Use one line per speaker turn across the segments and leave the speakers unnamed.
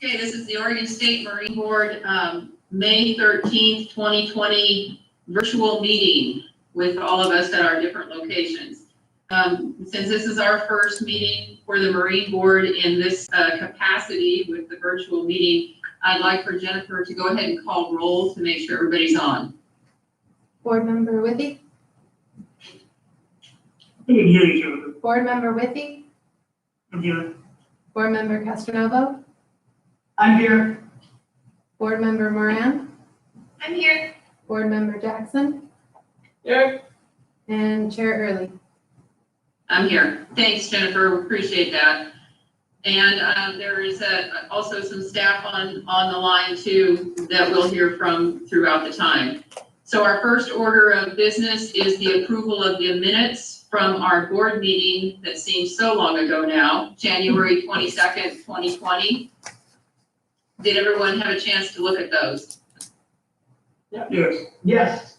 Okay, this is the Oregon State Marine Board May 13th, 2020 virtual meeting with all of us at our different locations. Since this is our first meeting for the Marine Board in this capacity with the virtual meeting, I'd like for Jennifer to go ahead and call roll to make sure everybody's on.
Board Member Withy?
I didn't hear you, Jennifer.
Board Member Withy?
I'm here.
Board Member Castronovo?
I'm here.
Board Member Moran?
I'm here.
Board Member Jackson?
Here.
And Chair Early.
I'm here. Thanks, Jennifer. We appreciate that. And there is also some staff on the line too that we'll hear from throughout the time. So our first order of business is the approval of the minutes from our board meeting that seems so long ago now, January 22nd, 2020. Did everyone have a chance to look at those?
Yes,
Yes.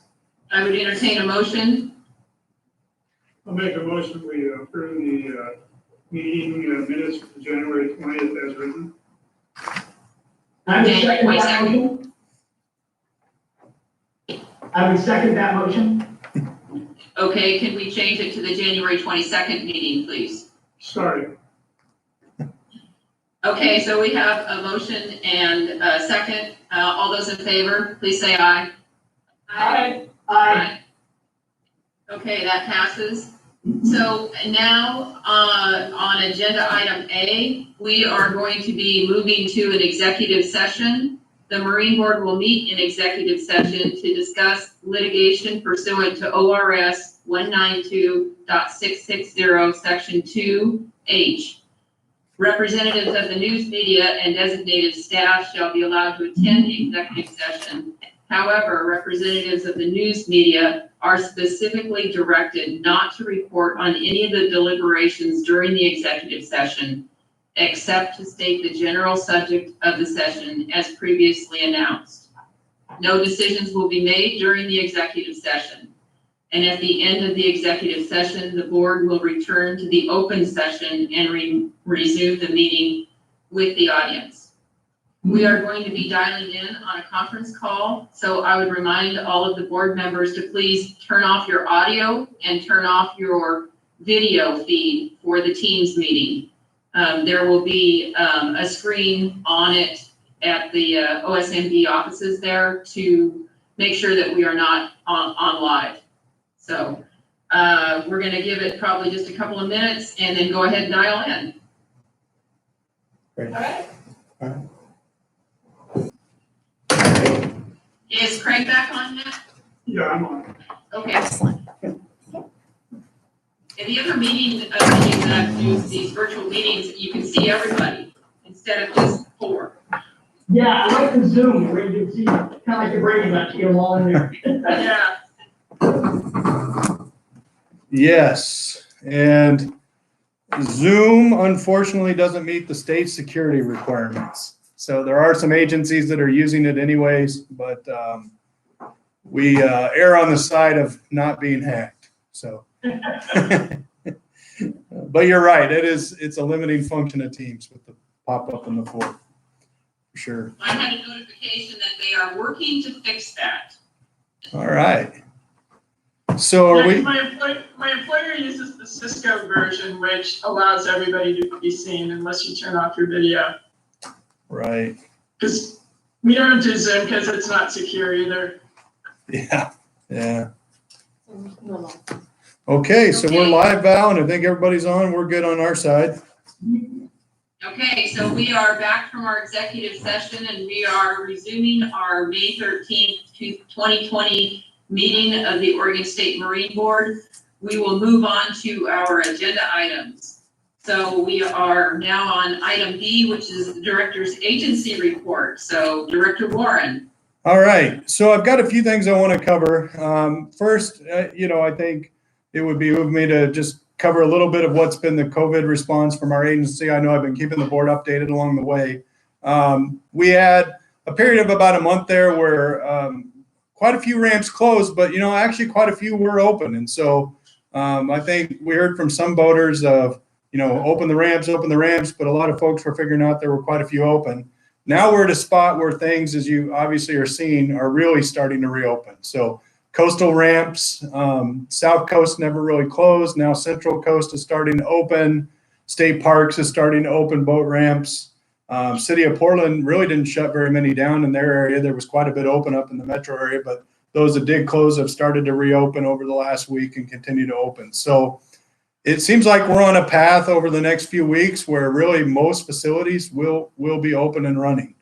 I would entertain a motion.
I'll make a motion, we approve the meeting minutes for January 20th as written.
I would
January
second that
22nd.
motion. I would second that motion.
Okay, can we change it to the January 22nd meeting, please?
Sorry.
Okay, so we have a motion and a second. All those in favor, please say aye.
Aye. Aye.
Okay, that passes. So now on agenda item A, we are going to be moving to an executive session. The Marine Board will meet in executive session to discuss litigation pursuant to ORS 192.660, Section 2H. Representatives of the news media and designated staff shall be allowed to attend the executive session. However, representatives of the news media are specifically directed not to report on any of the deliberations during the executive session, except to state the general subject of the session as previously announced. No decisions will be made during the executive session. And at the end of the executive session, the board will return to the open session and resume the meeting with the audience. We are going to be dialing in on a conference call, so I would remind all of the board members to please turn off your audio and turn off your video feed for the Teams meeting. There will be a screen on it at the OSMB offices there to make sure that we are not on live. So we're going to give it probably just a couple of minutes and then go ahead and dial in.
All right.
Is Craig back on now?
Yeah, I'm on.
Okay. Excellent. In the other meetings that I've used, these virtual meetings, you can see everybody instead of just four.
Yeah, I like the Zoom where you can see kind of like the Brady Bunch, you get them all in there.
Yeah.
Yes, and Zoom unfortunately doesn't meet the state security requirements. So there are some agencies that are using it anyways, but we err on the side of not being hacked. So, but you're right. It's a limiting function of Teams with the pop up in the floor, for sure.
I had a notification that they are working to fix that.
All right. So are we?
My employer uses the Cisco version, which allows everybody to be seen unless you turn off your video.
Right.
Because we don't do Zoom because it's not secure either.
Yeah. Yeah. Okay, so we're live, Val, and I think everybody's on. We're good on our side.
Okay, so we are back from our executive session and we are resuming our May 13th, 2020 meeting of the Oregon State Marine Board. We will move on to our agenda items. So we are now on item B, which is the Director's Agency Report. So Director Warren.
All right, so I've got a few things I want to cover. First, I think it would behoove me to just cover a little bit of what's been the COVID response from our agency. I know I've been keeping the board updated along the way. We had a period of about a month there where quite a few ramps closed, but actually quite a few were open. And so I think we heard from some boaters of, open the ramps, but a lot of folks were figuring out there were quite a few open. now we're at a spot where things, as you obviously are seeing, are really starting to reopen. So coastal ramps, South Coast never really closed. Now Central Coast is starting to open. State parks is starting to open boat ramps. City of Portland really didn't shut very many down in their area. There was quite a bit open up in the metro area, but those that did close have started to reopen over the last week and continue to open. So it seems like we're on a path over the next few weeks where really most facilities will be open and running.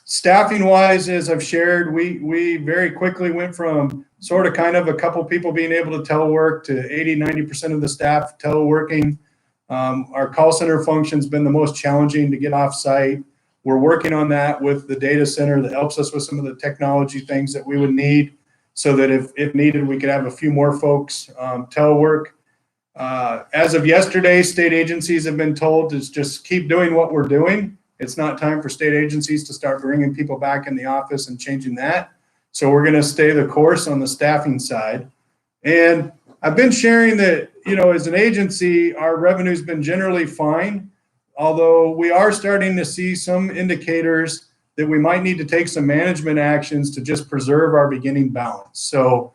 Staffing wise, as I've shared, we very quickly went from sort of kind of a couple people being able to telework to 80-90% of the staff teleworking. Our call center function's been the most challenging to get off site. We're working on that with the data center that helps us with some of the technology things that we would need so that if needed, we could have a few more folks telework. As of yesterday, state agencies have been told to just keep doing what we're doing. It's not time for state agencies to start bringing people back in the office and changing that. So we're going to stay the course on the staffing side. And I've been sharing that, as an agency, our revenue's been generally fine, although we are starting to see some indicators that we might need to take some management actions to just preserve our beginning balance. So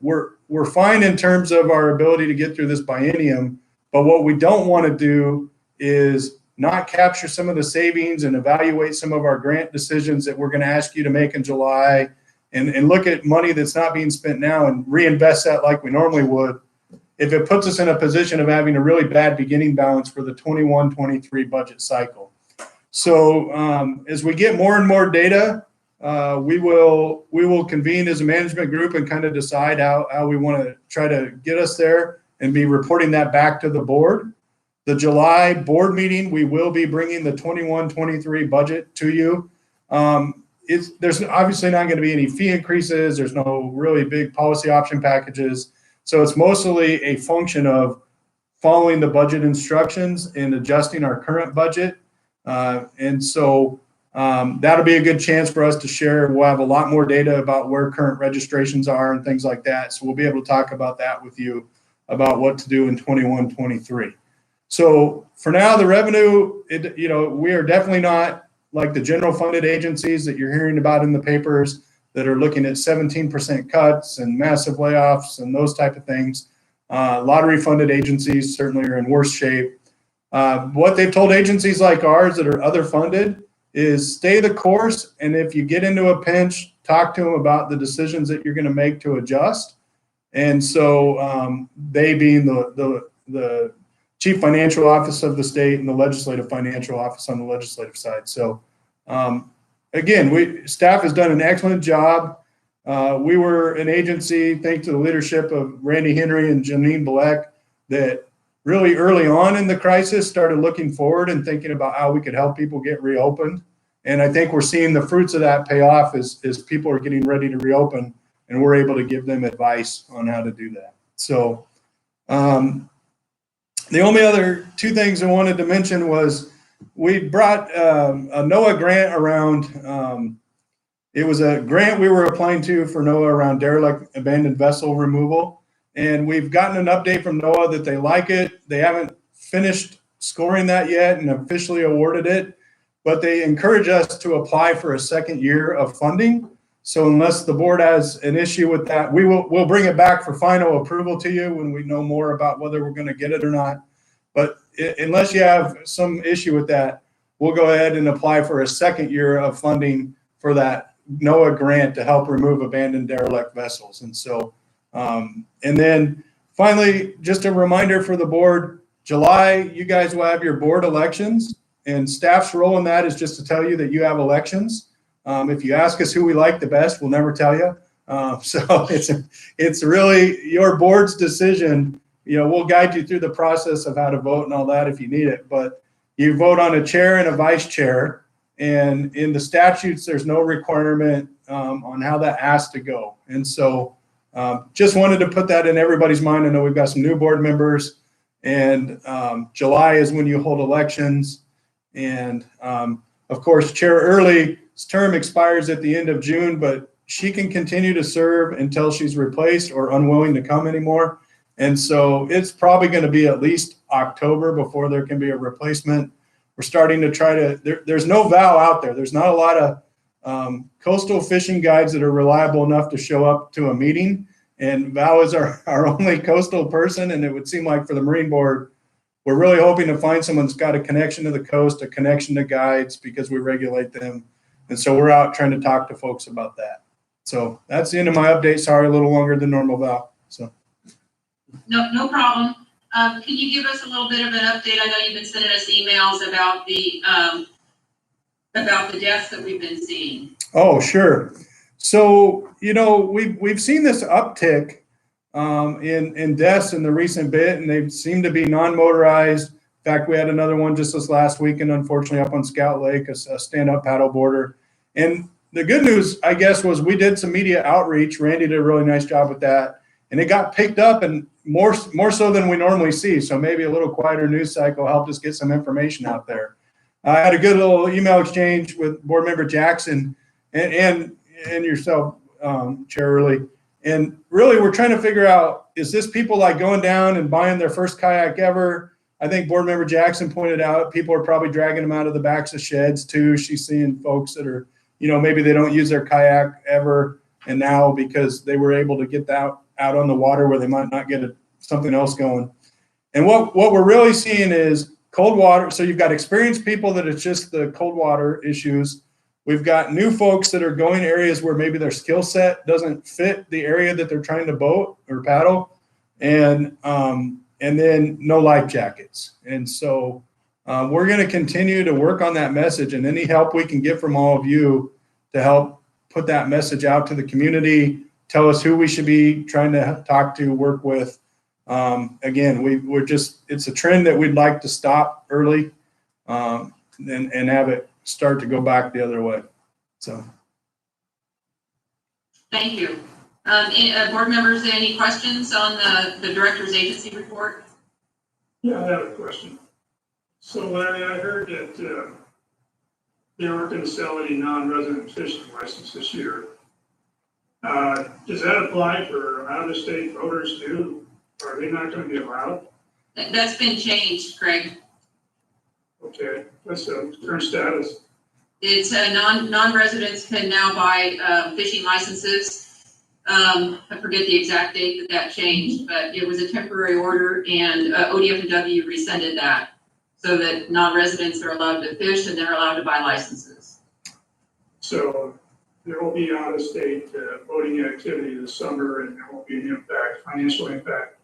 we're fine in terms of our ability to get through this biennium, but what we don't want to do is not capture some of the savings and evaluate some of our grant decisions that we're going to ask you to make in July and look at money that's not being spent now and reinvest that like we normally would if it puts us in a position of having a really bad beginning balance for the 21-23 budget cycle. So as we get more and more data, we will convene as a management group and kind of decide how we want to try to get us there and be reporting that back to the board. The July board meeting, we will be bringing the 21-23 budget to you. There's obviously not going to be any fee increases. There's no really big policy option packages. So it's mostly a function of following the budget instructions and adjusting our current budget. And so that'll be a good chance for us to share. We'll have a lot more data about where current registrations are and things like that. So we'll be able to talk about that with you about what to do in 21-23. So for now, the revenue, we are definitely not like the general funded agencies that you're hearing about in the papers that are looking at 17% cuts and massive layoffs and those type of things. Lottery funded agencies certainly are in worse shape. What they've told agencies like ours that are other funded is stay the course. And if you get into a pinch, talk to them about the decisions that you're going to make to adjust. And so they being the Chief Financial Office of the state and the Legislative Financial Office on the legislative side. So again, staff has done an excellent job. We were an agency, thanks to the leadership of Randy Henry and Janine Black, that really early on in the crisis started looking forward and thinking about how we could help people get reopened. And I think we're seeing the fruits of that pay off as people are getting ready to reopen and we're able to give them advice on how to do that. So the only other two things I wanted to mention was we brought a NOAA grant around. It was a grant we were applying to for NOAA around derelict abandoned vessel removal. And we've gotten an update from NOAA that they like it. They haven't finished scoring that yet and officially awarded it, but they encourage us to apply for a second year of funding. So unless the board has an issue with that, we'll bring it back for final approval to you when we know more about whether we're going to get it or not. But unless you have some issue with that, we'll go ahead and apply for a second year of funding for that NOAA grant to help remove abandoned derelict vessels. And so, and then finally, just a reminder for the board, July, you guys will have your board elections, and staff's role in that is just to tell you that you have elections. If you ask us who we like the best, we'll never tell you. So it's really your board's decision. We'll guide you through the process of how to vote and all that if you need it, but you vote on a chair and a vice chair. And in the statutes, there's no requirement on how that has to go. And so just wanted to put that in everybody's mind. I know we've got some new board members, and July is when you hold elections. And of course, Chair Early's term expires at the end of June, but she can continue to serve until she's replaced or unwilling to come anymore. And so it's probably going to be at least October before there can be a replacement. we're starting to try to, there's no vow out there. There's not a lot of coastal fishing guides that are reliable enough to show up to a meeting. And Val is our only coastal person. And it would seem like for the Marine Board, we're really hoping to find someone that's got a connection to the coast, a connection to guides, because we regulate them. And so we're out trying to talk to folks about that. So that's the end of my update. Sorry, a little longer than normal, Val. So.
No problem. Can you give us a little bit of an update? I know you've been sending us emails about the deaths that we've been seeing.
Oh, sure. So, you know, we've seen this uptick in deaths in the recent bit, and they seem to be non-motorized. In fact, we had another one just this last weekend, unfortunately, up on Scout Lake, a stand-up paddle boarder. And the good news, I guess, was we did some media outreach. Randy did a really nice job with that, and it got picked up, and more so than we normally see. So maybe a little quieter news cycle helped us get some information out there. I had a good little email exchange with Board Member Jackson and yourself, Chair Early. And really, we're trying to figure out, is this people like going down and buying their first kayak ever? I think Board Member Jackson pointed out people are probably dragging them out of the backs of sheds too. She's seeing folks that are, you know, maybe they don't use their kayak ever, and now because they were able to get that out on the water where they might not get something else going. And what we're really seeing is cold water. So you've got experienced people that it's just the cold water issues. We've got new folks that are going areas where maybe their skill set doesn't fit the area that they're trying to boat or paddle, and then no life jackets. And so we're going to continue to work on that message, and any help we can get from all of you to help put that message out to the community, tell us who we should be trying to talk to, work with. Again, we're just, it's a trend that we'd like to stop early and have it start to go back the other way. So.
Thank you. Board members, any questions on the director's agency report?
Yeah, I have a question. So Larry, I heard that they weren't going to sell any non-resident fishing licenses this year. Does that apply for out-of-state voters too? Are they not going to be allowed?
That's been changed, Craig.
Okay, what's the current status?
It's non-residents can now buy fishing licenses. I forget the exact date that changed, but it was a temporary order, and ODF&W rescinded that so that non-residents are allowed to fish and they're allowed to buy licenses.
So there will be out-of-state boating activity this summer, and there won't be an impact, financial impact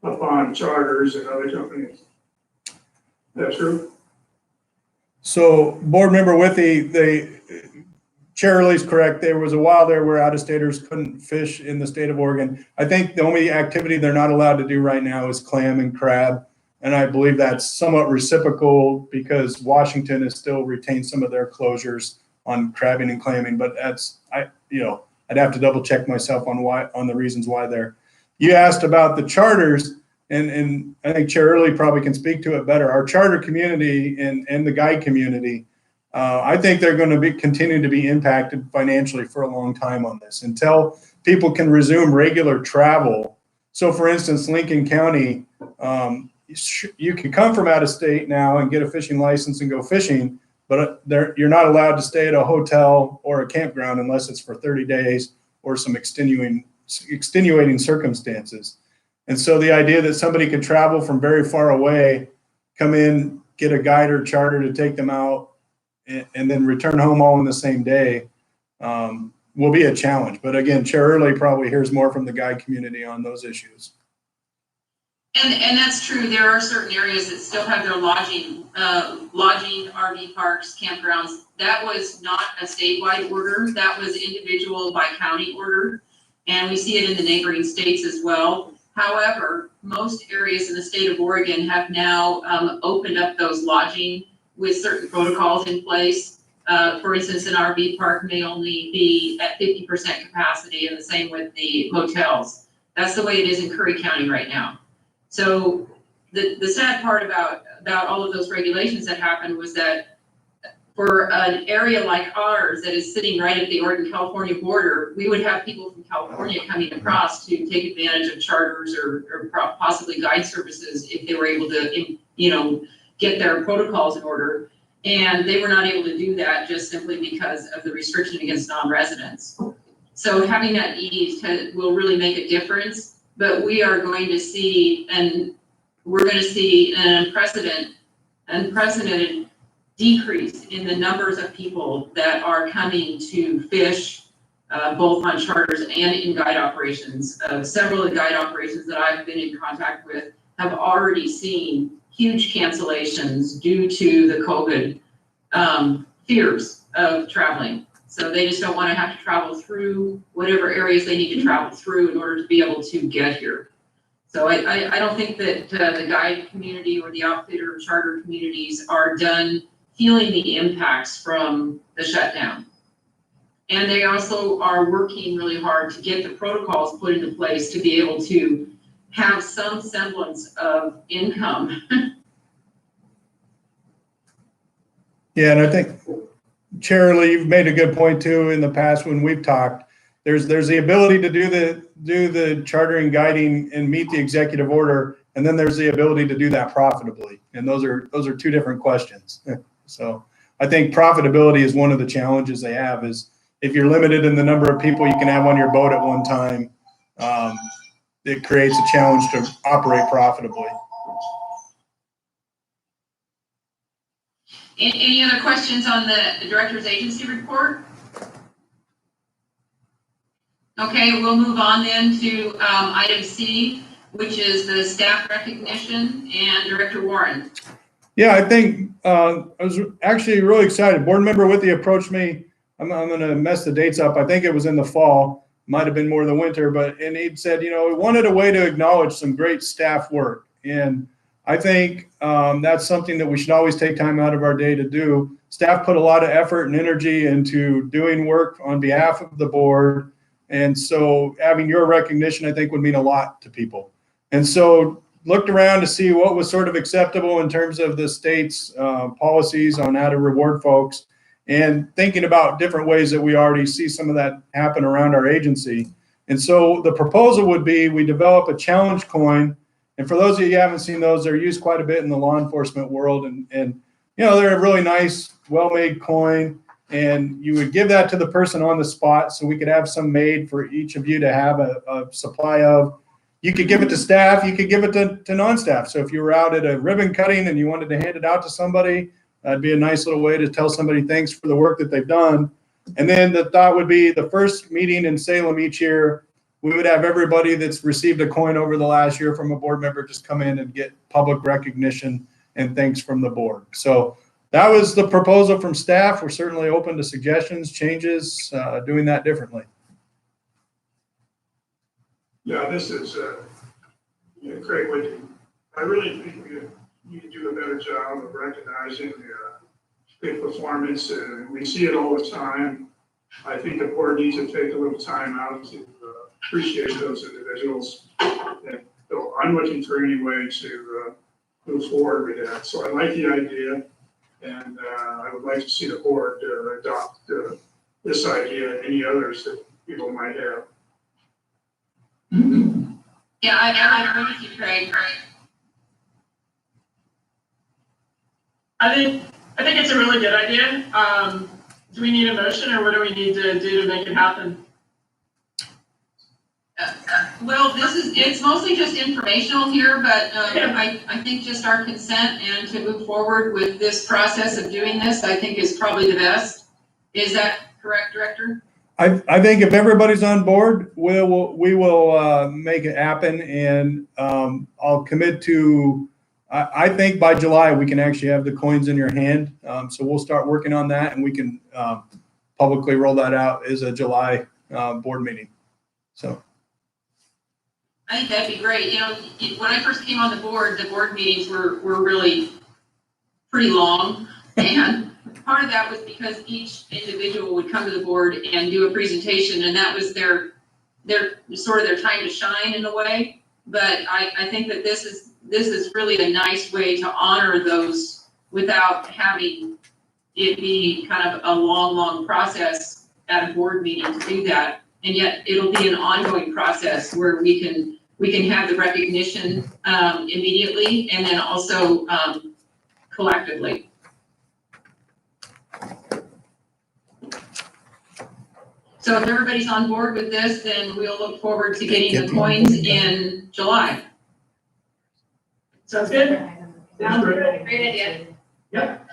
upon charters and other companies. Is that true?
So Board Member Withy, the Chair Early's correct. There was a while there where out-of-staters couldn't fish in the state of Oregon. I think the only activity they're not allowed to do right now is clam and crab. And I believe that's somewhat reciprocal because Washington has still retained some of their closures on crabbing and clamming, but that's, I'd have to double check myself on the reasons why there. You asked about the charters, and I think Chair Early probably can speak to it better. Our charter community and the guide community, I think they're going to continue to be impacted financially for a long time on this until people can resume regular travel. So for instance, Lincoln County, you can come from out of state now and get a fishing license and go fishing, but you're not allowed to stay at a hotel or a campground unless it's for 30 days or some extenuating circumstances. And so the idea that somebody could travel from very far away, come in, get a guide or charter to take them out, and then return home all in the same day will be a challenge. But again, Chair Early probably hears more from the guide community on those issues.
And that's true. There are certain areas that still have their lodging, RV parks, campgrounds. That was not a statewide order. That was individual by county order. And we see it in the neighboring states as well. However, most areas in the state of Oregon have now opened up those lodging with certain protocols in place. For instance, an RV park may only be at 50% capacity, and the same with the motels. That's the way it is in Curry County right now. So the sad part about all of those regulations that happened was that for an area like ours that is sitting right at the Oregon-California border, we would have people from California coming across to take advantage of charters or possibly guide services if they were able to, get their protocols in order. And they were not able to do that just simply because of the restriction against non-residents. So having that eased will really make a difference, but we are going to see, and we're going to see an unprecedented decrease in the numbers of people that are coming to fish, both on charters and in guide operations. Several of the guide operations that I've been in contact with have already seen huge cancellations due to the COVID fears of traveling. So they just don't want to have to travel through whatever areas they need to travel through in order to be able to get here. So I don't think that the guide community or the outfitter or charter communities are done feeling the impacts from the shutdown. And they also are working really hard to get the protocols put into place to be able to have some semblance of income.
Yeah, and I think, Chair Lee, you've made a good point too. In the past, when we've talked, there's the ability to do the chartering, guiding, and meet the executive order, and then there's the ability to do that profitably. And those are two different questions. So I think profitability is one of the challenges they have. Is if you're limited in the number of people you can have on your boat at one time, it creates a challenge to operate profitably.
Any other questions on the director's agency report? Okay, we'll move on then to item C, which is the staff recognition, and Director Warren.
Yeah, I think I was actually really excited. Board member Withy approached me. I'm going to mess the dates up. I think it was in the fall, might have been more the winter, and he'd said, we wanted a way to acknowledge some great staff work. And I think that's something that we should always take time out of our day to do. Staff put a lot of effort and energy into doing work on behalf of the board. And so having your recognition, I think, would mean a lot to people. And so looked around to see what was sort of acceptable in terms of the state's policies on how to reward folks, and thinking about different ways that we already see some of that happen around our agency. And so the proposal would be we develop a challenge coin. And for those of you who haven't seen those, they're used quite a bit in the law enforcement world. And they're a really nice, well-made coin. And you would give that to the person on the spot, so we could have some made for each of you to have a supply of. You could give it to staff, you could give it to non-staff. So if you were out at a ribbon cutting and you wanted to hand it out to somebody, that'd be a nice little way to tell somebody thanks for the work that they've done. And then the thought would be the first meeting in Salem each year, we would have everybody that's received a coin over the last year from a board member just come in and get public recognition and thanks from the board. So that was the proposal from staff. We're certainly open to suggestions, changes, doing that differently.
Yeah, this is great. I really think we need to do a better job of recognizing good performance. We see it all the time. I think the board needs to take a little time out to appreciate those individuals. And so I'm looking for any way to move forward with that. So I like the idea, and I would like to see the board adopt this idea and any others that people might have.
Yeah, I agree with you, Craig.
I think it's a really good idea. Do we need a motion, or what do we need to do to make it happen?
Well, it's mostly just informational here, but I think just our consent and to move forward with this process of doing this, I think is probably the best. Is that correct, Director?
I think if everybody's on board, we will make it happen, and I'll commit to. I think by July we can actually have the coins in your hand. So we'll start working on that, and we can publicly roll that out as a July board meeting. So
I think that'd be great. When I first came on the board meetings were really pretty long, and part of that was because each individual would come to the board and do a presentation, and that was their sort of their time to shine in a way. But I think that this is really a nice way to honor those without having it be kind of a long process at a board meeting to do that. And yet it'll be an ongoing process where we can have the recognition immediately, and then also collectively. So if everybody's on board with this, then we'll look forward to getting the coins in July.
Sounds good?
Sounds good.
Great idea.
Yep.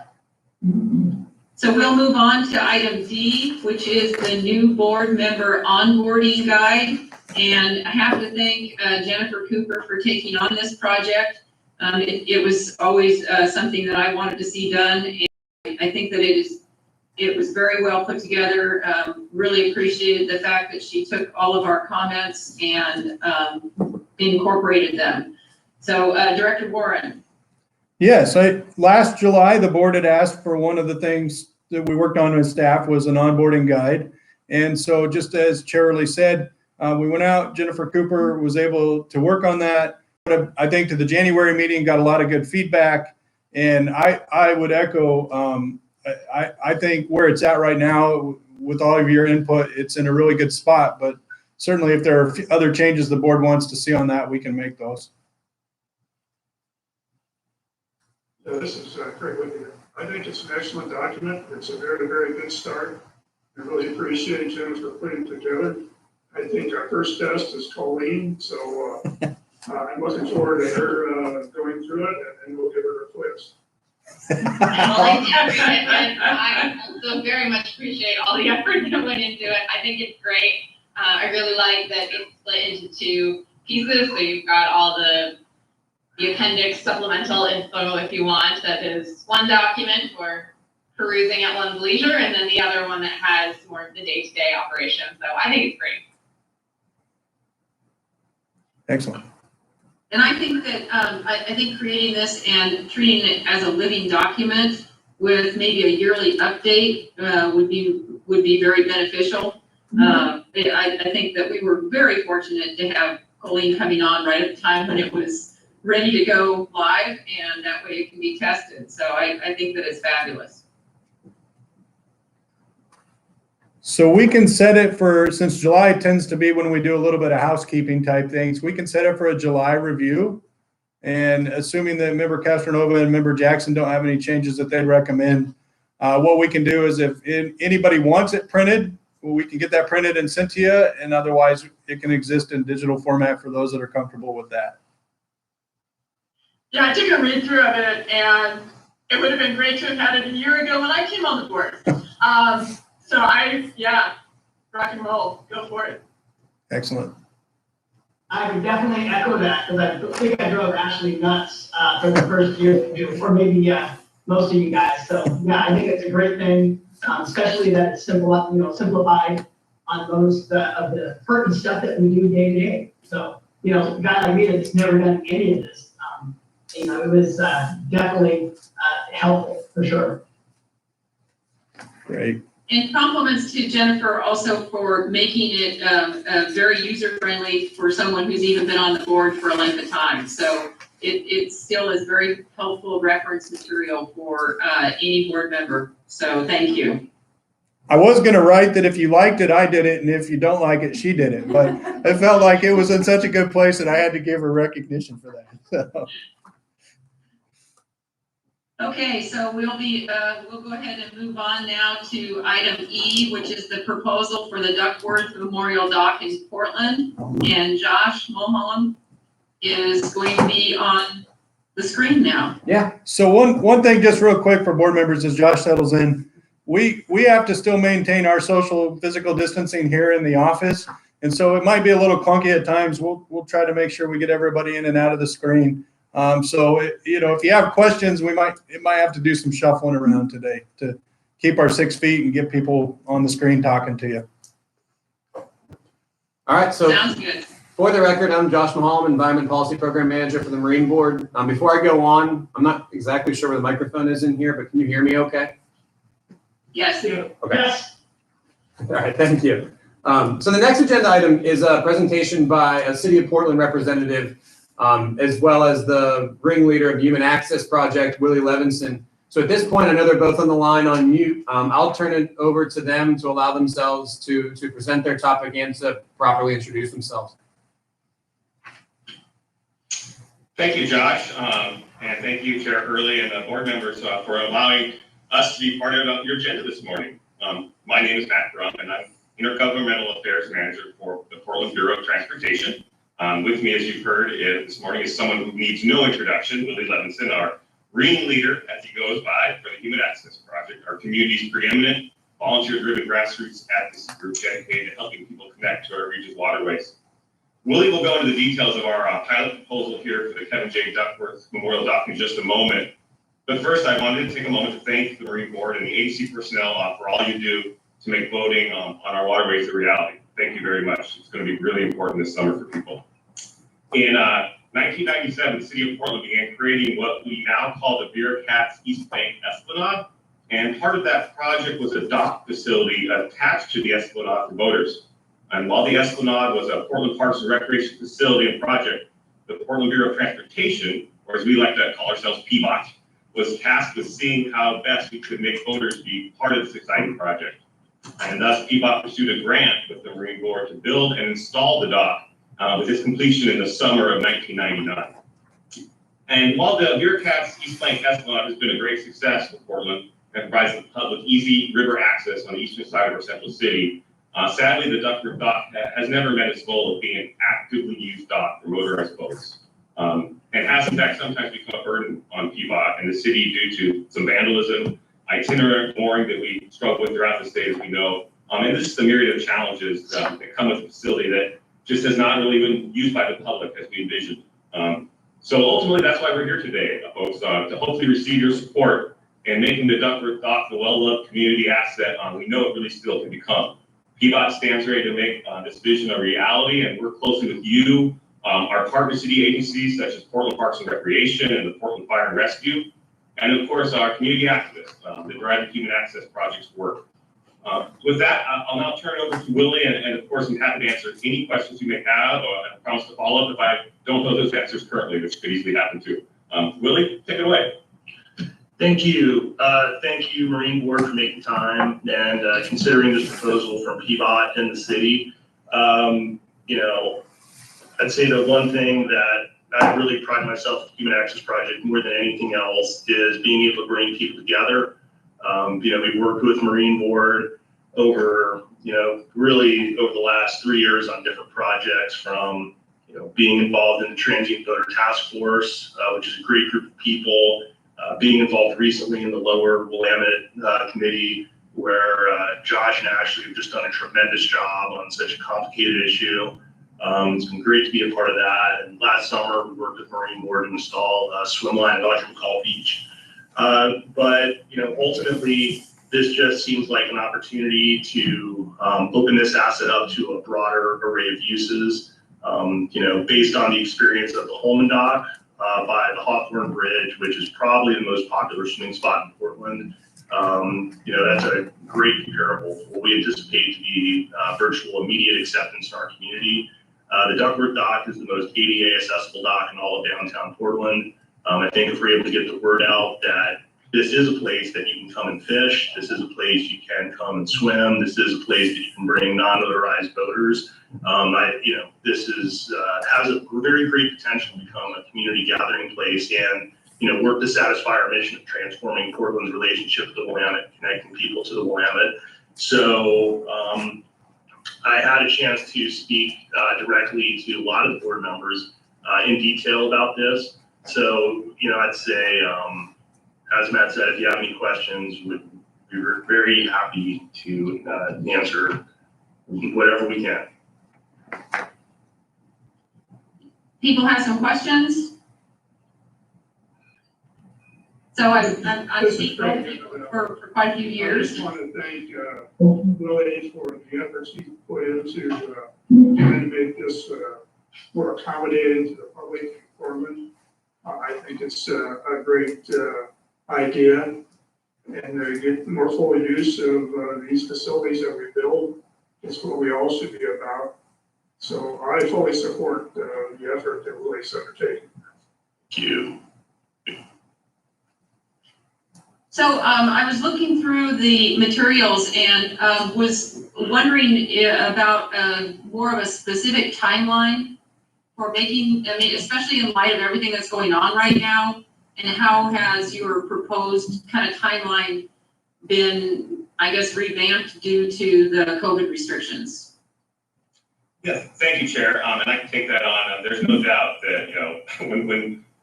So we'll move on to item D, which is the new board member onboarding guide. And I have to thank Jennifer Cooper for taking on this project. It was always something that I wanted to see done. And I think that it was very well put together. Really appreciated the fact that she took all of our comments and incorporated them. So Director Warren.
Yes, last July, the board had asked for one of the things that we worked on with staff was an onboarding guide. And so just as Charlie said, we went out, Jennifer Cooper was able to work on that. But I think to the January meeting, got a lot of good feedback. And I would echo, I think where it's at right now, with all of your input, it's in a really good spot. But certainly if there are other changes the board wants to see on that, we can make those.
This is great with you. I think it's an excellent document. It's a very, very good start. I really appreciate Jennifer putting it together. I think our first test is Colleen, so I'm looking forward to her going through it, and we'll give her a quiz.
Well, I did read it, and I also very much appreciate all the effort that went into it. I think it's great. I really like that it's split into two pieces, so you've got all the appendix supplemental info if you want. That is one document for perusing at one's leisure, and then the other one that has more of the day-to-day operation. So I think it's great.
Excellent.
And I think that, I think creating this and treating it as a living document with maybe a yearly update would be very beneficial. I think that we were very fortunate to have Colleen coming on right at the time when it was ready to go live, and that way it can be tested. So I think that it's fabulous.
So we can set it for, since July tends to be when we do a little bit of housekeeping type things, we can set it for a July review. And assuming that member Castronova and member Jackson don't have any changes that they'd recommend, what we can do is if anybody wants it printed, we can get that printed and sent to you. And otherwise it can exist in digital format for those that are comfortable with that.
Yeah, I took a read through of it, and it would have been great to have had it a year ago when I came on the board. So rock and roll, go for it.
Excellent.
I would definitely echo that, because I think I drove Ashley nuts for the first year, or maybe most of you guys. So yeah, I think it's a great thing, especially that it's simplified on most of the pertinent stuff that we do day to day. So, a guy like me that's never done any of this, it was definitely helpful for sure.
Great.
And compliments to Jennifer also for making it very user-friendly for someone who's even been on the board for a length of time. So it still is very helpful reference material for any board member. So thank you.
I was going to write that if you liked it, I did it. And if you don't like it, she did it. But I felt like it was in such a good place that I had to give her recognition for that. So.
Okay, so we'll go ahead and move on now to item E, which is the proposal for the Duckworth Memorial Dock in Portland. And Josh Mulholland is going to be on the screen now.
Yeah. So one thing just real quick for board members as Josh settles in, we have to still maintain our social physical distancing here in the office. And so it might be a little clunky at times. We'll try to make sure we get everybody in and out of the screen. If you have questions, it might have to do some shuffling around today to keep our 6 feet and get people on the screen talking to you.
All right. So
Sounds good.
For the record, I'm Josh Mulholland, Environment Policy Program Manager for the Marine Board. Before I go on, I'm not exactly sure where the microphone is in here, but can you hear me okay?
Yes.
Okay.
Yes.
All right. Thank you. So the next agenda item is a presentation by a City of Portland representative, as well as the ringleader of Human Access Project, Willie Levinson. So at this point, I know they're both on the line on mute. I'll turn it over to them to allow themselves to present their topic and to properly introduce themselves.
Thank you, Josh. And thank you, Chair Hurley and the board members for allowing us to be part of your agenda this morning. My name is Matt Grum, and I'm Intergovernmental Affairs Manager for the Portland Bureau of Transportation. With me, as you've heard this morning, is someone who needs no introduction, Willie Levinson, our ring leader, as he goes by, for the Human Access Project, our community's preeminent volunteer-driven grassroots advocacy group dedicated to helping people connect to our region's waterways. Willie will go into the details of our pilot proposal here for the Kevin J. Duckworth Memorial Dock in just a moment. But first, I wanted to take a moment to thank the Marine Board and the agency personnel for all you do to make voting on our waterways a reality. Thank you very much. It's going to be really important this summer for people. In 1997, the city of Portland began creating what we now call the Bearcats East Bank Esplanade. And part of that project was a dock facility attached to the Esplanade for boaters. And while the Esplanade was a Portland Parks and Recreation facility and project, the Portland Bureau of Transportation, or as we like to call ourselves, PBOT, was tasked with seeing how best we could make boaters be part of this exciting project. And thus, PBOT pursued a grant with the Marine Board to build and install the dock, with its completion in the summer of 1999. And while the Bearcats East Bank Esplanade has been a great success for Portland and provides the public easy river access on the eastern side of our central city, sadly, the Duckworth Dock has never met its goal of being an actively used dock for motorized boats. And has in fact sometimes become a burden on PBOT and the city due to some vandalism, itinerant mooring that we struggle with throughout the state, as we know. And this is the myriad of challenges that come with a facility that just has not really been used by the public as we envisioned. So ultimately, that's why we're here today, folks, to hopefully receive your support in making the Duckworth Dock the well-loved community asset we know it really still can become. PBOT stands ready to make this vision a reality and work closely with you, our partner city agencies such as Portland Parks and Recreation and the Portland Fire and Rescue, and of course our community activists that drive the Human Access Project's work. With that, I'll now turn it over to Willie, and of course I'm happy to answer any questions you may have, or I promise to follow up if I don't know those answers currently, which could easily happen too. Willie, take it away.
Thank you. Thank you, Marine Board, for making time and considering this proposal from PBOT and the city. You know, I'd say the one thing that I really pride myself in the Human Access Project more than anything else is being able to bring people together. You know, we've worked with Marine Board over, you know, really over the last 3 years on different projects, from, you know, being involved in the Transient Voter Task Force, which is a great group of people, being involved recently in the Lower Willamette Committee, where Josh and Ashley have just done a tremendous job on such a complicated issue. It's been great to be a part of that. And last summer, we worked with Marine Board to install a swim line at Audrey McCall Beach. But, you know, ultimately, this just seems like an opportunity to open this asset up to a broader array of uses. You know, based on the experience of the Holman Dock by the Hawthorne Bridge, which is probably the most popular swimming spot in Portland. You know, that's a great comparable for what we anticipate to be virtual immediate acceptance in our community. The Duckworth Dock is the most ADA accessible dock in all of downtown Portland. I think if we're able to get the word out that this is a place that you can come and fish, this is a place you can come and swim, this is a place that you can bring non-motorized boaters. You know, this is has a very great potential to become a community gathering place and, you know, work to satisfy our mission of transforming Portland's relationship with the Willamette, connecting people to the Willamette. So I had a chance to speak directly to a lot of the board members in detail about this. So, you know, I'd say, as Matt said, if you have any questions, we're very happy to answer whatever we can.
People have some questions? So I've seen for quite a few
I
years.
just want to thank Willie for the efforts he put into trying to make this more accommodating to the public in Portland. I think it's a great idea, and to get more full use of these facilities that we build is what we all should be about. So I fully support the effort that Willie's undertaking.
Thank you.
So I was looking through the materials and was wondering about more of a specific timeline for making, I mean, especially in light of everything that's going on right now And how has your proposed kind of timeline been, I guess, revamped due to the COVID restrictions?
Yeah, thank you, Chair. And I can take that on. There's no doubt that, you know,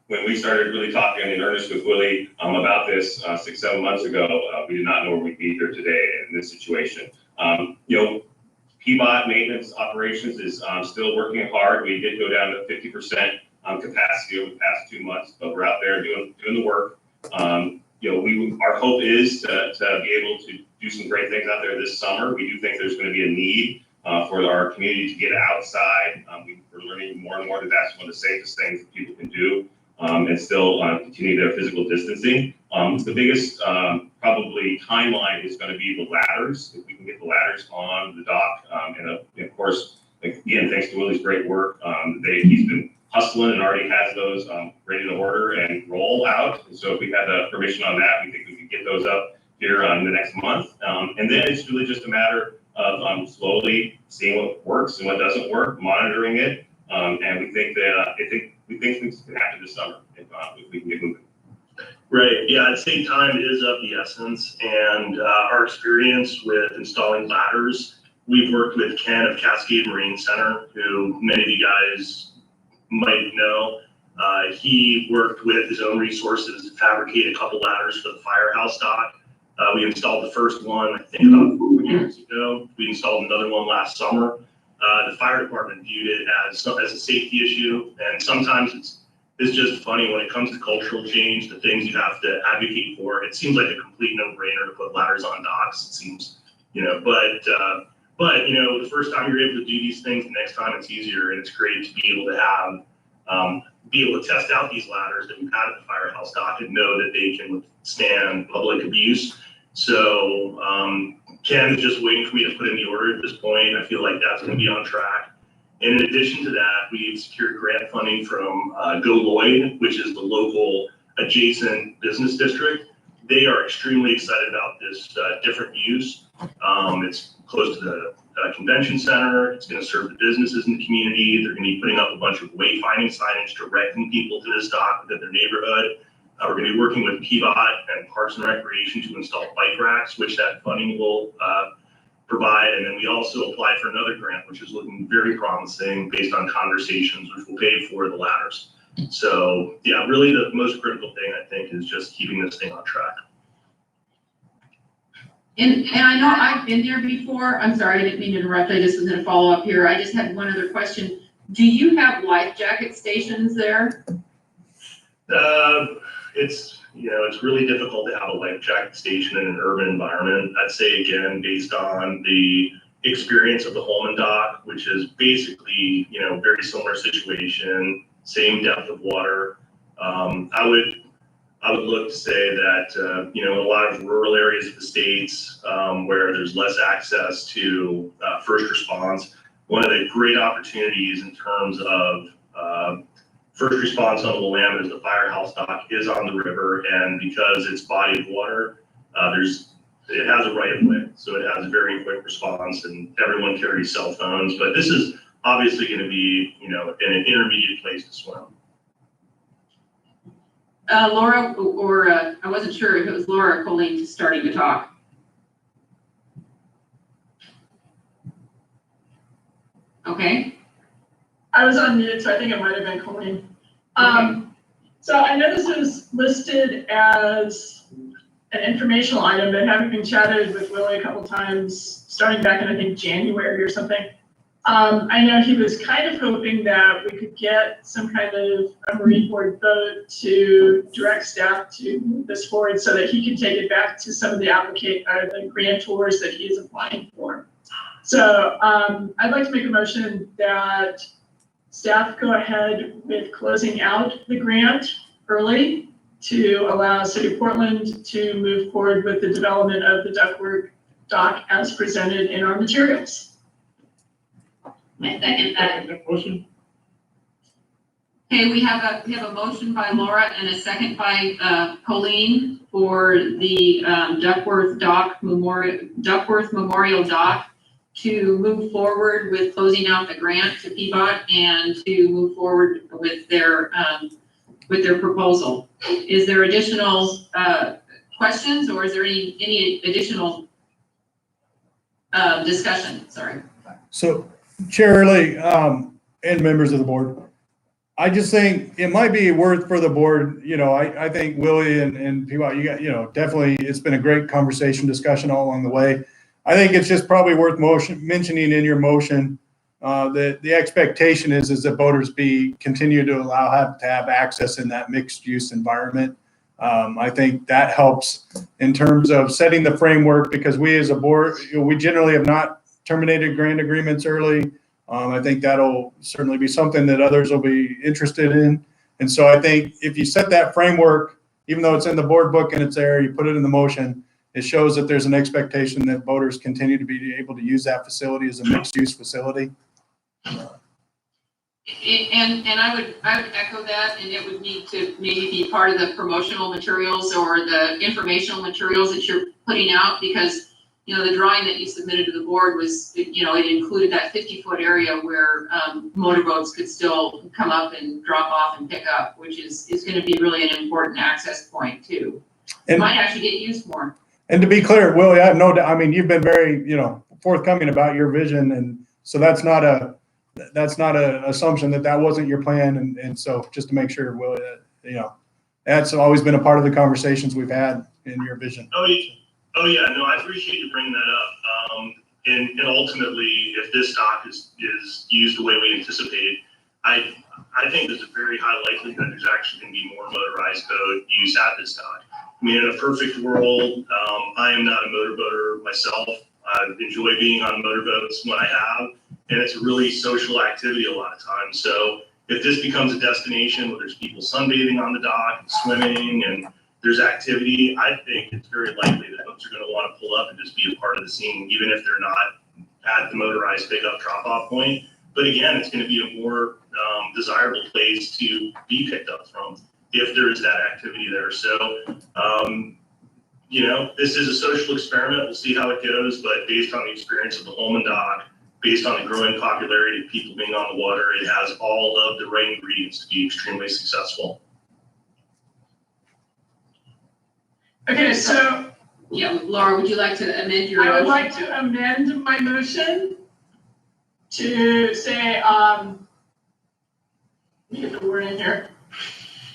when we started really talking in earnest with Willie about this 6-7 months ago, we did not know where we'd be here today in this situation. You know, PBOT maintenance operations is still working hard. We did go down to 50% capacity over the past 2 months, but we're out there doing the work. You know, our hope is to be able to do some great things out there this summer. We do think there's going to be a need for our community to get outside. We're learning more and more that that's one of the safest things that people can do, and still continue their physical distancing. The biggest probably timeline is going to be the ladders. If we can get the ladders on the dock, and of course, again, thanks to Willie's great work, he's been hustling and already has those ready to order and roll out. And so if we had the permission on that, we think we could get those up here in the next month. And then it's really just a matter of slowly seeing what works and what doesn't work, monitoring it. And we think that we think things can happen this summer if we can get moving.
Right, yeah, I'd say time is of the essence, and our experience with installing ladders, we've worked with Ken of Cascade Marine Center, who many of you guys might know. He worked with his own resources to fabricate a couple ladders for the firehouse dock. We installed the first one, I think, about 4 years ago. We installed another one last summer. The fire department viewed it as a safety issue, and sometimes it's just funny when it comes to cultural change, the things you have to advocate for. It seems like a complete no-brainer to put ladders on docks. It seems, you know, but you know, the first time you're able to do these things, the next time it's easier, and it's great to be able to have be able to test out these ladders that we've had at the firehouse dock and know that they can withstand public abuse. So Ken is just waiting for me to put in the order at this point. I feel like that's going to be on track. And in addition to that, we've secured grant funding from Go Lloyd, which is the local adjacent business district. They are extremely excited about this different use. It's close to the convention center. It's going to serve the businesses in the community. They're going to be putting up a bunch of wayfinding signage directing people to this dock within their neighborhood. We're going to be working with PBOT and Parks and Recreation to install bike racks, which that funding will provide. And then we also applied for another grant, which is looking very promising based on conversations, which will pay for the ladders. So yeah, really the most critical thing I think is just keeping this thing on track.
And I know I've been there before. I'm sorry, I didn't mean to interrupt. I just was going to follow up here. I just had one other question. Do you have Lifejacket stations there?
It's really difficult to have a Lifejacket station in an urban environment. I'd say again, based on the experience of the Holman dock, which is basically, very similar situation, same depth of water. I would look to say that, in a lot of rural areas of the states where there's less access to first response, one of the great opportunities in terms of first response on the Willamette is the firehouse dock is on the river, and because it's body of water, it has a right of way, so it has a very quick response, and everyone carries cell phones. But this is obviously going to be, in an intermediate place to swim.
Laura, or I wasn't sure if it was Laura or Colleen starting to talk. Okay.
I was on mute, so I think it might have been Colleen. So I know this is listed as an informational item, but having been chatted with Willie a couple times, starting back in, I think, January or something, I know he was kind of hoping that we could get some kind of a Marine Board vote to direct staff to move this forward so that he can take it back to some of the the grantors that he is applying for. So I'd like to make a motion that staff go ahead with closing out the grant early to allow City of Portland to move forward with the development of the ductwork dock as presented in our materials.
I second that.
Motion.
Okay, we have a motion by Laura and a second by Colleen for the Duckworth Memorial Dock to move forward with closing out the grant to PBOT and to move forward with their with their proposal. Is there additional questions, or is there any additional discussion? Sorry.
So, Chair Early, and members of the board, I just think it might be worth for the board, I think Willie and people, definitely, it's been a great conversation, discussion all along the way. I think it's just probably worth mentioning in your motion that the expectation is that voters continue to have access in that mixed use environment. I think that helps in terms of setting the framework, because we as a board, we generally have not terminated grant agreements early. I think that'll certainly be something that others will be interested in. And so I think if you set that framework, even though it's in the board book and it's there, you put it in the motion, it shows that there's an expectation that voters continue to be able to use that facility as a mixed use facility.
And I would echo that, and it would need to maybe be part of the promotional materials or the informational materials that you're putting out, because the drawing that you submitted to the board was, it included that 50-foot area where motorboats could still come up and drop off and pick up, which is going to be really an important access point too. It might actually get used more. And
to be clear, Willie, I have no doubt. I mean, you've been very, forthcoming about your vision, and so that's not an assumption that wasn't your plan. And so just to make sure, Willie, that that's always been a part of the conversations we've had in your vision.
Oh yeah, no, I appreciate you bringing that up. And ultimately, if this dock is used the way we anticipated, I think there's a very high likelihood there's actually going to be more motorized boat use at this dock. I mean, in a perfect world, I am not a motorboater myself. I enjoy being on motorboats when I have, and it's a really social activity a lot of times. So if this becomes a destination where there's people sunbathing on the dock, and swimming, and there's activity, I think it's very likely that folks are going to want to pull up and just be a part of the scene, even if they're not at the motorized pickup drop-off point. But again, it's going to be a more desirable place to be picked up from if there is that activity there. So, this is a social experiment. We'll see how it goes. But based on the experience of the Holman dock, based on the growing popularity of people being on the water, it has all of the right ingredients to be extremely successful.
Okay, so
yeah, Laura, would you like to amend your motion?
I would like to amend my motion to say, let me get the word in here.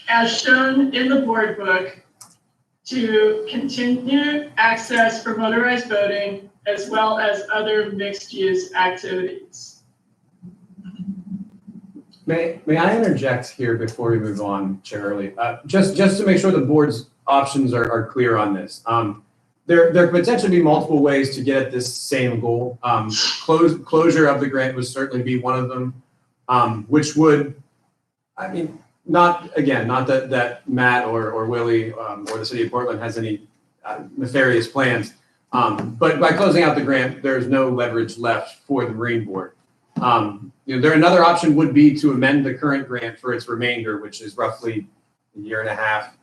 As shown in the board book, to continue access for motorized boating as well as other mixed-use activities.
May I interject here before we move on, Chair Early? Just to make sure the board's options are clear on this. There could potentially be multiple ways to get at this same goal. Closure of the grant would certainly be one of them, which would, not that Matt or Willie or the city of Portland has any nefarious plans, but by closing out the grant, there's no leverage left for the Marine Board. Another option would be to amend the current grant for its remainder, which is roughly a year and a half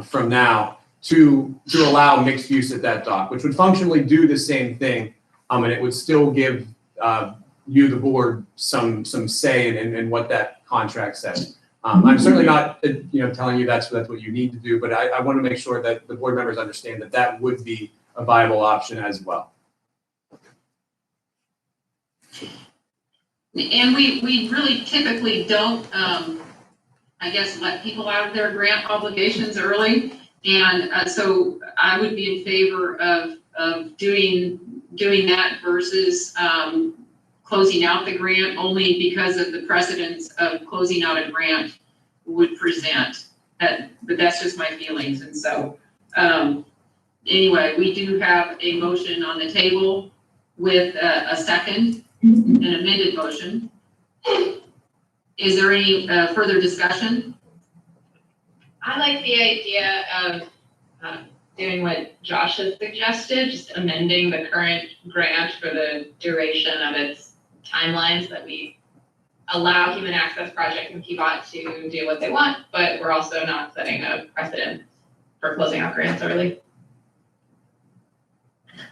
from now, to allow mixed use at that dock, which would functionally do the same thing, and it would still give you, the board, some say in what that contract says. I'm certainly not telling you that's what you need to do, but I want to make sure that the board members understand that would be a viable option as well.
And we really typically don't, let people out of their grant obligations early. And so I would be in favor of doing that versus closing out the grant, only because of the precedence of closing out a grant would present. But that's just my feelings. And so anyway, we do have a motion on the table with a second, an amended motion. Is there any further discussion?
I like the idea of doing what Josh has suggested, just amending the current grant for the duration of its timelines, that we allow Human Access Project and PBOT to do what they want, but we're also not setting a precedent for closing out grants early.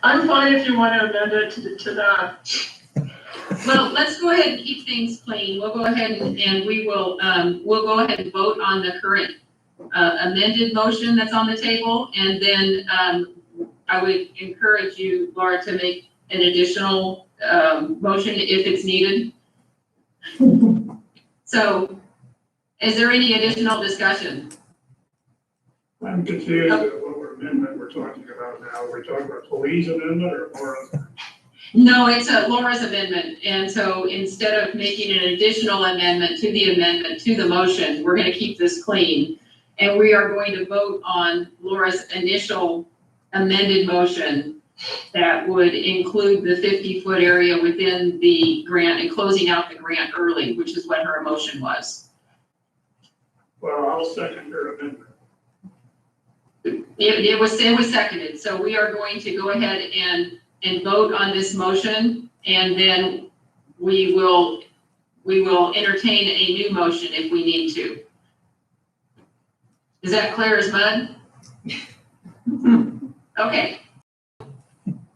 I'm fine if you want to amend it to that.
Well, let's go ahead and keep things clean. We'll go ahead and we will, we'll go ahead and vote on the current amended motion that's on the table. And then I would encourage you, Laura, to make an additional motion if it's needed. So is there any additional discussion?
I'm confused at what amendment we're talking about now. We're talking about Louise's amendment or Laura's?
No, it's Laura's amendment. And so instead of making an additional amendment to the motion, we're going to keep this clean. And we are going to vote on Laura's initial amended motion that would include the 50-foot area within the grant and closing out the grant early, which is what her motion was.
Well, I'll second her amendment.
It was seconded. So we are going to go ahead and vote on this motion, and then we will entertain a new motion if we need to. Is that clear as mud? Okay.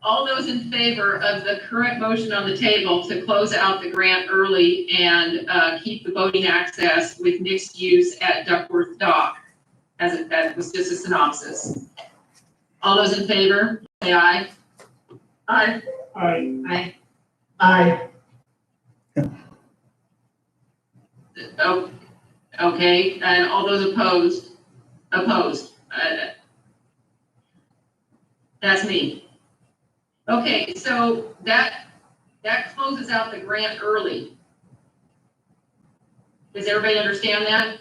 All those in favor of the current motion on the table to close out the grant early and keep the boating access with mixed use at Duckworth Dock, that was just a synopsis. All those in favor, say aye. Aye.
Aye.
Aye.
Oh, okay, and all those opposed? Opposed. That's me. Okay, so that closes out the grant early. Does everybody understand that?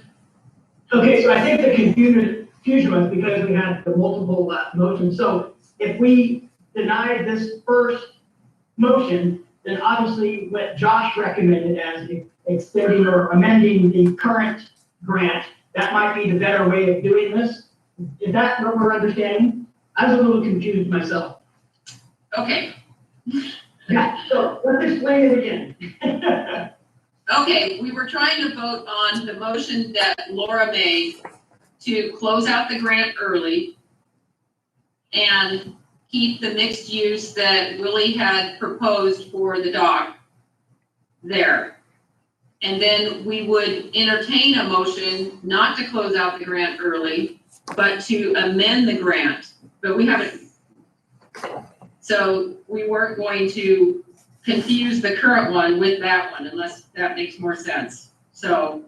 Okay, so I think the confusion was because we had the multiple motions. So if we deny this first motion, then obviously what Josh recommended as extending or amending the current grant, that might be the better way of doing this. Is that what we're understanding? I was a little confused myself.
Okay.
Yeah, so let's explain it again.
Okay, we were trying to vote on the motion that Laura made to close out the grant early and keep the mixed use that Willie had proposed for the dock there. And then we would entertain a motion not to close out the grant early, but to amend the grant, but we haven't. So we weren't going to confuse the current one with that one unless that makes more sense. So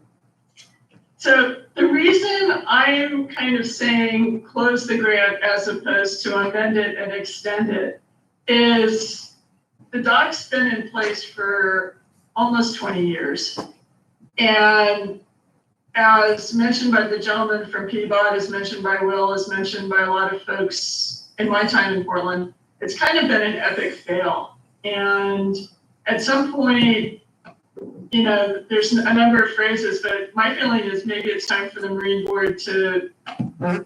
the reason I am kind of saying close the grant as opposed to amend it and extend it is the dock's been in place for almost 20 years. And as mentioned by the gentleman from Peabody, as mentioned by Will, as mentioned by a lot of folks in my time in Portland, it's kind of been an epic fail. And at some point, you know, there's a number of phrases, but my feeling is maybe it's time for the Marine Board to,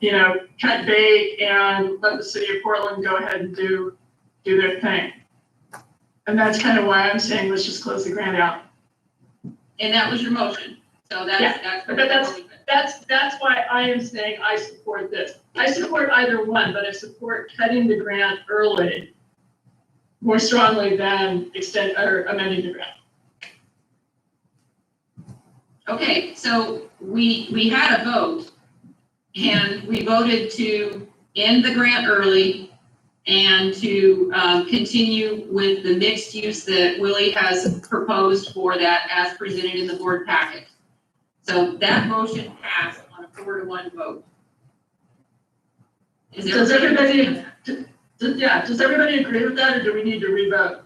you know, cut bait and let the city of Portland go ahead and do their thing. And that's kind of why I'm saying let's just close the grant out.
and that was your motion. So that's
That's why I am saying I support this. I support either one, but I support cutting the grant early more strongly than amending the grant.
Okay, so we had a vote and we voted to end the grant early and to continue with the mixed use that Willie has proposed for that as presented in the board packet. So that motion passed on a 4-to-1 vote.
Does everybody agree with that, or do we need to revote?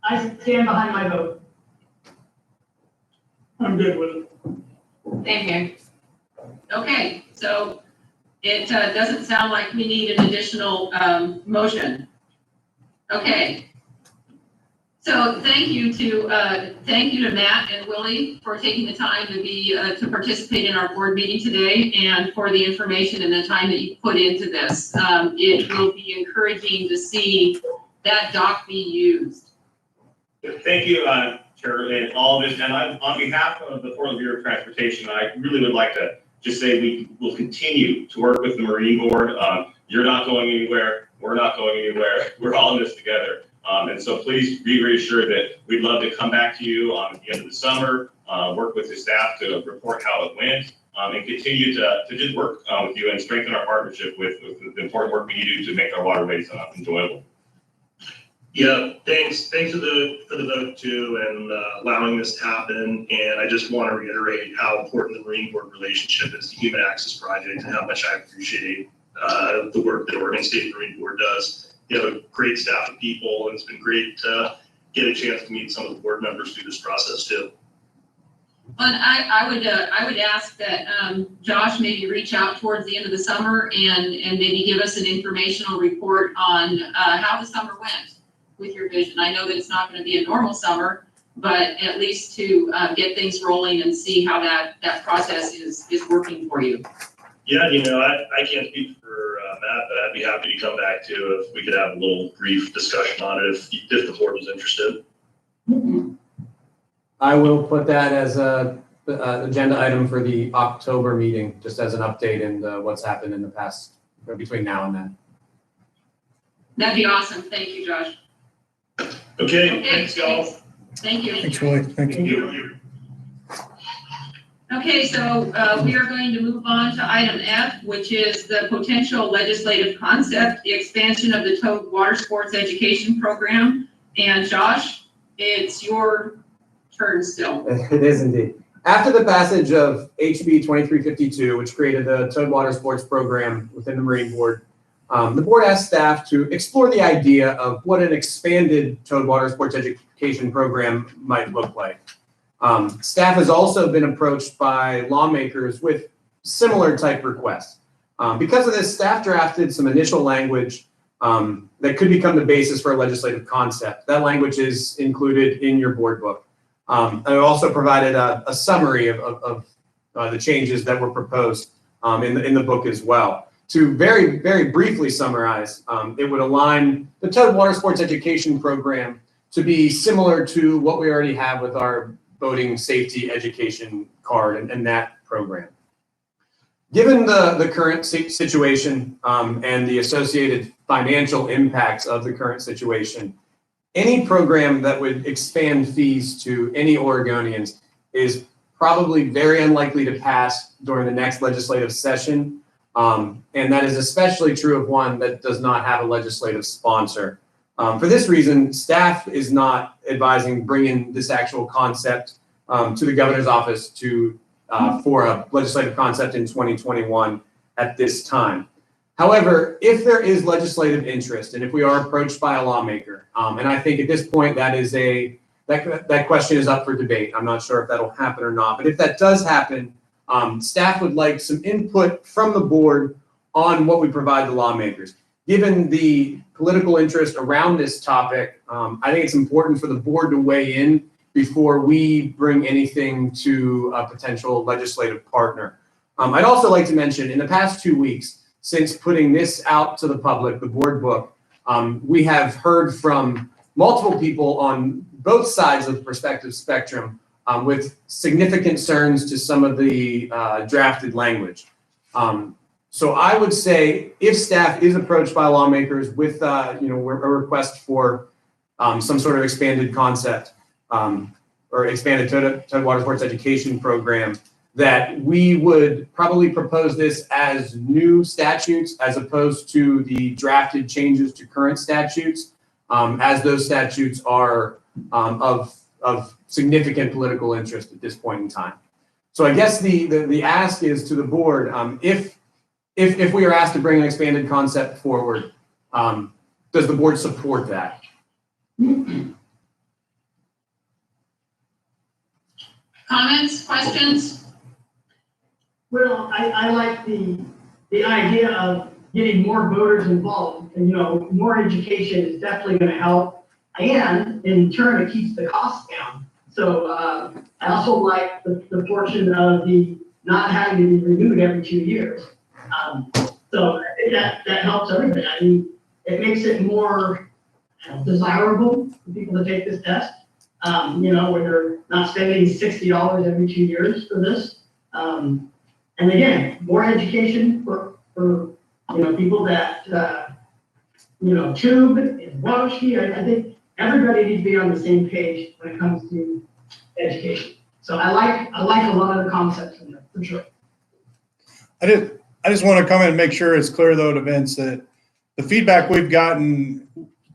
I stand behind my vote.
I'm good with it.
Same here.
Okay, so it doesn't sound like we need an additional motion. Okay. So thank you to Matt and Willie for taking the time to participate in our board meeting today and for the information and the time that you put into this. It will be encouraging to see that dock be used.
Thank you, Chair, and all of this. And on behalf of the Portland Bureau of Transportation, I really would like to just say we will continue to work with the Marine Board. You're not going anywhere. We're not going anywhere. We're all in this together. And so please be reassured that we'd love to come back to you at the end of the summer, work with the staff to report how it went, and continue to just work with you and strengthen our partnership with the important work we do to make our waterways enjoyable.
Yeah, thanks for the vote too, and allowing this to happen. And I just want to reiterate how important the Marine Board relationship is to Human Access Project and how much I appreciate the work that Oregon State Marine Board does. You have a great staff of people, and it's been great to get a chance to meet some of the board members through this process too.
And I would ask that Josh maybe reach out towards the end of the summer and maybe give us an informational report on how the summer went with your vision. I know that it's not going to be a normal summer, but at least to get things rolling and see how that process is working for you.
Yeah, I can't speak for Matt, but I'd be happy to come back to if we could have a little brief discussion on it if the board was interested.
I will put that as a agenda item for the October meeting, just as an update and what's happened in the past between now and then.
That'd be awesome. Thank you, Josh.
Okay, thanks, y'all.
Thank you.
Thanks, Willie. Thank you.
Okay, so we are going to move on to item F, which is the potential legislative concept, the expansion of the Toad Water Sports Education Program. And Josh, it's your turn still.
It is indeed. After the passage of HB 2352, which created the Toad Water Sports Program within the Marine Board, the board asked staff to explore the idea of what an expanded Toad Water Sports Education Program might look like. Staff has also been approached by lawmakers with similar type requests. Because of this, staff drafted some initial language that could become the basis for a legislative concept. That language is included in your board book. I also provided a summary of the changes that were proposed in the book as well. To very, very briefly summarize, it would align the Toad Water Sports Education Program to be similar to what we already have with our boating safety education card and that program. Given the current situation and the associated financial impacts of the current situation, any program that would expand fees to any Oregonians is probably very unlikely to pass during the next legislative session. And that is especially true of one that does not have a legislative sponsor. For this reason, staff is not advising bringing this actual concept to the governor's office for a legislative concept in 2021 at this time. However, if there is legislative interest and if we are approached by a lawmaker, and I think at this point that question is up for debate. I'm not sure if that'll happen or not, but if that does happen, staff would like some input from the board on what we provide the lawmakers. Given the political interest around this topic, I think it's important for the board to weigh in before we bring anything to a potential legislative partner. I'd also like to mention, in the past 2 weeks, since putting this out to the public, the board book, we have heard from multiple people on both sides of the perspective spectrum with significant concerns to some of the drafted language. So I would say if staff is approached by lawmakers with a request for some sort of expanded concept or expanded Toad Water Sports Education Program, that we would probably propose this as new statutes as opposed to the drafted changes to current statutes, as those statutes are of significant political interest at this point in time. So I guess the ask is to the board, if we are asked to bring an expanded concept forward, does the board support that?
Comments, questions?
Well, I like the idea of getting more voters involved, and more education is definitely going to help, and in turn it keeps the costs down. So I also like the portion of the not having to be renewed every 2 years. So I think that helps everybody. I mean, it makes it more desirable for people to take this test. Where they're not spending $60 every 2 years for this. And again, more education for people that tube and water ski. I think everybody needs to be on the same page when it comes to education. So I like a lot of the concepts in there, for sure.
I just want to come in and make sure it's clear though to Vince that the feedback we've gotten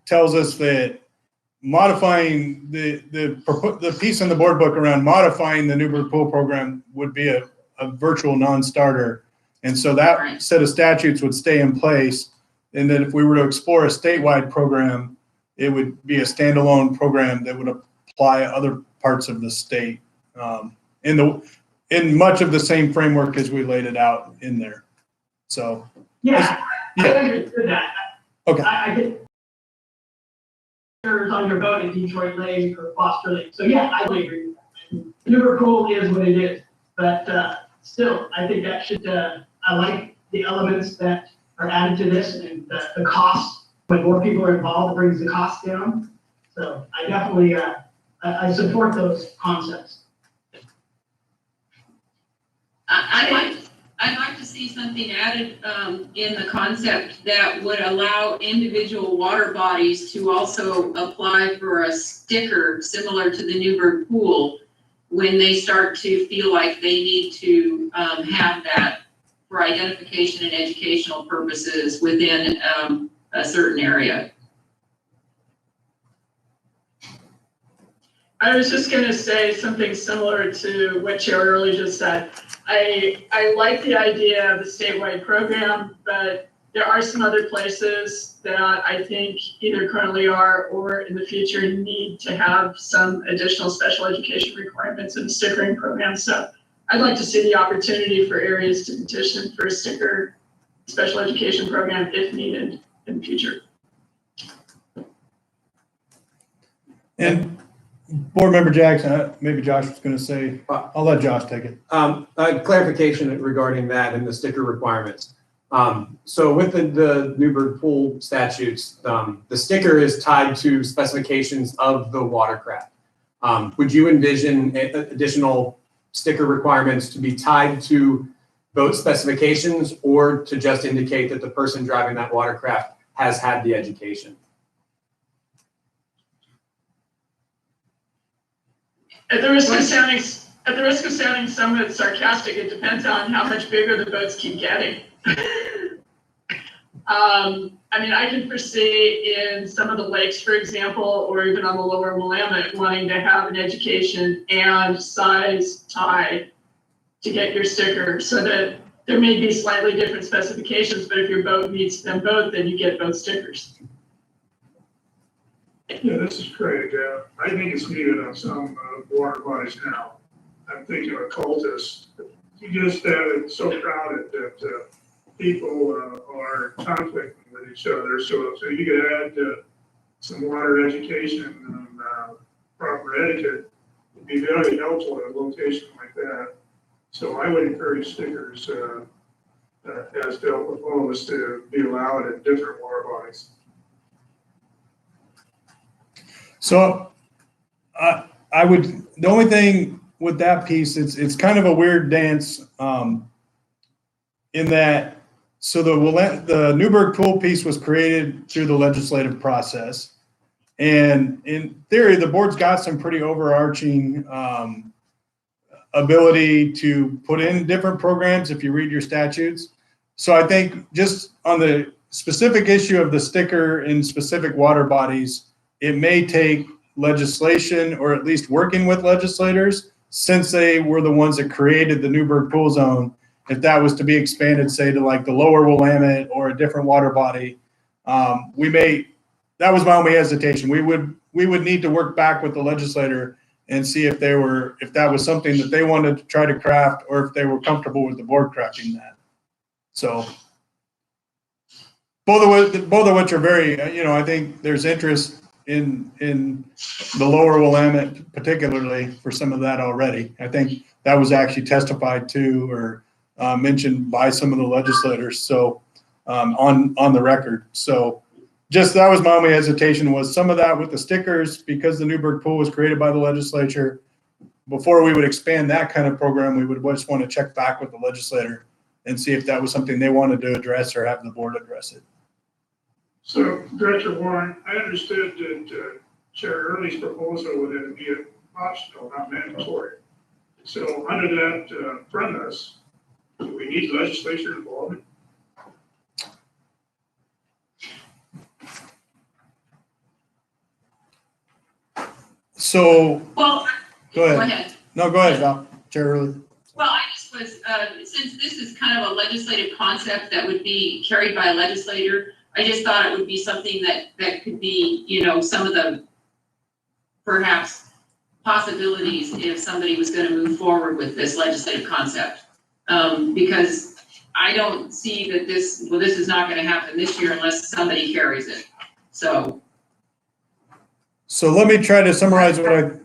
tells us that modifying the piece in the board book around modifying the Newburgh Pool program would be a virtual non-starter. And so that set of statutes would stay in place. And that if we were to explore a statewide program, it would be a standalone program that would apply other parts of the state in much of the same framework as we laid it out in there. So.
Yeah, I understood that.
Okay.
I get on your boat in Detroit Lake or Foster Lake. So yeah, I would agree with that. Newburgh Pool is what it is, but still, I think that should. I like the elements that are added to this, and the cost. When more people are involved, it brings the cost down. So I definitely I support those concepts.
I'd like to see something added in the concept that would allow individual water bodies to also apply for a sticker similar to the Newburgh Pool when they start to feel like they need to have that for identification and educational purposes within a certain area.
I was just going to say something similar to what Chair Early just said. I like the idea of the statewide program, but there are some other places that I think either currently are or in the future need to have some additional special education requirements in the stickering program. So I'd like to see the opportunity for areas to petition for a sticker special education program if needed in the future.
And Board Member Jackson, maybe Josh was going to say, I'll let Josh take it.
Clarification regarding that and the sticker requirements. So with the Newburgh Pool statutes, the sticker is tied to specifications of the watercraft. Would you envision additional sticker requirements to be tied to boat specifications or to just indicate that the person driving that watercraft has had the education?
At the risk of sounding somewhat sarcastic, it depends on how much bigger the boats keep getting. I mean, I can foresee in some of the lakes, for example, or even on the lower Willamette, wanting to have an education and size tie to get your sticker, so that there may be slightly different specifications, but if your boat meets them both, then you get both stickers.
Yeah, this is Craig. I think it's needed on some water bodies now. I'm thinking of Cultus. You just have it so crowded that people are conflicting with each other. So you could add some water education and proper etiquette. It'd be very helpful at a location like that. So I would encourage stickers as Bill proposed to be allowed in different water bodies.
So I would, the only thing with that piece, it's kind of a weird dance in that, so the Newburgh Pool piece was created through the legislative process. And in theory, the board's got some pretty overarching ability to put in different programs if you read your statutes. So I think just on the specific issue of the sticker in specific water bodies, it may take legislation or at least working with legislators, since they were the ones that created the Newburgh Pool Zone. If that was to be expanded, say to like the lower Willamette or a different water body, that was my only hesitation. We would need to work back with the legislator and see if that was something that they wanted to try to craft, or if they were comfortable with the board crafting that. So both of which are very, I think there's interest in the lower Willamette, particularly for some of that already. I think that was actually testified to or mentioned by some of the legislators. So on the record. So just that was my only hesitation, was some of that with the stickers, because the Newburgh Pool was created by the legislature. Before we would expand that kind of program, we would just want to check back with the legislator and see if that was something they wanted to address or have the board address it.
So Director Warren, I understood that Chair Early's proposal would then be optional, not mandatory. So under that premise, do we need legislature involvement?
So,
Well,
Go ahead.
go ahead.
no, go ahead, Val. Chair Early.
Well, I just was, since this is kind of a legislative concept that would be carried by a legislator, I just thought it would be something that could be, you know, some of the perhaps possibilities if somebody was gonna move forward with this legislative concept. Because I don't see that this is not gonna happen this year unless somebody carries it. So,
So let me try to summarize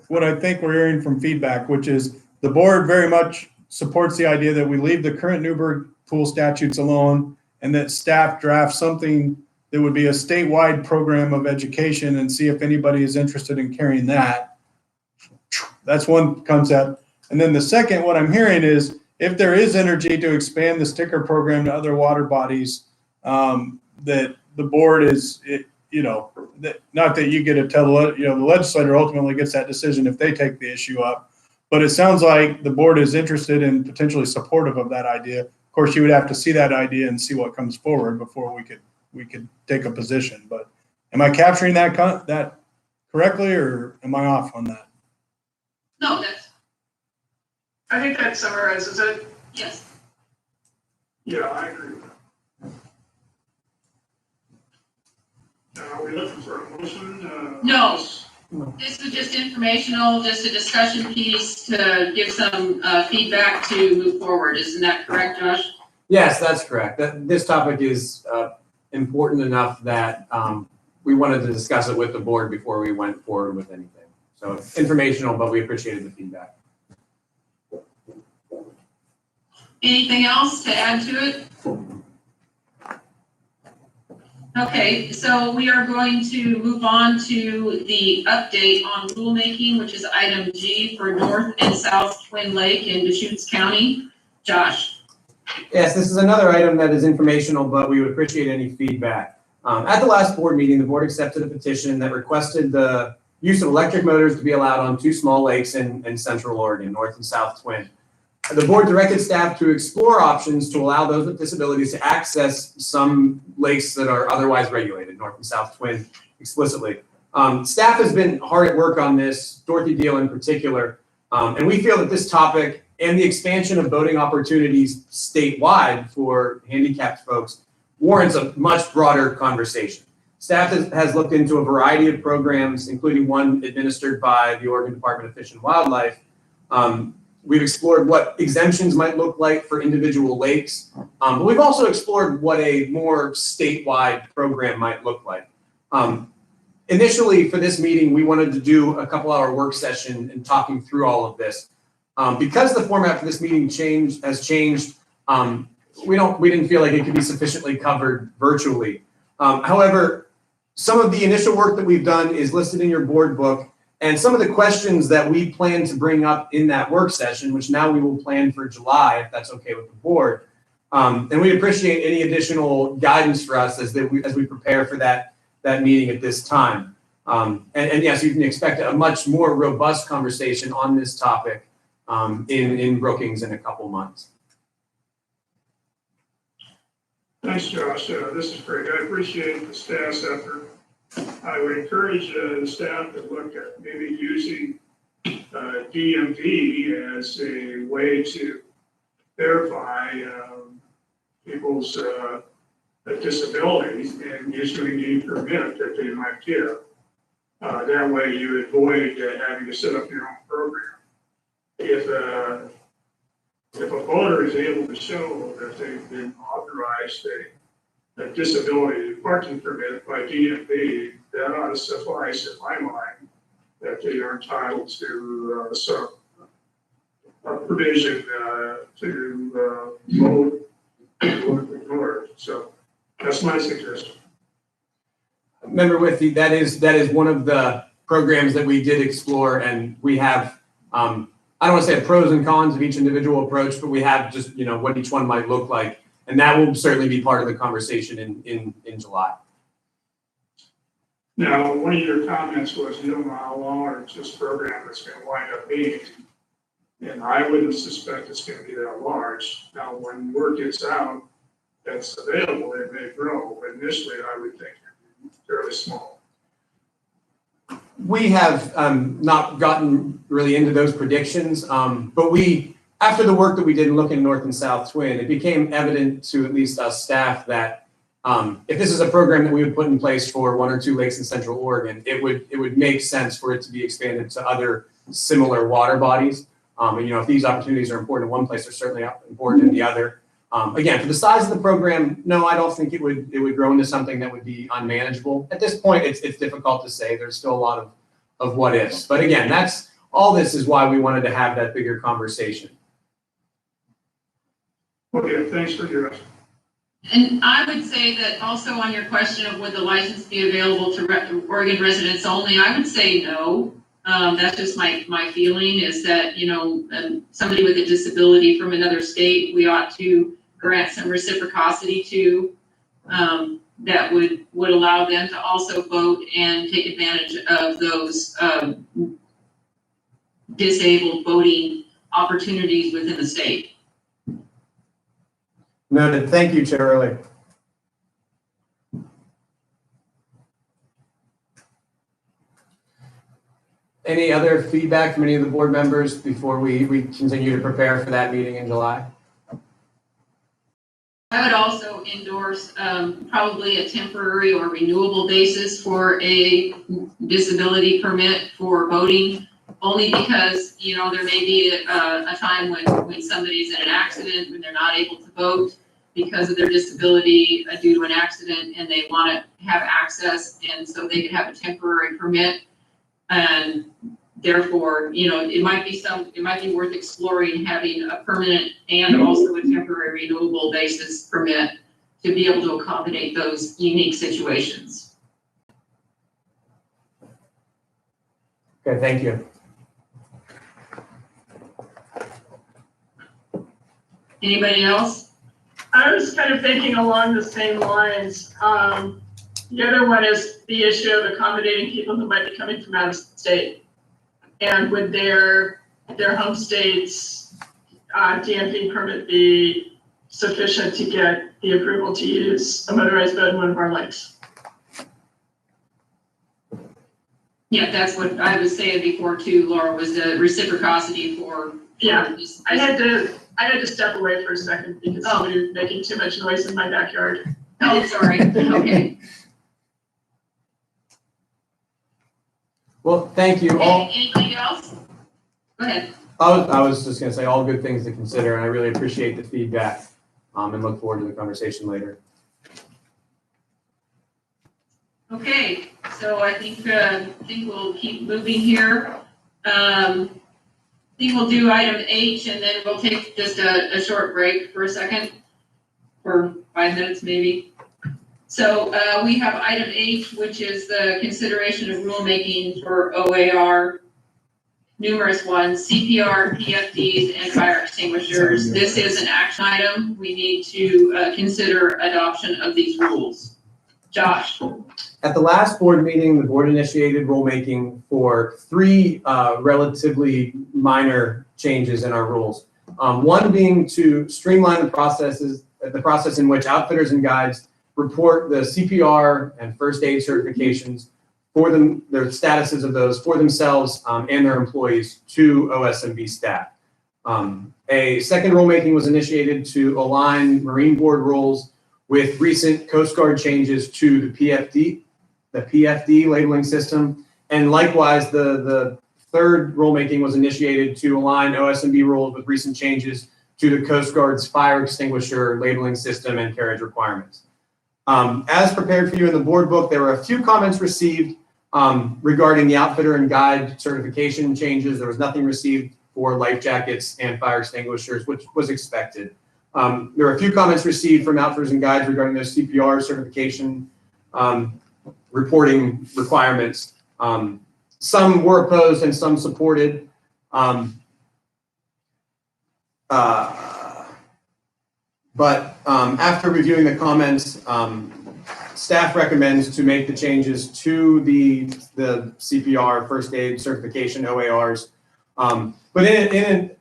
what I think we're hearing from feedback, which is the board very much supports the idea that we leave the current Newburgh pool statutes alone and that staff draft something that would be a statewide program of education and see if anybody is interested in carrying that. That's one concept. And then the second, what I'm hearing is if there is energy to expand the sticker program to other water bodies, that the board is, that, not that you get to tell, the legislator ultimately gets that decision if they take the issue up. But it sounds like the board is interested and potentially supportive of that idea. Of course, you would have to see that idea and see what comes forward before we could take a position. But am I capturing that correctly, or am I off on that?
no,
I think that summarizes it.
yes.
Yeah, I agree with that. Are we looking for a motion?
No. This is just informational, just a discussion piece to give some feedback to move forward. Isn't that correct, Josh?
Yes, that's correct. This topic is important enough that we wanted to discuss it with the board before we went forward with anything. So it's informational, but we appreciated the feedback.
Anything else to add to it? Okay, so we are going to move on to the update on rulemaking, which is item G for North and South Twin Lake in Deschutes County. Josh?
Yes, this is another item that is informational, but we would appreciate any feedback. At the last board meeting, the board accepted a petition that requested the use of electric motors to be allowed on two small lakes in Central Oregon, North and South Twin. The board directed staff to explore options to allow those with disabilities to access some lakes that are otherwise regulated, North and South Twin explicitly. Staff has been hard at work on this, Dorothy Deal in particular, and we feel that this topic and the expansion of boating opportunities statewide for handicapped folks warrants a much broader conversation. Staff has looked into a variety of programs, including one administered by the Oregon Department of Fish and Wildlife. We've explored what exemptions might look like for individual lakes, but we've also explored what a more statewide program might look like. Initially, for this meeting, we wanted to do a couple-hour work session and talking through all of this. Because the format for this meeting has changed, we didn't feel like it could be sufficiently covered virtually. However, some of the initial work that we've done is listed in your board book. And some of the questions that we plan to bring up in that work session, which now we will plan for July, if that's okay with the board. And we appreciate any additional guidance for us as we prepare for that meeting at this time. And yes, you can expect a much more robust conversation on this topic in Brookings in a couple months.
Thanks, Josh. This is great. I appreciate the staff's effort. I would encourage the staff to look at maybe using DMV as a way to verify people's disabilities and issuing the permit that they might give. That way you avoid having to set up your own program. If a voter is able to show that they've been authorized a disability parking permit by DMV, that ought to suffice in my mind that they are entitled to some provision to vote ignored. So that's my suggestion.
Member Withy, that is one of the programs that we did explore, and we have I don't want to say the pros and cons of each individual approach, but we have just what each one might look like. And that will certainly be part of the conversation in July.
Now, one of your comments was you don't know how long this program is going to wind up being. And I wouldn't suspect it's going to be that large. Now, when word gets out that's available, it may grow. But initially, I would think it'd be fairly small.
We have not gotten really into those predictions, but after the work that we did in looking North and South Twin, it became evident to at least us staff that if this is a program that we would put in place for 1 or 2 lakes in Central Oregon, it would make sense for it to be expanded to other similar water bodies. And if these opportunities are important in one place, they're certainly important in the other. Again, for the size of the program, no, I don't think it would grow into something that would be unmanageable. At this point, it's difficult to say. There's still a lot of what ifs. But again, this is why we wanted to have that bigger conversation.
Okay, thanks for your answer.
And I would say that also on your question of would the license be available to Oregon residents only, I would say no. That's just my feeling is that, somebody with a disability from another state, we ought to grant some reciprocity to, that would allow them to also vote and take advantage of those disabled voting opportunities within the state.
Noted. Thank you, Chair Early. Any other feedback from any of the board members before we continue to prepare for that meeting in July?
I would also endorse probably a temporary or renewable basis for a disability permit for voting, only because, there may be a time when somebody's in an accident, when they're not able to vote because of their disability due to an accident, and they want to have access, and so they could have a temporary permit. And therefore, it might be worth exploring having a permanent and also a temporary renewable basis permit to be able to accommodate those unique situations.
Okay, thank you.
Anybody else?
I was kind of thinking along the same lines. The other one is the issue of accommodating people who might be coming from out of state. And would their home state's DMV permit be sufficient to get the approval to use a motorized boat in one of our lakes?
Yeah, that's what I was saying before too, Laura, was the reciprocity for.
Yeah, I had to step away for a second because somebody was making too much noise in my backyard.
Oh, sorry. Okay.
Well, thank you all.
Anything else? Go ahead.
I was just going to say all good things to consider, and I really appreciate the feedback and look forward to the conversation later.
Okay, so I think we'll keep moving here. I think we'll do item H, and then we'll take just a short break for a second, for 5 minutes maybe. So we have item H, which is the consideration of rulemaking for OAR, numerous ones, CPR, PFDs, and fire extinguishers. This is an action item. We need to consider adoption of these rules. Josh.
At the last board meeting, the board initiated rulemaking for 3 relatively minor changes in our rules. One being to streamline the process in which outfitters and guides report the CPR and first aid certifications for them, their statuses of those for themselves and their employees to OSMB staff. A second rulemaking was initiated to align Marine Board rules with recent Coast Guard changes to the PFD labeling system. And likewise, the third rulemaking was initiated to align OSMB rules with recent changes to the Coast Guard's fire extinguisher labeling system and carriage requirements. As prepared for you in the board book, there were a few comments received regarding the outfitter and guide certification changes. There was nothing received for life jackets and fire extinguishers, which was expected. There were a few comments received from outfitters and guides regarding those CPR certification reporting requirements. Some were opposed and some supported. But after reviewing the comments, staff recommends to make the changes to the CPR first aid certification OARs, but in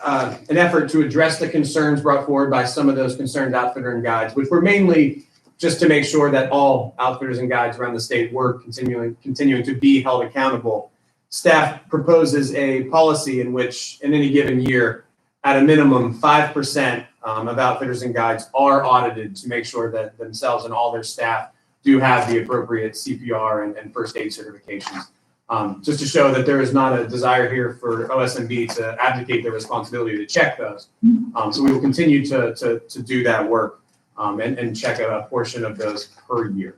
an effort to address the concerns brought forward by some of those concerned outfitter and guides, which were mainly just to make sure that all outfitters and guides around the state were continuing to be held accountable. Staff proposes a policy in which, in any given year, at a minimum, 5% of outfitters and guides are audited to make sure that themselves and all their staff do have the appropriate CPR and first aid certifications. Just to show that there is not a desire here for OSMB to abdicate their responsibility to check those. So we will continue to do that work and check a portion of those per year.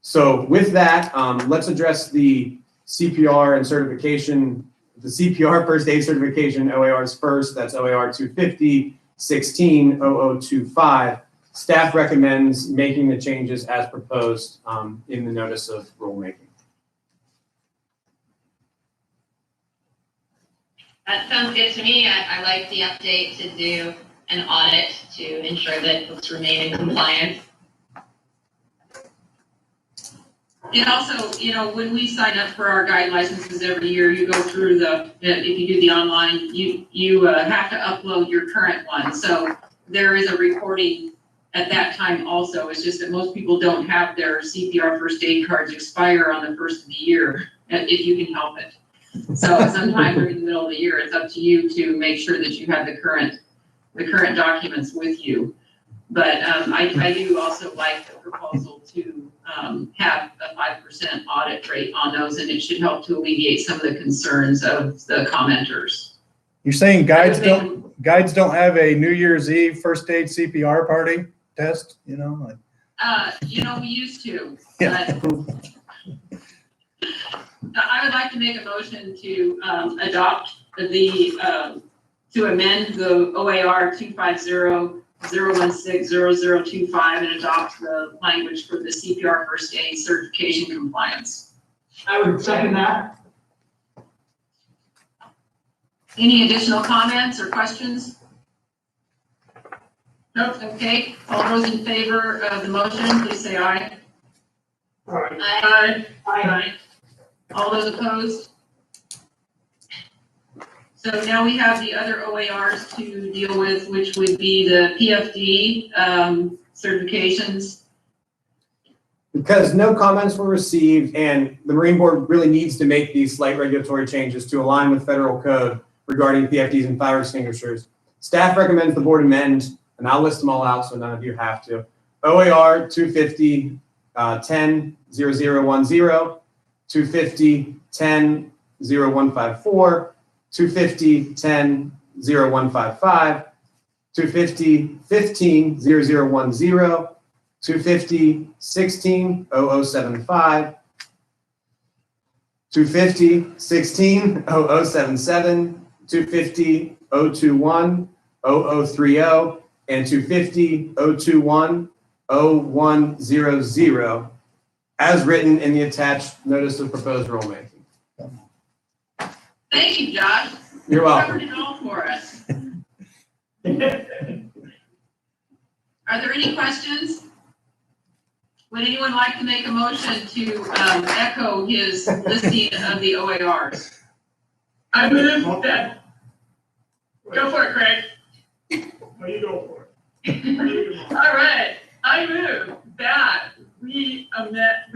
So with that, let's address the CPR and certification, the CPR first aid certification OARs first. That's OAR 250-16-0025. Staff recommends making the changes as proposed in the notice of rulemaking.
That sounds good to me. I like the update to do an audit to ensure that folks remain in compliance.
And also, when we sign up for our guide licenses every year, you go through if you do the online, you have to upload your current one. So there is a recording at that time also. It's just that most people don't have their CPR first aid cards expire on the first of the year, if you can help it. So sometime during the middle of the year, it's up to you to make sure that you have the current documents with you. But I do also like the proposal to have a 5% audit rate on those, and it should help to alleviate some of the concerns of the commenters.
You're saying guides don't have a New Year's Eve first aid CPR party test,
we used to.
Yeah.
But I would like to make a motion to adopt to amend the OAR 250-016-0025 and adopt the language for the CPR first aid certification compliance.
I would second that.
Any additional comments or questions? Nope. Okay. All those in favor of the motion, please say aye.
All right.
Aye. Aye. All those opposed? So now we have the other OARs to deal with, which would be the PFD certifications.
Because no comments were received and the Marine Board really needs to make these slight regulatory changes to align with federal code regarding PFDs and fire extinguishers, staff recommends the board amend, and I'll list them all out so none of you have to. OAR 250-10-0010, 250-10-0154, 250-10-0155, 250-15-0010, 250-16-0075, 250-16-0077, 250-021-0030, and 250-021-0100, as written in the attached notice of proposed rulemaking.
Thank you, Josh.
You're welcome.
You covered it all for us. Are there any questions? Would anyone like to make a motion to echo his listing of the OARs?
I move that. Go for it, Craig.
No, you go for it.
All right. I move that we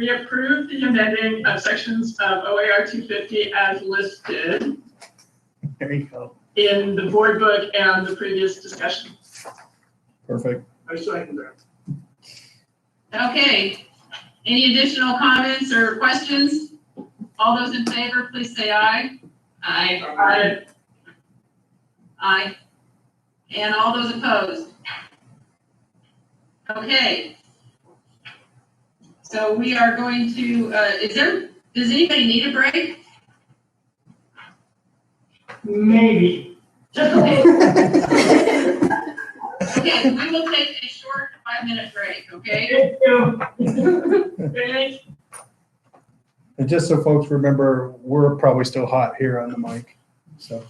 approve the amending of sections of OAR 250 as listed
There you go.
in the board book and the previous discussion.
Perfect.
I second that.
Okay. Any additional comments or questions? All those in favor, please say aye.
Aye.
Aye.
Aye. And all those opposed? Okay. So we are going to, does anybody need a break?
Maybe. Just a little.
Okay, we will take a short 5-minute break, okay?
Thank you.
Thanks.
And just so folks remember, we're probably still hot here on the mic, so.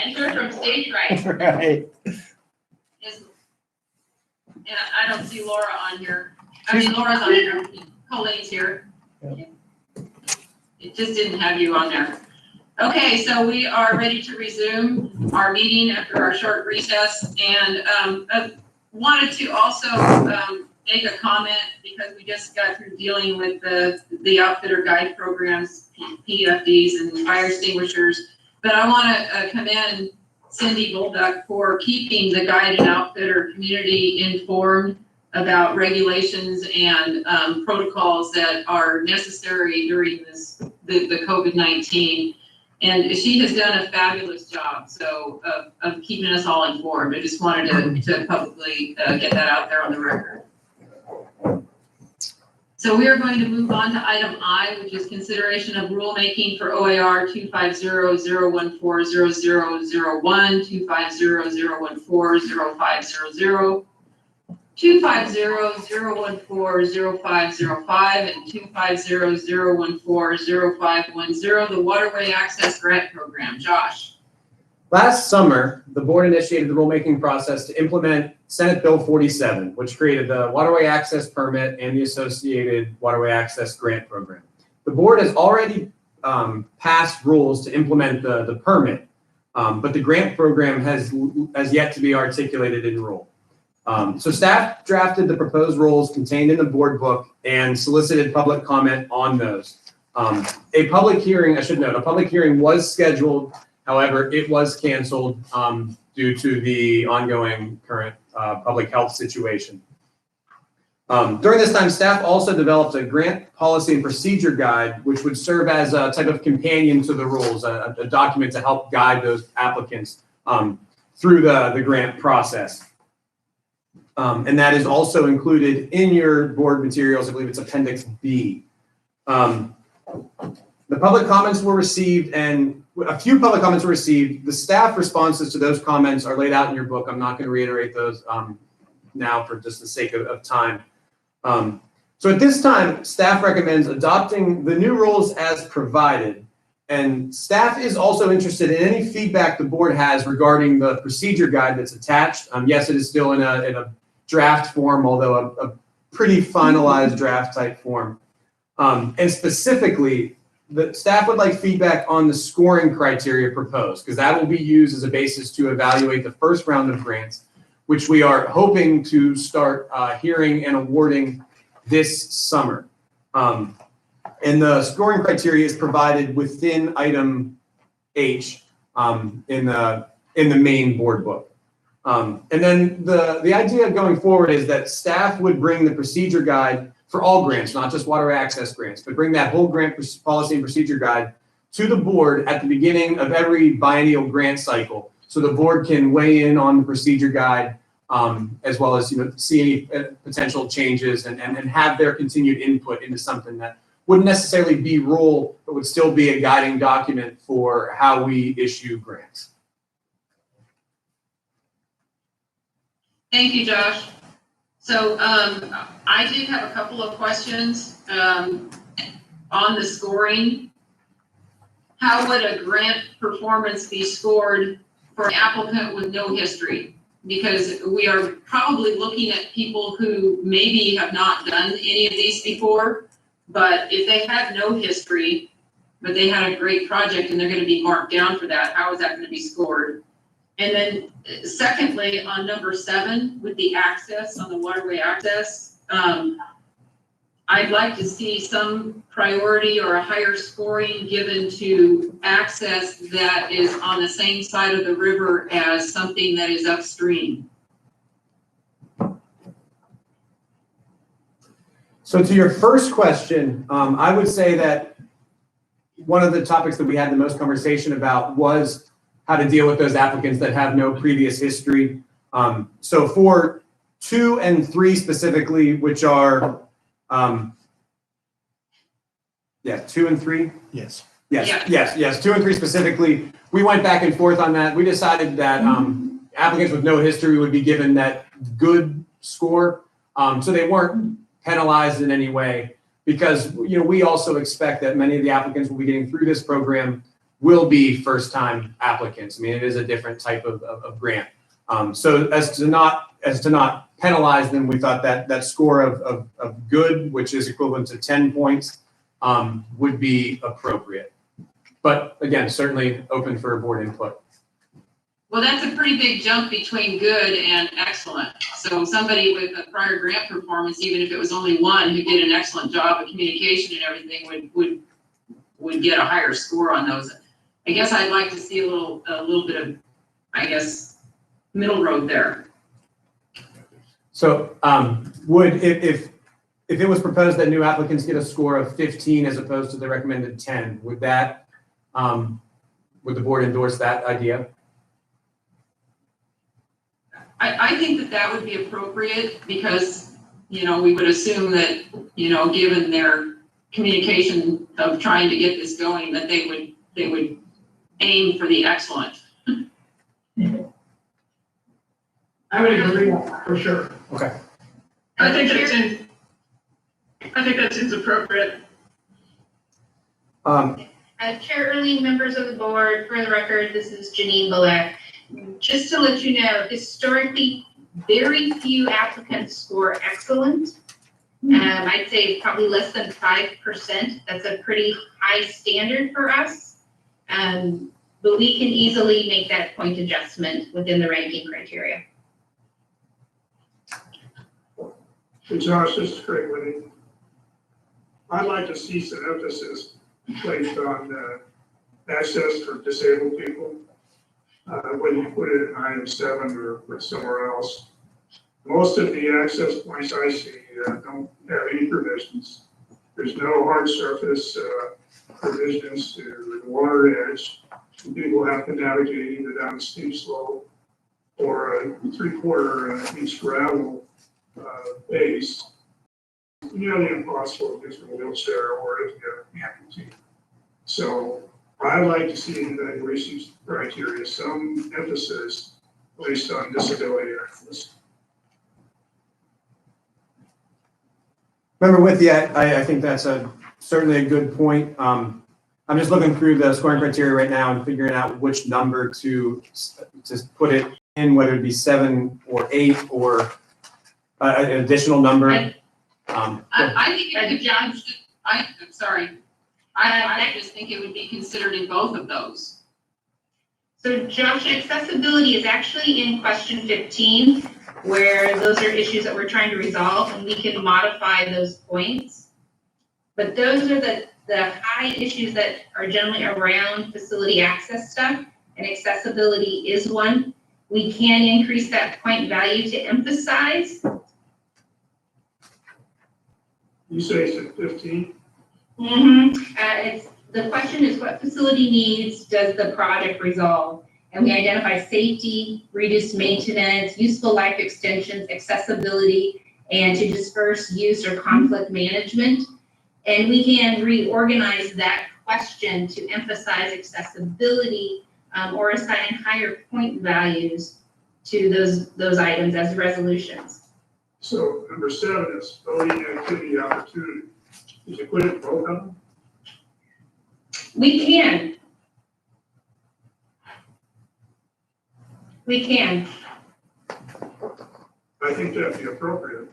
Enter from stage right.
Right.
Is, and I don't see Laura on here. I mean, Laura's on here. Colleen's here. It just didn't have you on there. Okay, so we are ready to resume our meeting after our short recess, and wanted to also make a comment because we just got through dealing with the outfitter guide programs, PFDs and fire extinguishers. But I want to commend Cindy Bolduck for keeping the guide and outfitter community informed about regulations and protocols that are necessary during the COVID-19. And she has done a fabulous job, so of keeping us all informed. I just wanted to publicly get that out there on the record. So we are going to move on to item I, which is consideration of rulemaking for OAR 250-014-0001, 250-014-0500, 250-014-0505, and 250-014-0510, the Waterway Access Grant Program. Josh.
Last summer, the board initiated the rulemaking process to implement Senate Bill 47, which created the Waterway Access Permit and the associated Waterway Access Grant Program. The board has already passed rules to implement the permit, but the grant program has yet to be articulated in rule. So staff drafted the proposed rules contained in the board book and solicited public comment on those. A public hearing, I should note, a public hearing was scheduled. However, it was canceled due to the ongoing current public health situation. During this time, staff also developed a grant policy and procedure guide, which would serve as a type of companion to the rules, a document to help guide those applicants through the grant process. And that is also included in your board materials. I believe it's Appendix B. The public comments were received, and a few public comments were received. The staff responses to those comments are laid out in your book. I'm not going to reiterate those now for just the sake of time. So at this time, staff recommends adopting the new rules as provided. And staff is also interested in any feedback the board has regarding the procedure guide that's attached. Yes, it is still in a draft form, although a pretty finalized draft type form. And specifically, the staff would like feedback on the scoring criteria proposed, because that will be used as a basis to evaluate the first round of grants, which we are hoping to start hearing and awarding this summer. And the scoring criteria is provided within item H in the main board book. And then the idea going forward is that staff would bring the procedure guide for all grants, not just water access grants, but bring that whole grant policy and procedure guide to the board at the beginning of every biennial grant cycle, so the board can weigh in on the procedure guide, as well as see any potential changes and have their continued input into something that wouldn't necessarily be rule, but would still be a guiding document for how we issue grants.
Thank you, Josh. So I did have a couple of questions on the scoring. How would a grant performance be scored for an applicant with no history? Because we are probably looking at people who maybe have not done any of these before, but if they have no history, but they had a great project and they're going to be marked down for that, how is that going to be scored? And then secondly, on number 7, with the access, on the waterway access, I'd like to see some priority or a higher scoring given to access that is on the same side of the river as something that is upstream.
So to your first question, I would say that one of the topics that we had the most conversation about was how to deal with those applicants that have no previous history. So for 2 and 3 specifically, which are, 2 and 3?
Yes.
Yes, 2 and 3 specifically. We went back and forth on that. We decided that applicants with no history would be given that good score. So they weren't penalized in any way, because we also expect that many of the applicants will be getting through this program will be first-time applicants. I mean, it is a different type of grant. So as to not penalize them, we thought that score of good, which is equivalent to 10 points, would be appropriate. But again, certainly open for board input.
Well, that's a pretty big jump between good and excellent. So somebody with a prior grant performance, even if it was only one who did an excellent job of communication and everything, would get a higher score on those. I guess I'd like to see a little bit of, I guess, middle road there.
So if it was proposed that new applicants get a score of 15 as opposed to the recommended 10, would that would the board endorse that idea?
I think that would be appropriate because, we would assume that, given their communication of trying to get this going, that they would aim for the excellent.
I would agree with that, for sure.
Okay.
I think that seems appropriate.
Chair Early, members of the board, for the record, this is Janine Balek. Just to let you know, historically, very few applicants score excellent. I'd say probably less than 5%. That's a pretty high standard for us. But we can easily make that point adjustment within the ranking criteria.
Hey, Josh, this is Craig Whitney. I'd like to see some emphasis placed on access for disabled people. Whether you put it in item 7 or somewhere else. Most of the access points I see don't have any provisions. There's no hard surface provisions to the water edge. People have to navigate either down a steep slope or a 3/4 inch gravel base. Nearly impossible if you're in a wheelchair or if you're amputee. So I'd like to see in the evaluation criteria some emphasis placed on disability access.
Member With, I think that's certainly a good point. I'm just looking through the scoring criteria right now and figuring out which number to put it in, whether it be 7 or 8 or an additional number.
I think a good job. I'm sorry. I just think it would be considered in both of those.
So Josh, accessibility is actually in question 15, where those are issues that we're trying to resolve, and we can modify those points. But those are the high issues that are generally around facility access stuff, and accessibility is one. We can increase that point value to emphasize.
You say it's at 15?
The question is, what facility needs does the project resolve? And we identify safety, reduced maintenance, useful life extensions, accessibility, and to disperse use or conflict management. And we can reorganize that question to emphasize accessibility or assign higher point values to those items as resolutions.
So number 7 is voting activity opportunity. Did you put it both of them?
We can. We can.
I think that'd be appropriate.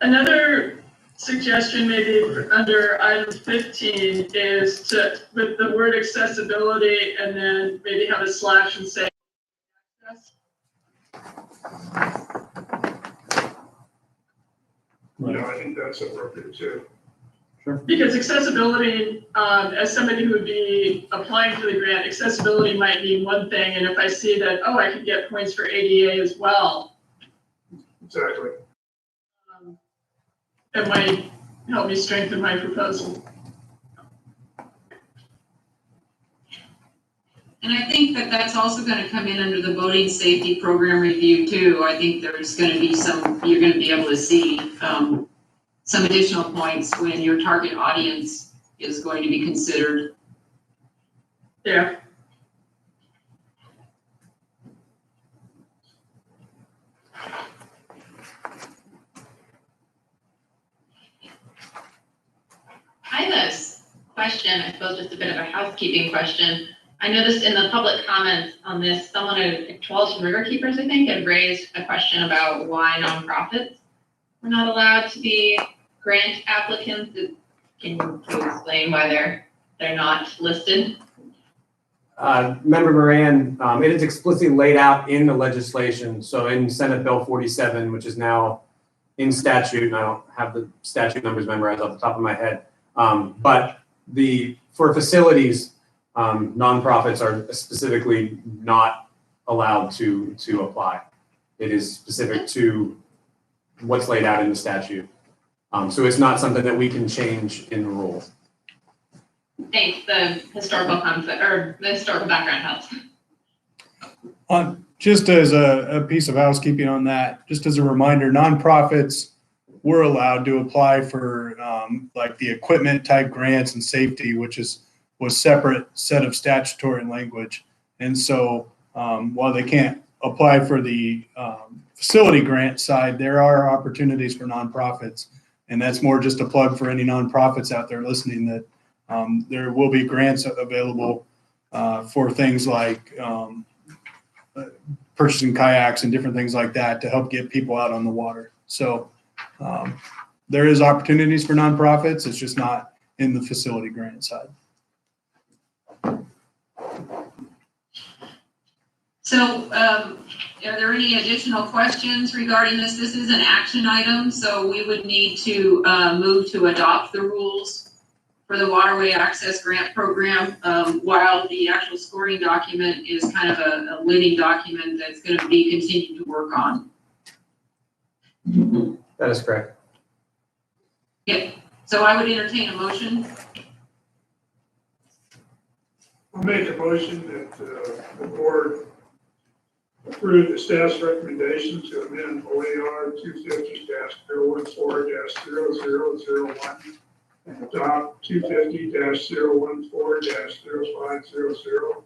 Another suggestion maybe under item 15 is to, with the word accessibility, and then maybe have a slash and say access.
Yeah, I think that's appropriate too.
Because accessibility, as somebody who would be applying for the grant, accessibility might mean one thing, and if I see that, oh, I could get points for ADA as well,
Exactly.
it might help me strengthen my proposal.
And I think that that's also going to come in under the voting safety program review too. I think there's going to be you're going to be able to see some additional points when your target audience is going to be considered.
Yeah.
I have a question, I suppose just a bit of a housekeeping question. I noticed in the public comments on this, someone at 12 Riverkeepers, I think, had raised a question about why nonprofits were not allowed to be grant applicants. Can you explain why they're not listed?
Member Moran, it is explicitly laid out in the legislation. So in Senate Bill 47, which is now in statute, and I don't have the statute numbers memorized off the top of my head, but for facilities, nonprofits are specifically not allowed to apply. It is specific to what's laid out in the statute. So it's not something that we can change in the rules.
Thanks, the historical concept, or the historical background helps.
Just as a piece of housekeeping on that, just as a reminder, nonprofits were allowed to apply for like the equipment type grants and safety, which was separate set of statutory language. And so while they can't apply for the facility grant side, there are opportunities for nonprofits. And that's more just a plug for any nonprofits out there listening that there will be grants available for things like purchasing kayaks and different things like that to help get people out on the water. So there is opportunities for nonprofits. It's just not in the facility grant side.
So are there any additional questions regarding this? This is an action item, so we would need to move to adopt the rules for the Waterway Access Grant Program, while the actual scoring document is kind of a living document that's going to be continued to work on.
That is correct.
Yep. So I would entertain a motion.
I'll make a motion that the board approve the staff's recommendation to amend OAR 250-014-0001 and adopt 250-014-0500,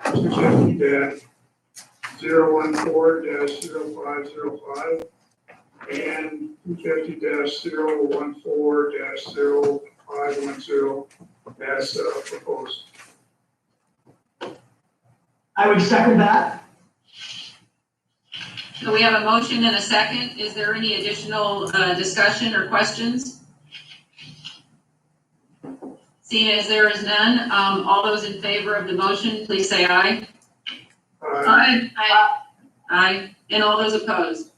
250-014-0505, and 250-014-0510 as proposed.
I would second that.
So we have a motion and a second. Is there any additional discussion or questions? Seeing as there is none, all those in favor of the motion, please say aye.
Aye.
Aye. And all those opposed?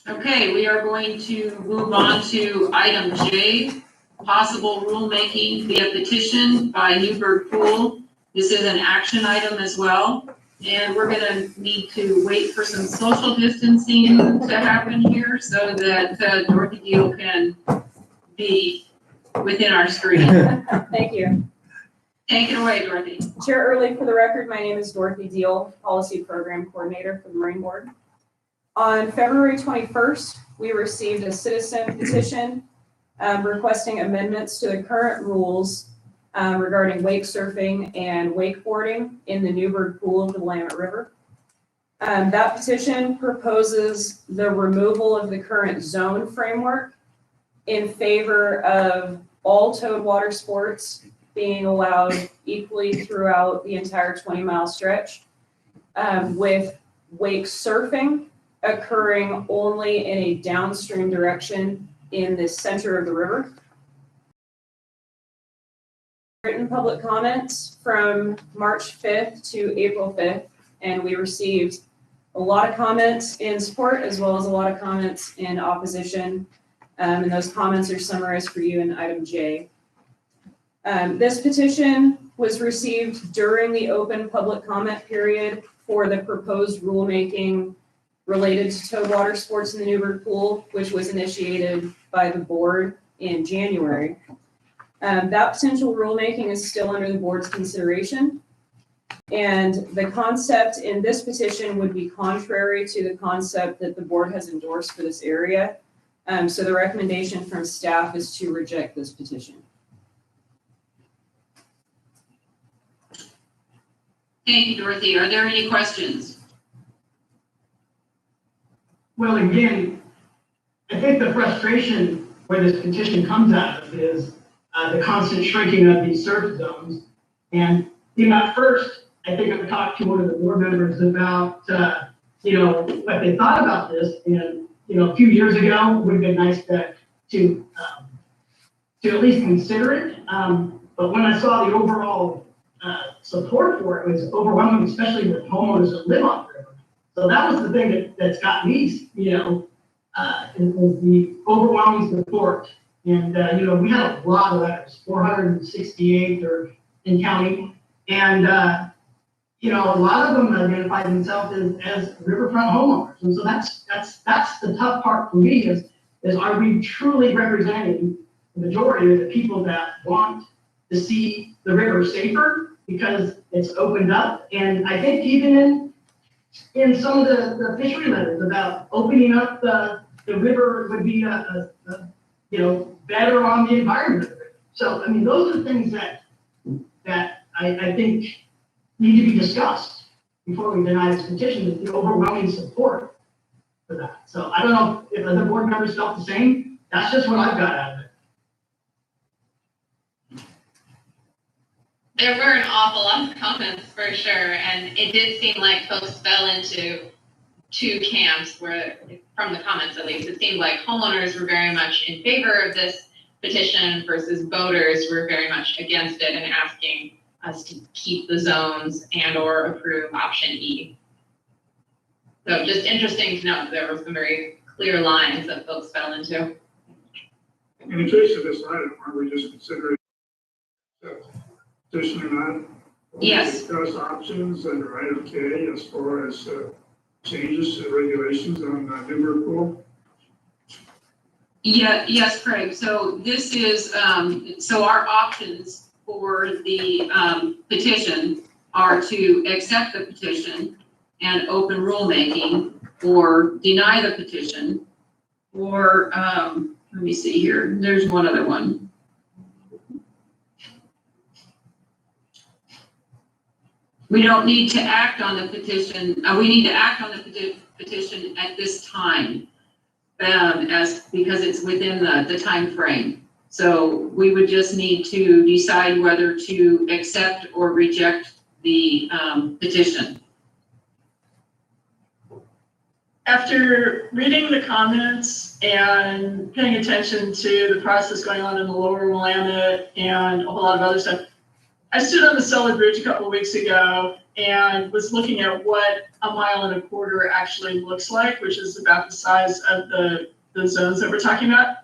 Okay, we are going to move on to item J, possible rulemaking via petition by Newburgh Pool. This is an action item as well. And we're gonna need to wait for some social distancing to happen here so that Dorothy Deal can be within our screen.
Thank you.
Take it away, Dorothy.
Chair Early, for the record, my name is Dorothy Deal, Policy Program Coordinator for the Marine Board. On February 21st, we received a citizen petition requesting amendments to the current rules regarding wake surfing and wakeboarding in the Newburgh Pool of the Willamette River. That petition proposes the removal of the current zone framework in favor of all towed water sports being allowed equally throughout the entire 20-mile stretch, with wake surfing occurring only in a downstream direction in the center of the river. Written public comments from March 5th to April 5th, and we received a lot of comments in support as well as a lot of comments in opposition. And those comments are summarized for you in item J. This petition was received during the open public comment period for the proposed rulemaking related to towed water sports in the Newburgh Pool, which was initiated by the board in January. That potential rulemaking is still under the board's consideration. And the concept in this petition would be contrary to the concept that the board has endorsed for this area. So the recommendation from staff is to reject this petition.
Thank you, Dorothy. Are there any questions?
Well, again, I think the frustration where this petition comes out of is the constant shrinking of these surface zones. And, at first, I think I talked to one of the board members about, what they thought about this. And, a few years ago, it would have been nice to at least consider it. But when I saw the overall support for it, was overwhelming, especially with homeowners that live on the river. So that was the thing that's got me, is the overwhelming support. And, we had a lot of letters, 468 or in county. And, a lot of them identify themselves as riverfront homeowners. And so that's the tough part for me is are we truly representing the majority of the people that want to see the river safer because it's opened up? And I think even in some of the fishery letters about opening up the river would be better on the environment. So, I mean, those are things that I think need to be discussed before we deny this petition, is the overwhelming support for that. So I don't know if other board members felt the same. That's just what I've got out of it.
There were an awful lot of comments for sure, and it did seem like folks fell into two camps where, from the comments at least, it seemed like homeowners were very much in favor of this petition versus voters were very much against it and asking us to keep the zones and or approve option E. So just interesting to note there were some very clear lines that folks fell into.
In the case of this item, are we just considering petition or not?
Yes.
Discuss options under item K as far as changes to regulations on Newburgh Pool?
Yeah, yes, Craig. So this is, so our options for the petition are to accept the petition and open rulemaking, or deny the petition, or let me see here. There's one other one. We don't need to act on the petition. We need to act on the petition at this time, because it's within the time frame. So we would just need to decide whether to accept or reject the petition.
After reading the comments and paying attention to the process going on in the lower Willamette and a whole lot of other stuff, I stood on the Cellar Bridge a couple of weeks ago and was looking at what a 1.25 miles actually looks like, which is about the size of the zones that we're talking about.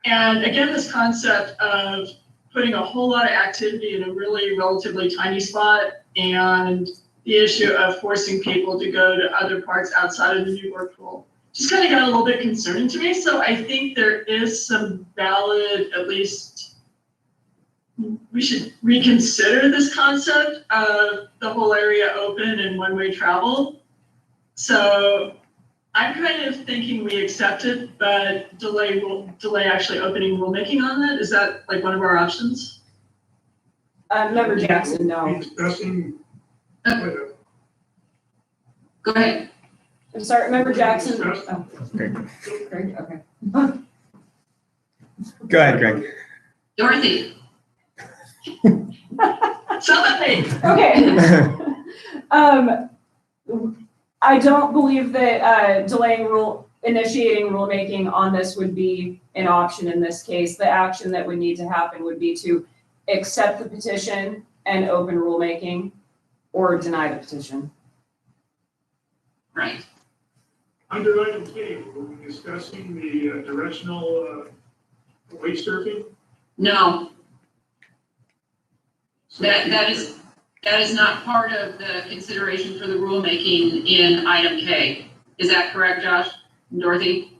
And again, this concept of putting a whole lot of activity in a really relatively tiny spot, and the issue of forcing people to go to other parts outside of the Newburgh Pool just kind of got a little bit concerning to me. So I think there is some valid, at least we should reconsider this concept of the whole area open and one-way travel. So I'm kind of thinking we accept it, but delay actually opening rulemaking on that. Is that like one of our options?
Member Jackson, no.
Discussing.
Go ahead.
I'm sorry, Member Jackson.
Discuss.
Oh,
Greg.
okay.
Go ahead, Greg.
Dorothy.
Something.
Okay. I don't believe that initiating rulemaking on this would be an option in this case. The action that would need to happen would be to accept the petition and open rulemaking, or deny the petition.
Right.
Under item K, were we discussing the directional wake surfing?
No. That is not part of the consideration for the rulemaking in item K. Is that correct, Josh? Dorothy?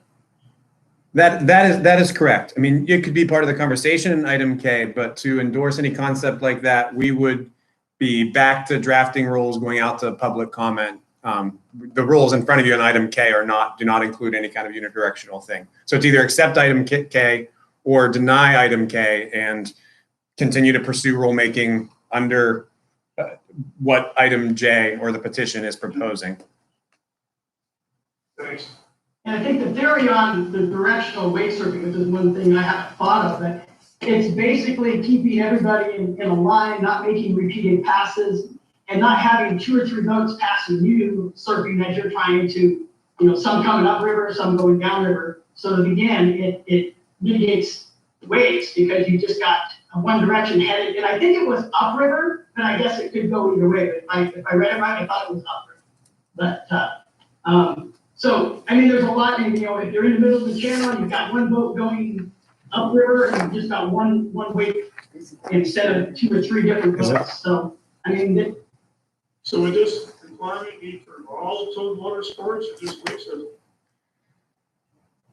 That is correct. I mean, it could be part of the conversation in item K, but to endorse any concept like that, we would be back to drafting rules, going out to public comment. The rules in front of you in item K do not include any kind of unidirectional thing. So it's either accept item K or deny item K and continue to pursue rulemaking under what item J or the petition is proposing.
Thanks.
And I think the theory on the directional wake surfing, which is one thing I haven't thought of, but it's basically keeping everybody in a line, not making repeated passes, and not having 2 or 3 boats passing you surfing as you're trying to, some coming upriver, some going downriver. So that again, it mitigates waves because you just got one direction headed, and I think it was upriver, but I guess it could go either way. But if I read it right, I thought it was upriver. But, so, I mean, there's a lot, if you're in the middle of the channel, you've got one boat going upriver, and you've just got one wake instead of 2 or 3 different boats. So, I mean,
So would this requirement be for all towed water sports or just wake surfing?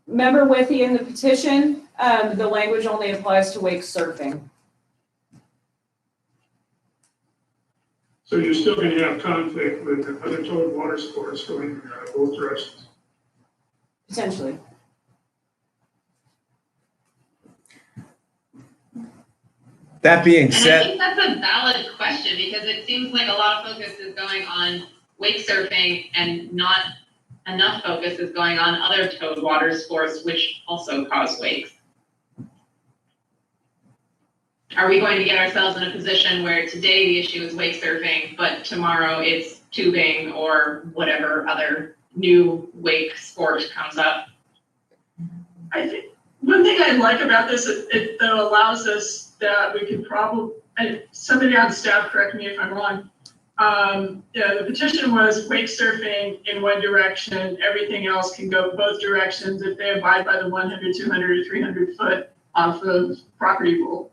Member Withy, in the petition, the language only applies to wake surfing.
So you're still gonna have conflict with the other towed water sports going both directions?
Potentially.
That being
And I
said,
think that's a valid question because it seems like a lot of focus is going on wake surfing and not enough focus is going on other towed water sports, which also cause wakes. Are we going to get ourselves in a position where today the issue is wake surfing, but tomorrow it's tubing or whatever other new wake sport comes up?
I think, one thing I like about this, it though allows us that we could probably, and somebody on staff, correct me if I'm wrong. The petition was wake surfing in one direction, everything else can go both directions if they abide by the 100, 200, or 300 foot off of property rule.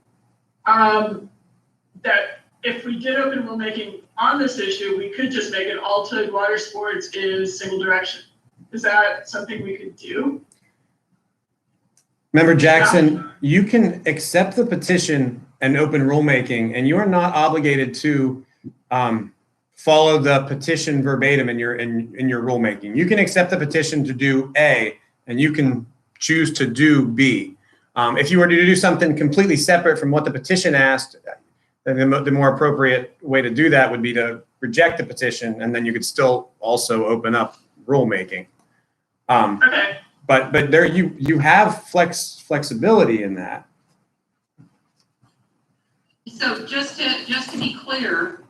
That if we did open rulemaking on this issue, we could just make it all towed water sports is single direction. Is that something we could do?
Member Jackson, you can accept the petition and open rulemaking, and you are not obligated to follow the petition verbatim in your rulemaking. You can accept the petition to do A, and you can choose to do B. If you were to do something completely separate from what the petition asked, then the more appropriate way to do that would be to reject the petition, and then you could still also open up rulemaking.
Okay.
But there you have flexibility in that.
So just to be clear,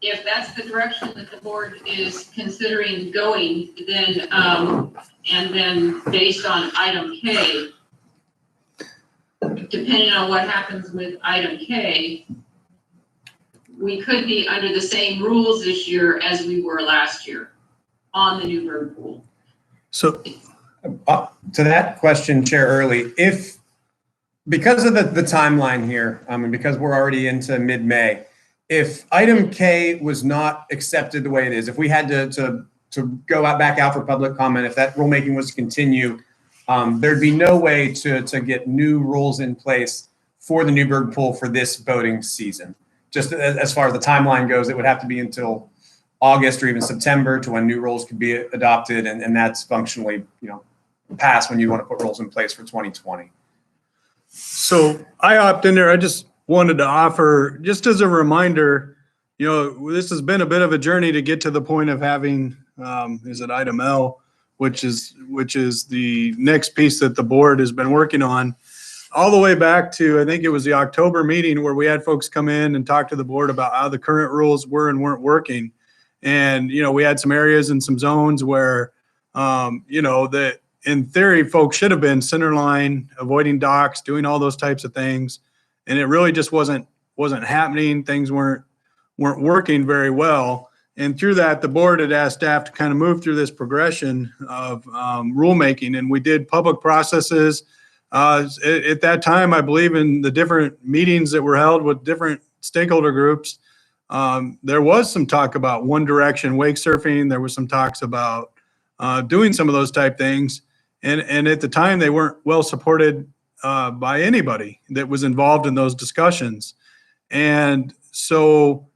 if that's the direction that the board is considering going, then, and then based on item K, depending on what happens with item K, we could be under the same rules this year as we were last year on the new bird pool.
So
To that question, Chair Early, if, because of the timeline here, and because we're already into mid-May, if item K was not accepted the way it is, if we had to go back out for public comment, if that rulemaking was to continue, there'd be no way to get new rules in place for the new bird pool for this boating season. Just as far as the timeline goes, it would have to be until August or even September to when new rules could be adopted, and that's functionally, past when you want to put rules in place for 2020.
So I opt in there. I just wanted to offer, just as a reminder, this has been a bit of a journey to get to the point of having, is it item L, which is the next piece that the board has been working on, all the way back to, I think it was the October meeting where we had folks come in and talk to the board about how the current rules were and weren't working. And, we had some areas and some zones where, that in theory, folks should have been centerline, avoiding docks, doing all those types of things. And it really just wasn't happening. Things weren't working very well. And through that, the board had asked staff to kind of move through this progression of rulemaking. And we did public processes. At that time, I believe in the different meetings that were held with different stakeholder groups, there was some talk about one direction wake surfing. There was some talks about doing some of those type things. And at the time, they weren't well supported by anybody that was involved in those discussions. And so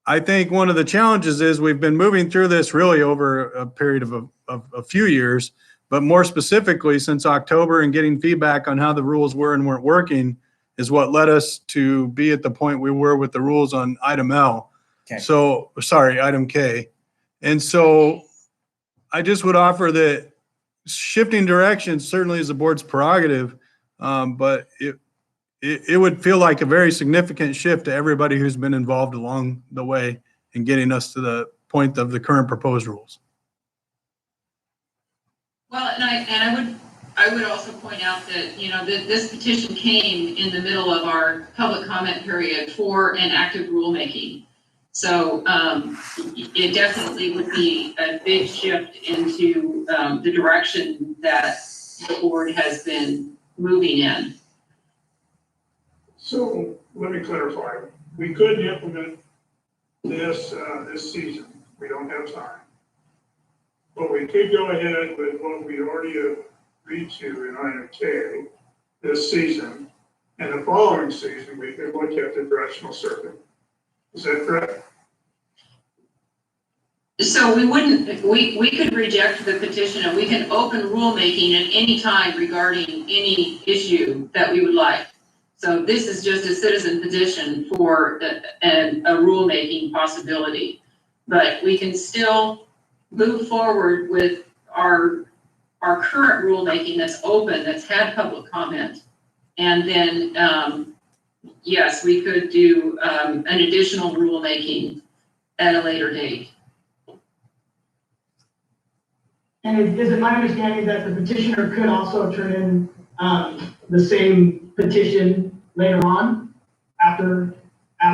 I think one of the challenges is we've been moving through this really over a period of a few years, but more specifically since October, and getting feedback on how the rules were and weren't working is what led us to be at the point we were with the rules on item L.
Okay.
So, sorry, item K. And so I just would offer that shifting directions certainly is the board's prerogative, but it would feel like a very significant shift to everybody who's been involved along the way in getting us to the point of the current proposed rules.
Well, and I would also point out that, this petition came in the middle of our public comment period for an active rulemaking. So it definitely would be a big shift into the direction that the board has been moving in.
So let me clarify. We could implement this season. We don't have time. But we could go ahead with what we already agreed to in item K this season. And the following season, we could look at the directional survey. Is that correct?
So we could reject the petition and we can open rulemaking at any time regarding any issue that we would like. So this is just a citizen petition for a rulemaking possibility. But we can still move forward with our current rulemaking that's open, that's had public comment. And then, yes, we could do an additional rulemaking at a later date.
And is it my understanding that the petitioner could also turn in the same petition later on after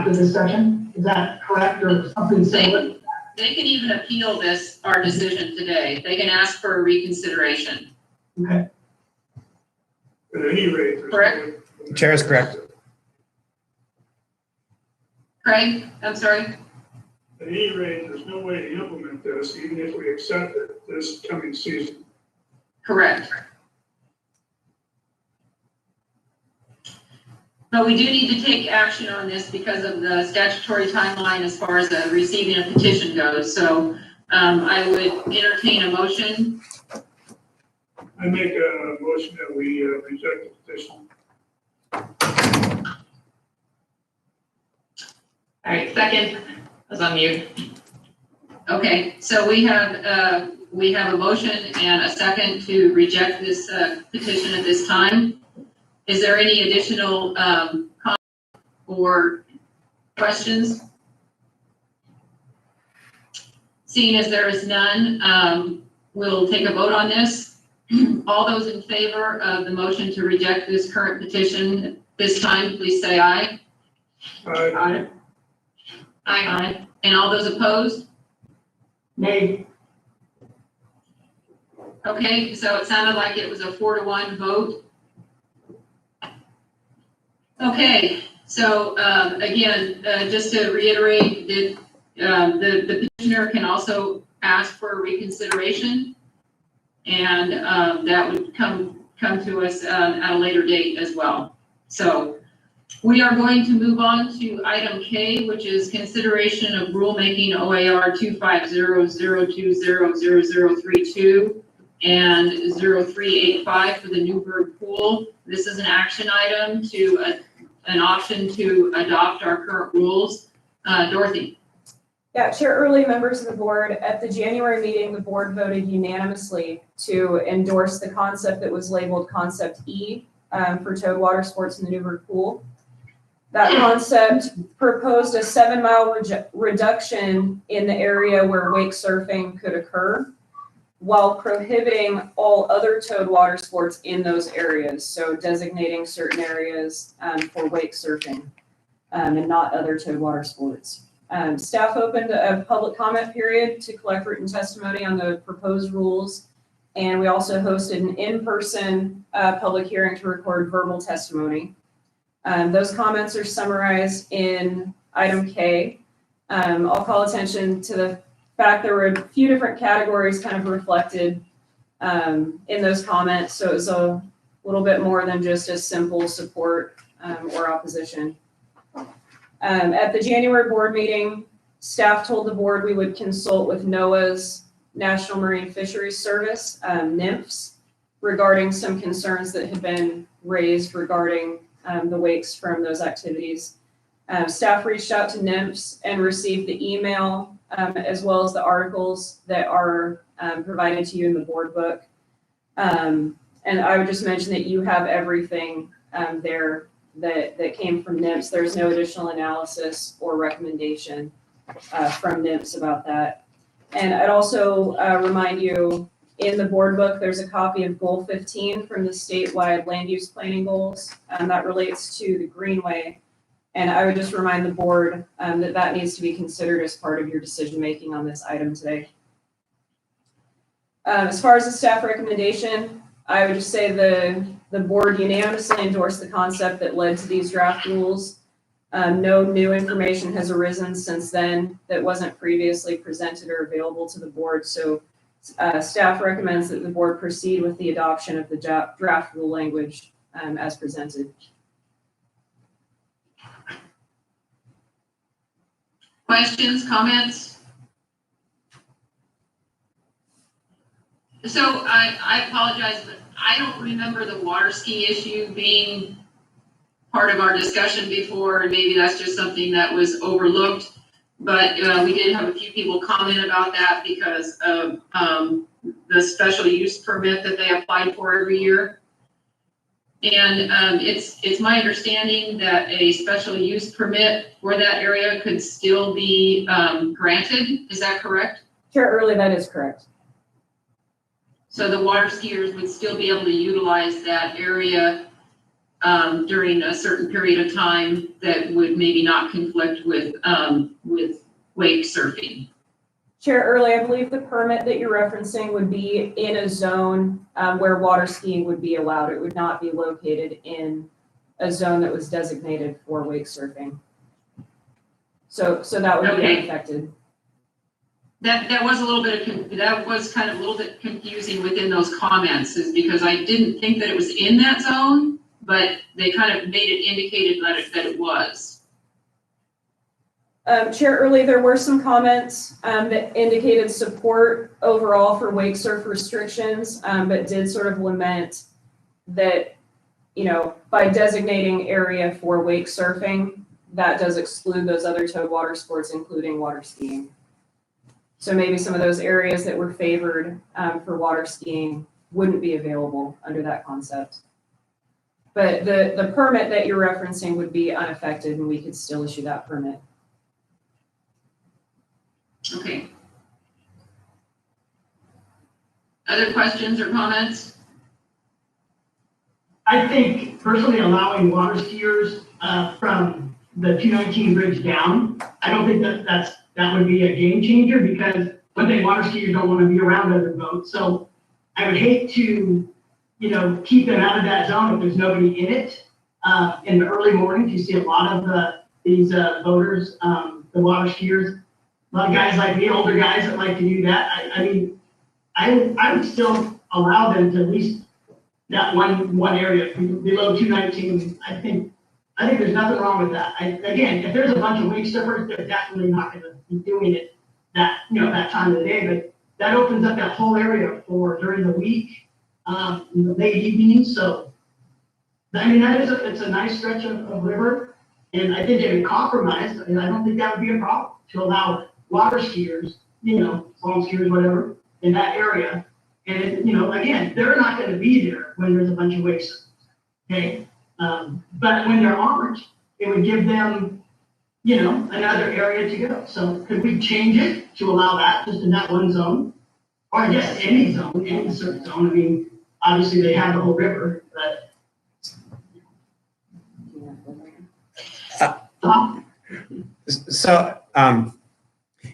this session? Is that correct, or something similar?
They can even appeal our decision today. They can ask for a reconsideration.
Okay.
At any rate, there's
Correct.
Chair is correct.
Craig, I'm sorry?
At any rate, there's no way to implement this, even if we accept it this coming season.
Correct. But we do need to take action on this because of the statutory timeline as far as receiving a petition goes. So I would entertain a motion.
I make a motion that we reject the petition.
All right, second. I was on mute.
Okay, so we have a motion and a second to reject this petition at this time. Is there any additional comments or questions? Seeing as there is none, we'll take a vote on this. All those in favor of the motion to reject this current petition this time, please say aye.
Aye.
Aye. And all those opposed?
Nay.
Okay, so it sounded like it was a 4-1 vote. Okay, so again, just to reiterate that the petitioner can also ask for a reconsideration, and that would come to us at a later date as well. So we are going to move on to item K, which is consideration of rulemaking OAR 25020200032 and 0385 for the Newburgh pool. This is an action item to an option to adopt our current rules. Dorothy.
Yeah, Chair Early, members of the board, at the January meeting, the board voted unanimously to endorse the concept that was labeled Concept E for towed water sports in the Newburgh pool. That concept proposed a 7-mile reduction in the area where wake surfing could occur, while prohibiting all other towed water sports in those areas. So designating certain areas for wake surfing and not other towed water sports. Staff opened a public comment period to collect written testimony on the proposed rules. And we also hosted an in-person public hearing to record verbal testimony. Those comments are summarized in item K. I'll call attention to the fact there were a few different categories kind of reflected in those comments. So it was a little bit more than just a simple support or opposition. At the January board meeting, staff told the board we would consult with NOAA's National Marine Fisheries Service, NMFS, regarding some concerns that had been raised regarding the wakes from those activities. Staff reached out to NMFS and received the email as well as the articles that are provided to you in the board book. And I would just mention that you have everything there that came from NIMS. There's no additional analysis or recommendation from NIMS about that. And I'd also remind you, in the board book, there's a copy of Goal 15 from the statewide land use planning goals, and that relates to the Greenway. And I would just remind the board that that needs to be considered as part of your decision-making on this item today. As far as the staff recommendation, I would just say the board unanimously endorsed the concept that led to these draft rules. No new information has arisen since then that wasn't previously presented or available to the board. So staff recommends that the board proceed with the adoption of the draft rule language as presented.
Questions, comments? So I apologize, but I don't remember the water ski issue being part of our discussion before, and maybe that's just something that was overlooked. But we did have a few people comment about that because of the special use permit that they applied for every year. And it's my understanding that a special use permit for that area could still be granted. Is that correct?
Chair Early, that is correct.
So the water skiers would still be able to utilize that area during a certain period of time that would maybe not conflict with wake surfing.
Chair Early, I believe the permit that you're referencing would be in a zone where water skiing would be allowed. It would not be located in a zone that was designated for wake surfing. So that would be unaffected.
That was a little bit that was kind of a little bit confusing within those comments, is because I didn't think that it was in that zone, but they kind of made it indicated that it was.
Chair Early, there were some comments that indicated support overall for wake surf restrictions, but did sort of lament that, you know, by designating area for wake surfing, that does exclude those other towed water sports, including water skiing. So maybe some of those areas that were favored for water skiing wouldn't be available under that concept. But the permit that you're referencing would be unaffected, and we could still issue that permit.
Okay. Other questions or comments?
I think personally allowing water skiers from the 219 bridge down, I don't think that would be a game changer, because one thing, water skiers don't want to be around other boats. So I would hate to, you know, keep them out of that zone if there's nobody in it. In the early mornings, you see a lot of these boaters, the water skiers, a lot of guys like me, older guys that like to do that. I mean, I would still allow them to at least that one area below 219. I think there's nothing wrong with that. Again, if there's a bunch of wake surfers, they're definitely not going to be doing it that time of the day. But that opens up that whole area for during the week, in the late evenings. So I mean, it's a nice stretch of river, and I think it would compromise, and I don't think that would be a problem to allow water skiers, slalom skiers, whatever, in that area. And, again, they're not going to be there when there's a bunch of wake surfers, okay? But when there aren't, it would give them, another area to go. So could we change it to allow that just in that one zone? Or I guess any zone, any certain zone. I mean, obviously they have the whole river, but.
So,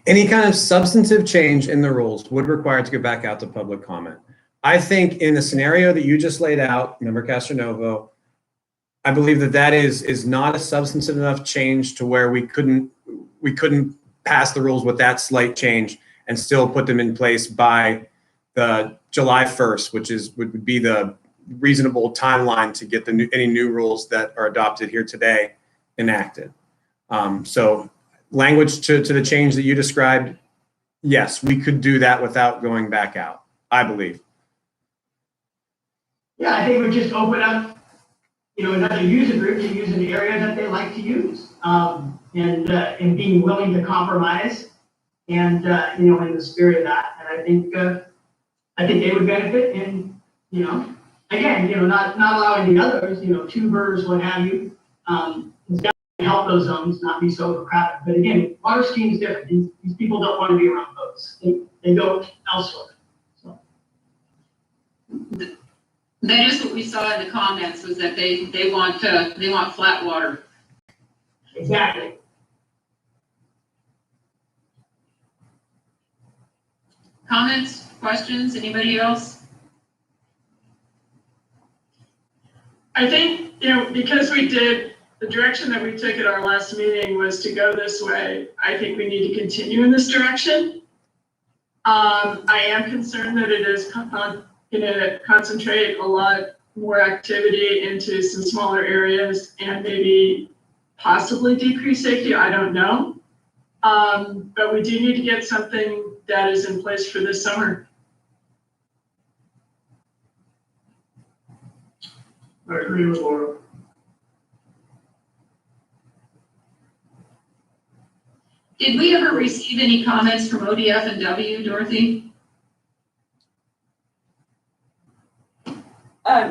any kind of substantive change in the rules would require it to go back out to public comment. I think in the scenario that you just laid out, Member Castronovo, I believe that is not a substantive enough change to where we couldn't pass the rules with that slight change and still put them in place by the July 1st, which would be the reasonable timeline to get any new rules that are adopted here today enacted. So language to the change that you described, yes, we could do that without going back out, I believe.
Yeah, I think we just open up, another user group to use an area that they like to use, and being willing to compromise, and in the spirit of that. And I think they would benefit, and again, not allowing the others, tubers, what have you, It's got to help those zones not be so overcrowded. But again, water skiing is different. These people don't want to be around boats. They go elsewhere. So.
That is what we saw in the comments, was that they want flat water.
Exactly.
Comments, questions, anybody else?
I think, because the direction that we took at our last meeting was to go this way, I think we need to continue in this direction. I am concerned that it is going to concentrate a lot more activity into some smaller areas and maybe possibly decrease safety, I don't know. But we do need to get something that is in place for this summer.
I agree with Laura.
Did we ever receive any comments from ODF and W, Dorothy?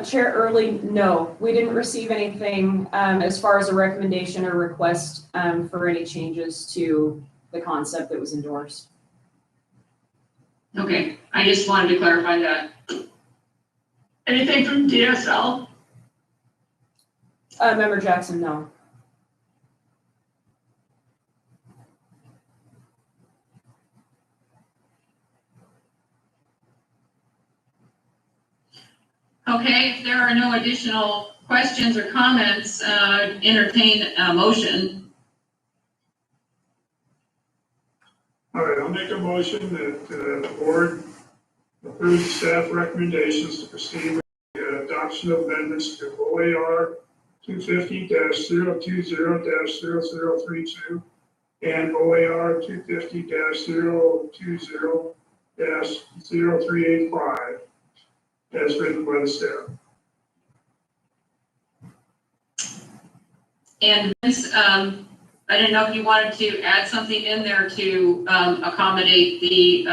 Chair Early, no, we didn't receive anything as far as a recommendation or request for any changes to the concept that was endorsed.
Okay, I just wanted to clarify that.
Anything from DSL?
Member Jackson, no.
Okay, if there are no additional questions or comments, entertain a motion.
All right, I'll make a motion that the board approves staff recommendations to proceed with the adoption of amendments to OAR 250-020-0032 and OAR 250-020-0385 as written by the staff.
And Vince, I didn't know if you wanted to add something in there to accommodate the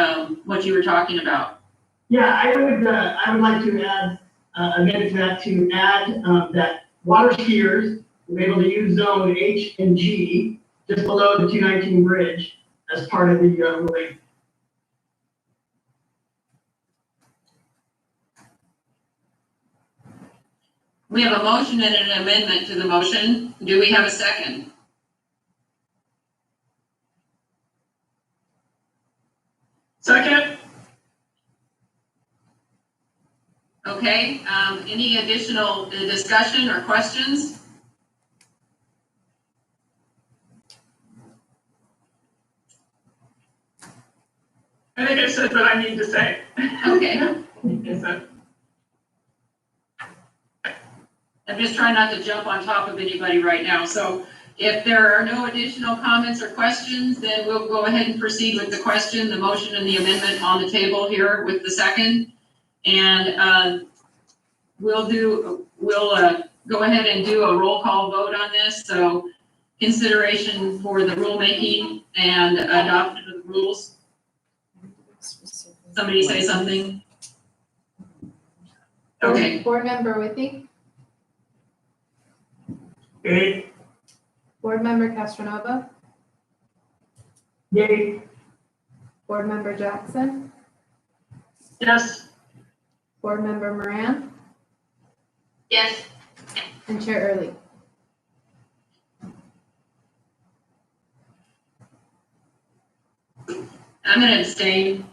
what you were talking about.
Yeah, I would like to add amendment to that that water skiers will be able to use zone H and G just below the 219 bridge as part of the ruling.
We have a motion and an amendment to the motion. Do we have a second?
Second?
Okay, any additional discussion or questions?
I think I said what I need to say.
Okay.
So,
I'm just trying not to jump on top of anybody right now. So if there are no additional comments or questions, then we'll go ahead and proceed with the question, the motion, and the amendment on the table here with the second. And we'll go ahead and do a roll call vote on this. So consideration for the rulemaking and adoption of the rules. Somebody say something. Okay.
Board Member Whitty,
Okay,
Board Member Castronova,
Yay.
Board Member Jackson,
yes.
Board Member Moran,
Yes.
and Chair Early.
I'm going to abstain.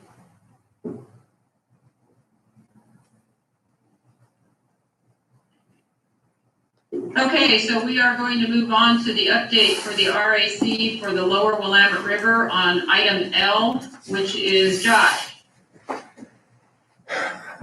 Okay, so we are going to move on to the update for the RAC for the Lower Willamette River on item L, which is Josh.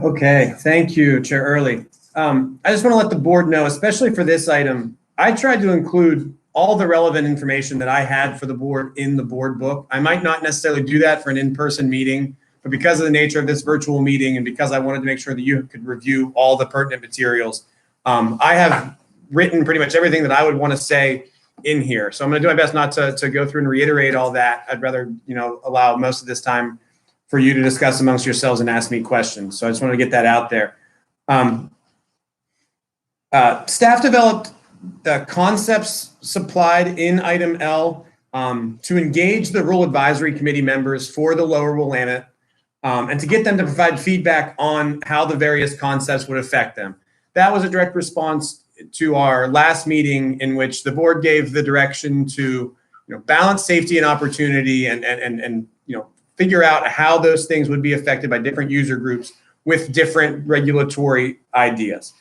Okay, thank you, Chair Early. I just want to let the board know, especially for this item, I tried to include all the relevant information that I had for the board in the board book. I might not necessarily do that for an in-person meeting, but because of the nature of this virtual meeting and because I wanted to make sure that you could review all the pertinent materials, I have written pretty much everything that I would want to say in here. So I'm going to do my best not to go through and reiterate all that. I'd rather, allow most of this time for you to discuss amongst yourselves and ask me questions. So I just want to get that out there. Staff developed the concepts supplied in item L to engage the Rural Advisory Committee members for the Lower Willamette and to get them to provide feedback on how the various concepts would affect them. That was a direct response to our last meeting in which the board gave the direction to balance safety and opportunity and figure out how those things would be affected by different user groups with different regulatory ideas.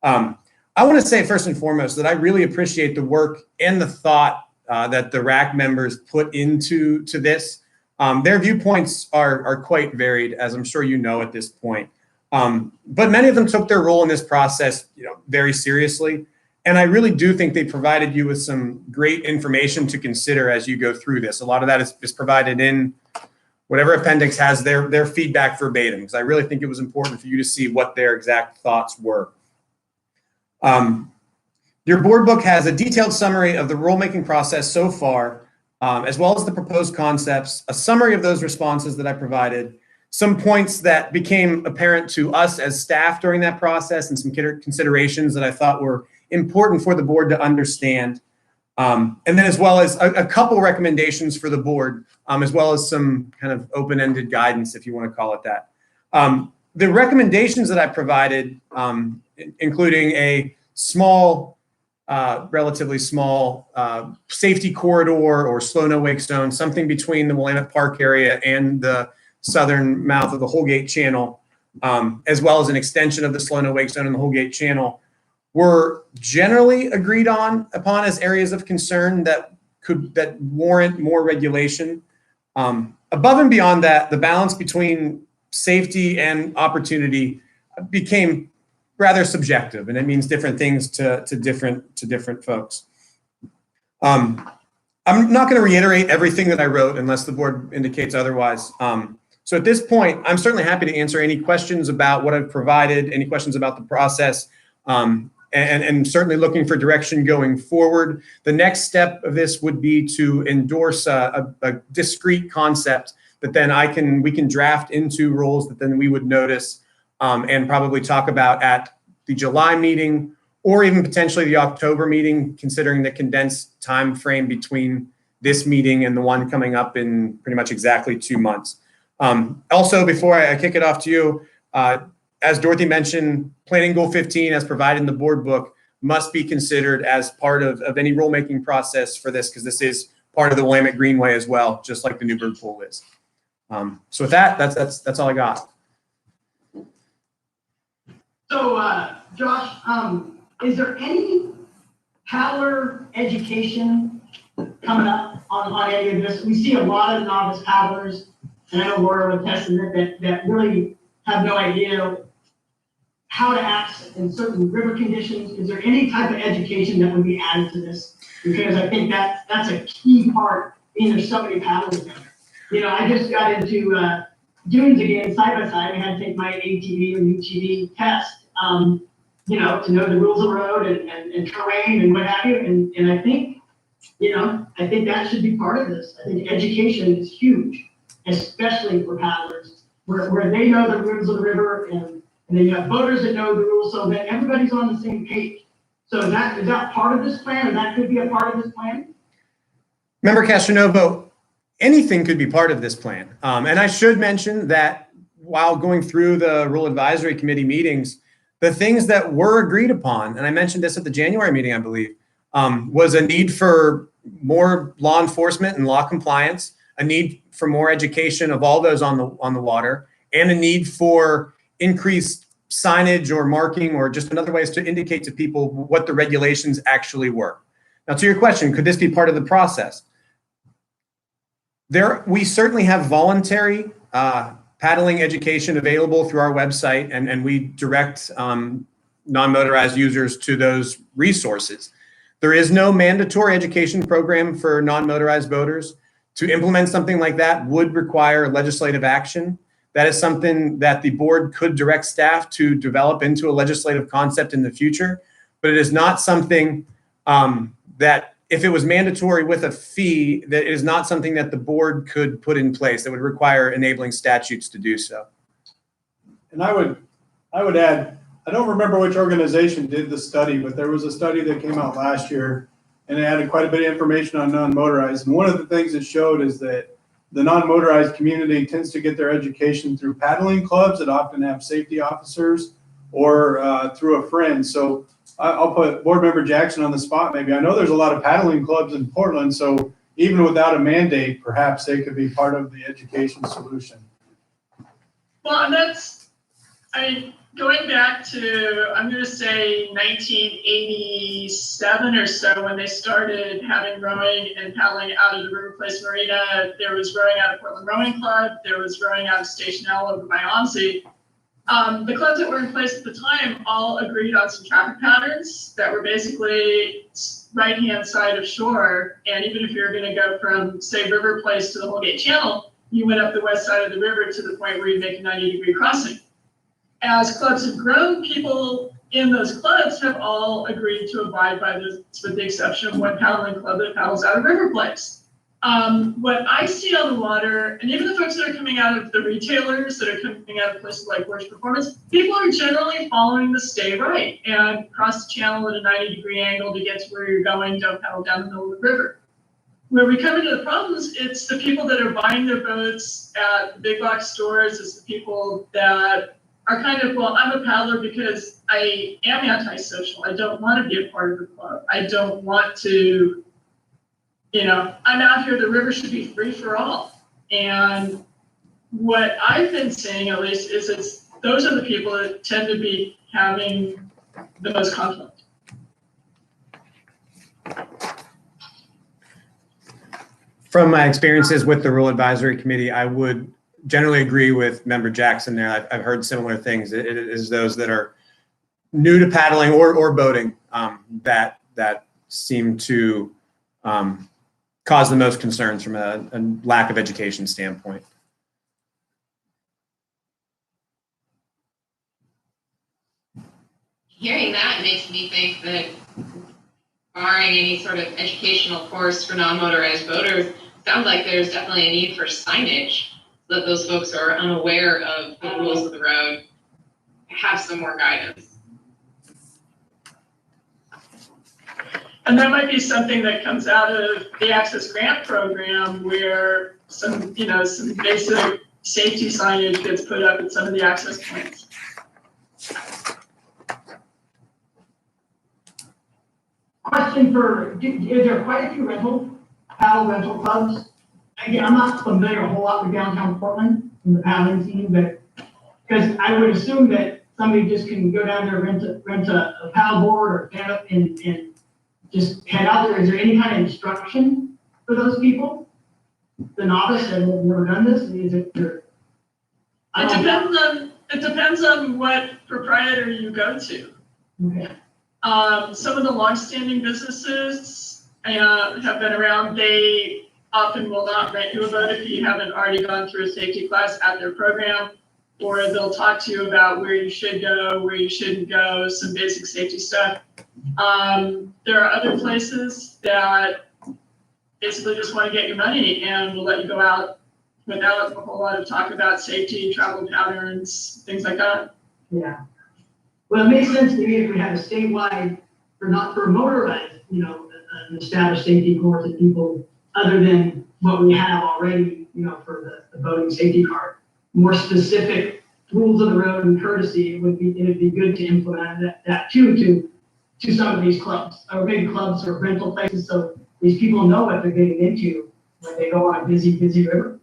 I want to say first and foremost that I really appreciate the work and the thought that the RAC members put into this. Their viewpoints are quite varied, as I'm sure you know at this point. But many of them took their role in this process very seriously. And I really do think they provided you with some great information to consider as you go through this. A lot of that is provided in whatever appendix has their feedback verbatim, because I really think it was important for you to see what their exact thoughts were. Your board book has a detailed summary of the rulemaking process so far, as well as the proposed concepts, a summary of those responses that I provided, some points that became apparent to us as staff during that process, and some considerations that I thought were important for the board to understand. And then as well as a couple recommendations for the board, as well as some kind of open-ended guidance, if you want to call it that. The recommendations that I provided, including a small, relatively small safety corridor or slow no wake zone, something between the Willamette Park area and the southern mouth of the Holgate Channel, as well as an extension of the slow no wake zone in the Holgate Channel, were generally agreed upon as areas of concern that warrant more regulation. Above and beyond that, the balance between safety and opportunity became rather subjective, and it means different things to different folks. I'm not going to reiterate everything that I wrote unless the board indicates otherwise. So at this point, I'm certainly happy to answer any questions about what I've provided, any questions about the process, and certainly looking for direction going forward. The next step of this would be to endorse a discrete concept that then we can draft into rules that then we would notice and probably talk about at the July meeting or even potentially the October meeting, considering the condensed time frame between this meeting and the one coming up in pretty much exactly 2 months. Also, before I kick it off to you, as Dorothy mentioned, Planning Goal 15, as provided in the board book, must be considered as part of any rulemaking process for this, because this is part of the Willamette Greenway as well, just like the Newburgh Pool is. So with that, that's all I got.
So, Josh, is there any paddler education coming up on any of this? We see a lot of novice paddlers, and I know Laura would attest to that really have no idea how to act in certain river conditions. Is there any type of education that would be added to this? Because I think that's a key part, being there's so many paddlers there. I just got into dunes again side by side. I had to take my ATV and UTV test, to know the rules of the road and terrain and what have you. And I think, I think that should be part of this. I think education is huge, especially for paddlers, where they know the rules of the river, and then you have boaters that know the rules, so that everybody's on the same page. So is that part of this plan, or that could be a part of this plan?
Member Castronovo, anything could be part of this plan. And I should mention that while going through the Rural Advisory Committee meetings, the things that were agreed upon, and I mentioned this at the January meeting, I believe, was a need for more law enforcement and law compliance, a need for more education of all those on the water, and a need for increased signage or marking or just another ways to indicate to people what the regulations actually were. Now, to your question, could this be part of the process? We certainly have voluntary paddling education available through our website, and we direct non-motorized users to those resources. There is no mandatory education program for non-motorized boaters. To implement something like that would require legislative action. That is something that the board could direct staff to develop into a legislative concept in the future, but it is not something that, if it was mandatory with a fee, that is not something that the board could put in place. That would require enabling statutes to do so.
And I would add, I don't remember which organization did the study, but there was a study that came out last year and it added quite a bit of information on non-motorized. And one of the things it showed is that the non-motorized community tends to get their education through paddling clubs that often have safety officers or through a friend. So I'll put Board Member Jackson on the spot maybe. I know there's a lot of paddling clubs in Portland, so even without a mandate, perhaps they could be part of the education solution.
Well, and that's, I mean, going back to, I'm gonna say 1987 or so, when they started having rowing and paddling out of the River Place Marina. There was rowing out of Portland Rowing Club, there was rowing out of Station L over by Onsi. The clubs that were in place at the time all agreed on some traffic patterns that were basically right-hand side of shore. And even if you're gonna go from, say, River Place to the Holgate Channel, you went up the west side of the river to the point where you make a 90-degree crossing. As clubs have grown, people in those clubs have all agreed to abide by this, with the exception of one paddling club that paddles out of River Place. What I see on the water, and even the folks that are coming out of the retailers that are coming out of places like Worst Performance, people are generally following the stay right and cross the channel at a 90-degree angle to get to where you're going, don't paddle down the middle of the river. Where we come into the problems, it's the people that are buying their boats at the big box stores, it's the people that are kind of, well, I'm a paddler because I am antisocial. I don't want to be a part of the club. I don't want to, you know, I'm out here, the river should be free for all. And what I've been seeing, at least, is it's those are the people that tend to be having the most conflict.
From my experiences with the Rule Advisory Committee, I would generally agree with Member Jackson there. I've heard similar things. It is those that are new to paddling or boating that seem to cause the most concerns from a lack of education standpoint.
Hearing that makes me think that barring any sort of educational course for non-motorized boaters, sounds like there's definitely a need for signage so that those folks who are unaware of the rules of the road have some more guidance.
And that might be something that comes out of the Access Grant Program, where some, you know, some basic safety signage gets put up at some of the access points.
Question for, is there quite a few paddle rental clubs? Again, I'm not familiar a whole lot with downtown Portland in the paddling scene, but because I would assume that somebody just can go down there, rent a paddle board or stand up and just head out there. Is there any kind of instruction for those people? The novice that have never done this? Is it?
It depends on what proprietor you go to.
Okay.
Some of the longstanding businesses have been around. They often will not rent you a boat if you haven't already gone through a safety class at their program, or they'll talk to you about where you should go, where you shouldn't go, some basic safety stuff. There are other places that basically just want to get your money and will let you go out without a whole lot of talk about safety, travel patterns, things like that.
Yeah. Well, it makes sense to me if we had a statewide, for motorized, you know, an established safety course that people, other than what we have already, you know, for the boating safety card, more specific rules of the road and courtesy, it'd be good to implement that too, to some of these clubs, or maybe clubs or rental places, so these people know what they're getting into when they go on a busy river.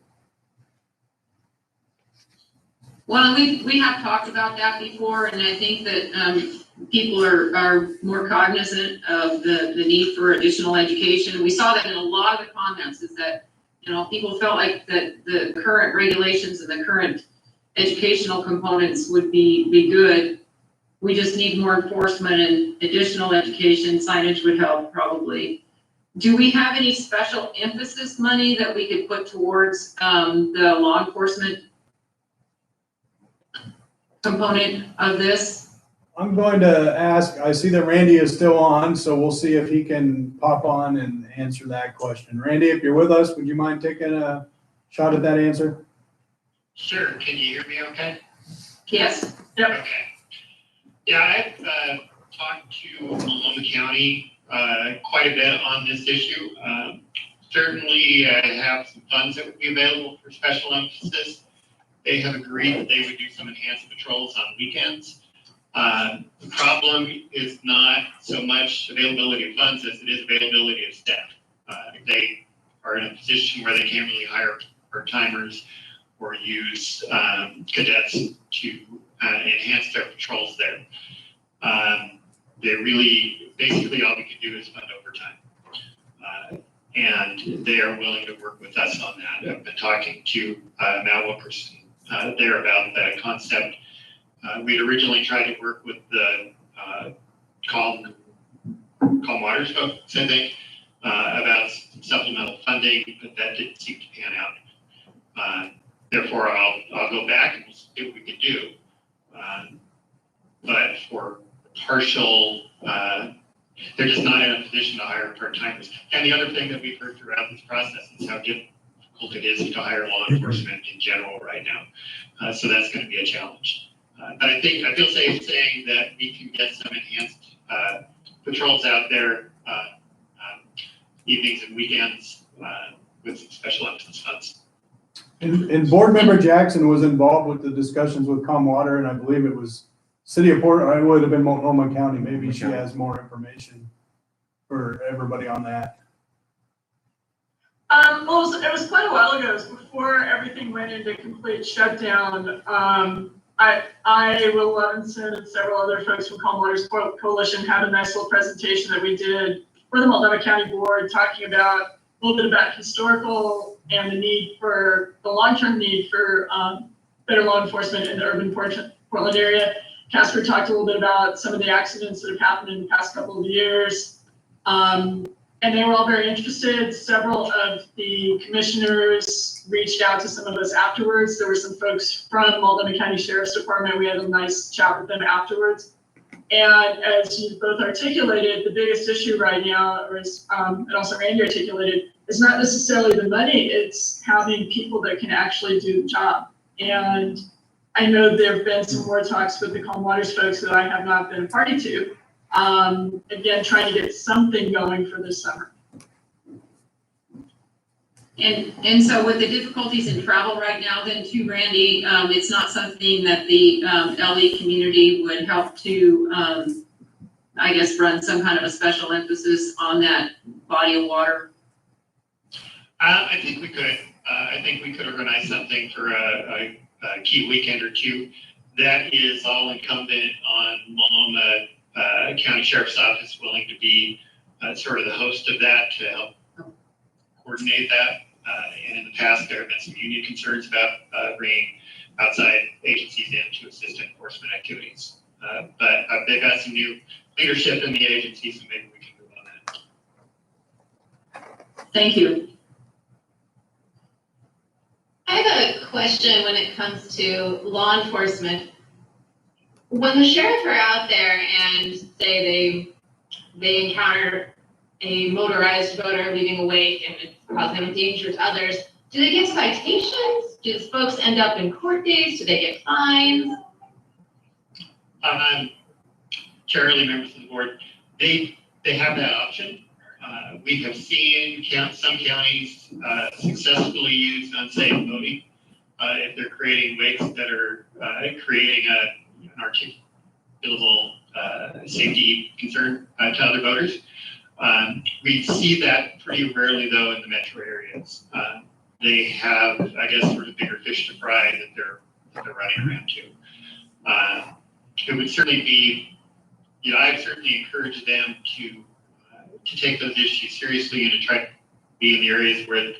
Well, we have talked about that before, and I think that people are more cognizant of the need for additional education. We saw that in a lot of the comments, is that, you know, people felt like that the current regulations and the current educational components would be good. We just need more enforcement and additional education. Signage would help probably. Do we have any special emphasis money that we could put towards the law enforcement component of this?
I'm going to ask, I see that Randy is still on, so we'll see if he can pop on and answer that question. Randy, if you're with us, would you mind taking a shot at that answer?
Sure. Can you hear me okay?
Yes.
Yep.
Okay. Yeah, I've talked to Multnomah County quite a bit on this issue. Certainly, I have some funds that would be available for special emphasis. They have agreed that they would do some enhanced patrols on weekends. The problem is not so much availability of funds as it is availability of staff. They are in a position where they can't really hire part-timers or use cadets to enhance their patrols there. They really, basically all we can do is fund overtime. And they are willing to work with us on that. I've been talking to Matt Wilkerson there about that concept. We'd originally tried to work with the Calm Waters folks, I think, about some supplemental funding, but that didn't seem to pan out. Therefore, I'll go back and we'll see what we can do. But for partial, they're just not in a position to hire part-timers. And the other thing that we've heard throughout this process is how difficult it is to hire law enforcement in general right now. So that's going to be a challenge. But I feel safe saying that we can get some enhanced patrols out there evenings and weekends with some special emphasis funds.
And Board Member Jackson was involved with the discussions with Comwater, and I believe it was City of Portland, it would have been Multnomah County. Maybe she has more information for everybody on that.
Well, it was quite a while ago. It was before everything went into complete shutdown. Will Levinson, and several other folks from Calm Waters Coalition had a nice little presentation that we did for the Multnomah County Board, talking about a little bit about historical and the need for the long-term need for better law enforcement in the urban Portland area. Casper talked a little bit about some of the accidents that have happened in the past couple of years. And they were all very interested. Several of the commissioners reached out to some of us afterwards. There were some folks from Multnomah County Sheriff's Department. We had a nice chat with them afterwards. And as you both articulated, the biggest issue right now, and also Randy articulated, is not necessarily the money, it's having people that can actually do the job. And I know there have been some more talks with the Calm Waters folks that I have not been a party to. Again, trying to get something going for this summer.
And so with the difficulties in travel right now then too, Randy, it's not something that the LE community would help to, I guess, run some kind of a special emphasis on that body of water?
I think we could. I think we could organize something for a key weekend or two. That is all incumbent on Multnomah County Sheriff's Office willing to be sort of the host of that to help coordinate that. And in the past, there have been some union concerns about bringing outside agencies in to assist in enforcement activities. But they've got some new leadership in the agency, so maybe we can move on that.
Thank you.
I have a question when it comes to law enforcement. When the sheriffs are out there and say they encounter a motorized voter leaving a wake and it's causing them danger to others, do they get citations? Do these folks end up in court days? Do they get fines?
Charlie, members of the board, they have that option. We have seen some counties successfully use unsafe voting if they're creating wakes that are creating an articulable safety concern to other voters. We see that pretty rarely though in the metro areas. They have, I guess, sort of bigger fish to fry that they're running around to. It would certainly be, I've certainly encouraged them to take those issues seriously and to try to be in the areas where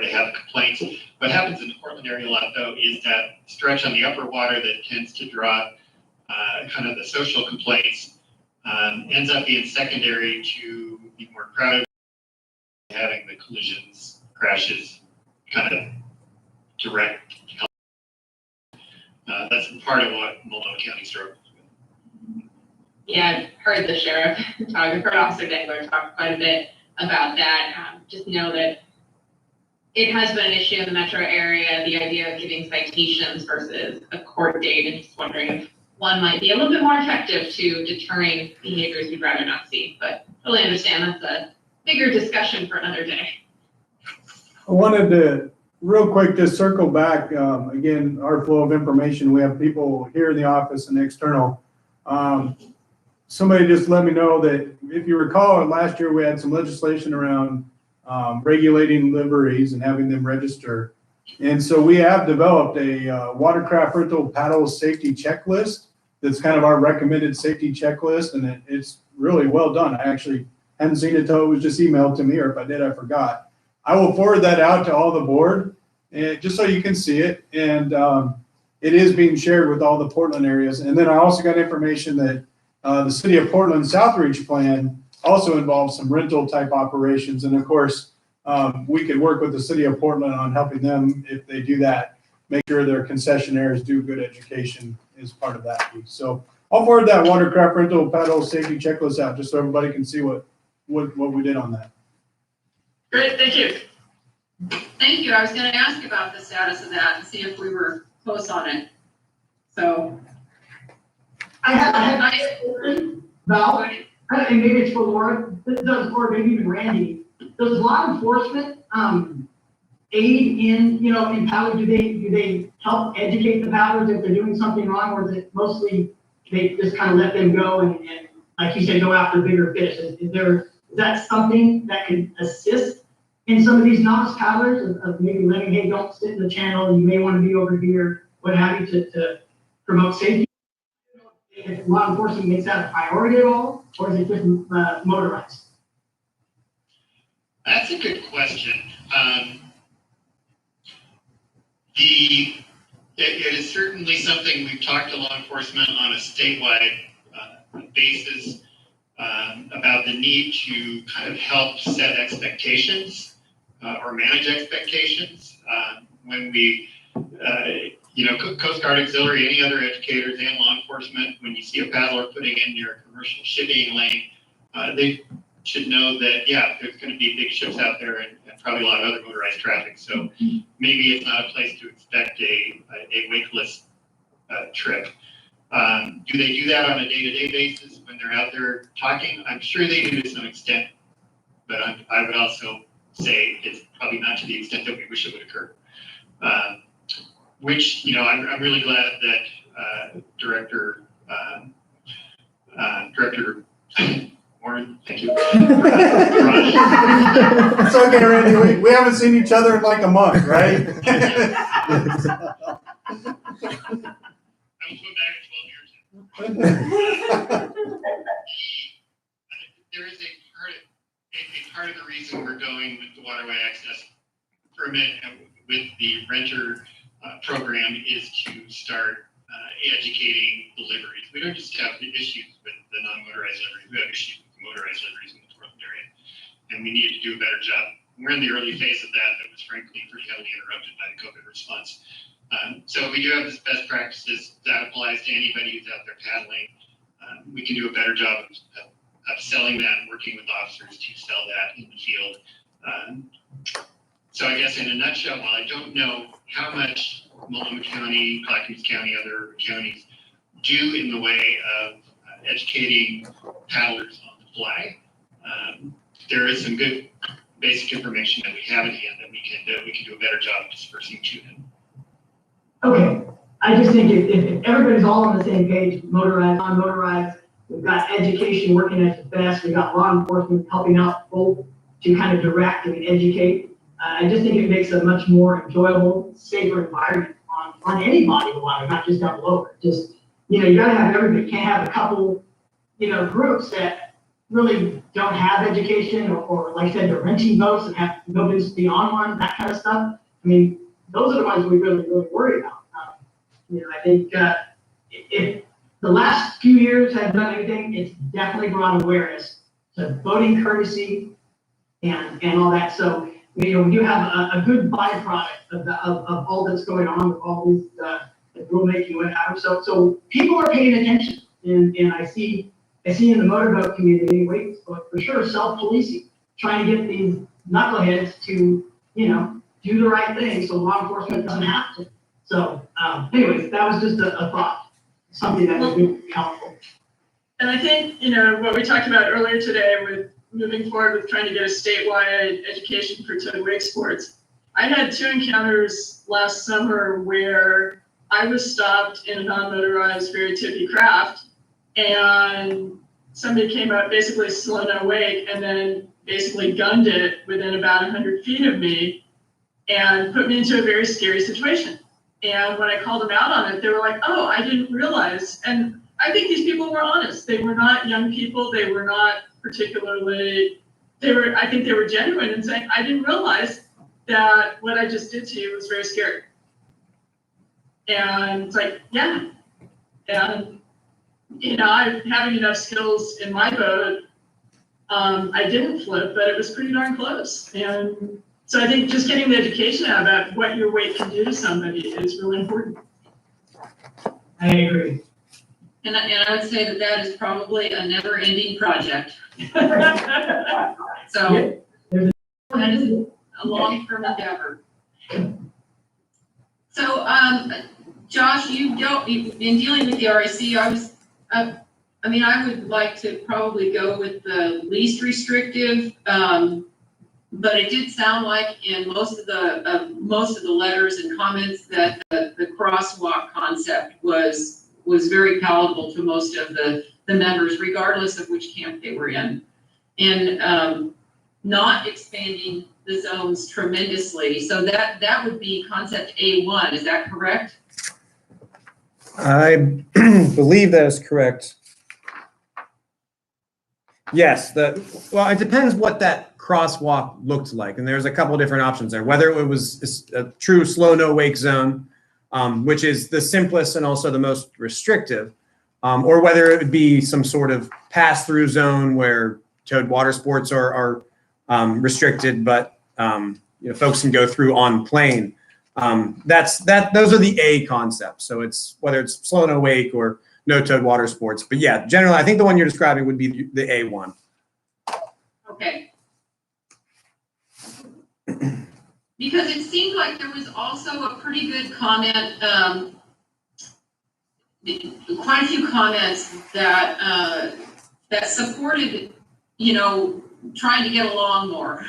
they have complaints. What happens in the Portland area a lot though is that stretch on the upper water that tends to draw kind of the social complaints ends up being secondary to the more crowded, having the collisions, crashes, kind of direct. That's part of what Multnomah County struggles with.
Yeah, I've heard the sheriff talk, I've heard Officer Degler talk quite a bit about that. Just know that it has been an issue in the metro area, the idea of giving citations versus a court date, and just wondering if one might be a little bit more effective to deterring behaviors we'd rather not see. But totally understand that's a bigger discussion for another day.
I wanted to real quick just circle back, again, our flow of information. We have people here in the office and external. Somebody just let me know that if you recall, last year we had some legislation around regulating liveries and having them register. And so we have developed a watercraft rental paddle safety checklist. That's kind of our recommended safety checklist, and it's really well done. I actually hadn't seen it till it was just emailed to me, or if I did, I forgot. I will forward that out to all the board, and just so you can see it. And it is being shared with all the Portland areas. And then I also got information that the City of Portland South Reach Plan also involves some rental type operations. And of course, we could work with the City of Portland on helping them, if they do that, make sure their concessionaires do good education as part of that piece. So I'll forward that watercraft rental paddle safety checklist out just so everybody can see what we did on that.
Great, thank you.
Thank you. I was going to ask about the status of that and see if we were close on it. So.
I have Val, and maybe it's for Laura, or maybe even Randy. Does law enforcement aid in, in paddling? Do they help educate the paddlers if they're doing something wrong, or is it mostly they just kind of let them go and like you said, go after bigger fish? Is that something that can assist in some of these novice paddlers of maybe letting, hey, don't sit in the channel, you may want to be over here, what have you, to promote safety? If law enforcement makes that a priority at all, or is it just motorized?
That's a good question. It is certainly something we've talked to law enforcement on a statewide basis about the need to kind of help set expectations or manage expectations when we, Coast Guard Auxiliary, any other educators and law enforcement, when you see a paddler putting in your commercial shipping lane, they should know that, yeah, there's going to be big ships out there and probably a lot of other motorized traffic. So maybe it's not a place to expect a wakeless trip. Do they do that on a day-to-day basis when they're out there talking? I'm sure they do to some extent, but I would also say it's probably not to the extent that we wish it would occur. Which, I'm really glad that Director Warren, thank you.
It's okay, Randy. We haven't seen each other in like a month, right?
I was going back 12 years. There is a part of the reason we're going with the waterway access permit with the renter program is to start educating the liveries. We don't just have issues with the non-motorized liveries, we have issues with the motorized liveries in the Portland area. And we need to do a better job. We're in the early phase of that was frankly pretty heavily interrupted by the COVID response. So we do have this best practices that applies to anybody who's out there paddling. We can do a better job of selling that and working with officers to sell that in the field. So I guess in a nutshell, while I don't know how much Multnomah County, Clackamas County, other counties do in the way of educating paddlers on the fly, there is some good basic information that we have in hand that we can do a better job dispersing to them.
Okay, I just think if everybody's all on the same page, motorized, non-motorized, we've got education working at its best, we got law enforcement helping out both to kind of direct and educate. I just think it makes a much more enjoyable, safer environment on any body of water, not just down below. Just, you gotta have everybody. You can't have a couple, groups that really don't have education or like I said, they're renting boats and have no business beyond one, that kind of stuff. I mean, those are the ones we really, really worry about. I think if the last few years have done anything, it's definitely brought awareness to boating courtesy and all that. So, we do have a good byproduct of all that's going on with all these rulemaking, whatever. So people are paying attention, and I see in the motorboat community, for sure, self-policing, trying to get these knuckleheads to, do the right thing so law enforcement doesn't have to. So, anyways, that was just a thought. something that would be helpful.
And I think, what we talked about earlier today with moving forward with trying to get a statewide education for towed wake sports. I had 2 encounters last summer where I was stopped in a non-motorized, very tippy craft, and somebody came up, basically slow no wake, and then basically gunned it within about 100 feet of me and put me into a very scary situation. And when I called them out on it, they were like, oh, I didn't realize. And I think these people were honest. They were not young people. They were not particularly, I think they were genuine in saying, I didn't realize that what I just did to you was very scary. And it's like, yeah. And, I'm having enough skills in my boat. I didn't flip, but it was pretty darn close. And so I think just getting the education out about what your weight can do to somebody is really important.
I agree.
And I would say that is probably a never-ending project. So that is a long-term endeavor. So, Josh, in dealing with the RIC, I would like to probably go with the least restrictive, but it did sound like in most of the letters and comments that the crosswalk concept was very palatable to most of the members, regardless of which camp they were in, and not expanding the zones tremendously. So that would be concept A1. Is that correct?
I believe that is correct. Yes, well, it depends what that crosswalk looked like, and there's a couple different options there. Whether it was a true slow no wake zone, which is the simplest and also the most restrictive, or whether it would be some sort of pass-through zone where towed water sports are restricted, but folks can go through on plane. Those are the A concepts. So it's whether it's slow no wake or no towed water sports. But yeah, generally, I think the one you're describing would be the A1.
Okay. Because it seemed like there was also a pretty good comment, quite a few comments that supported, trying to get along more,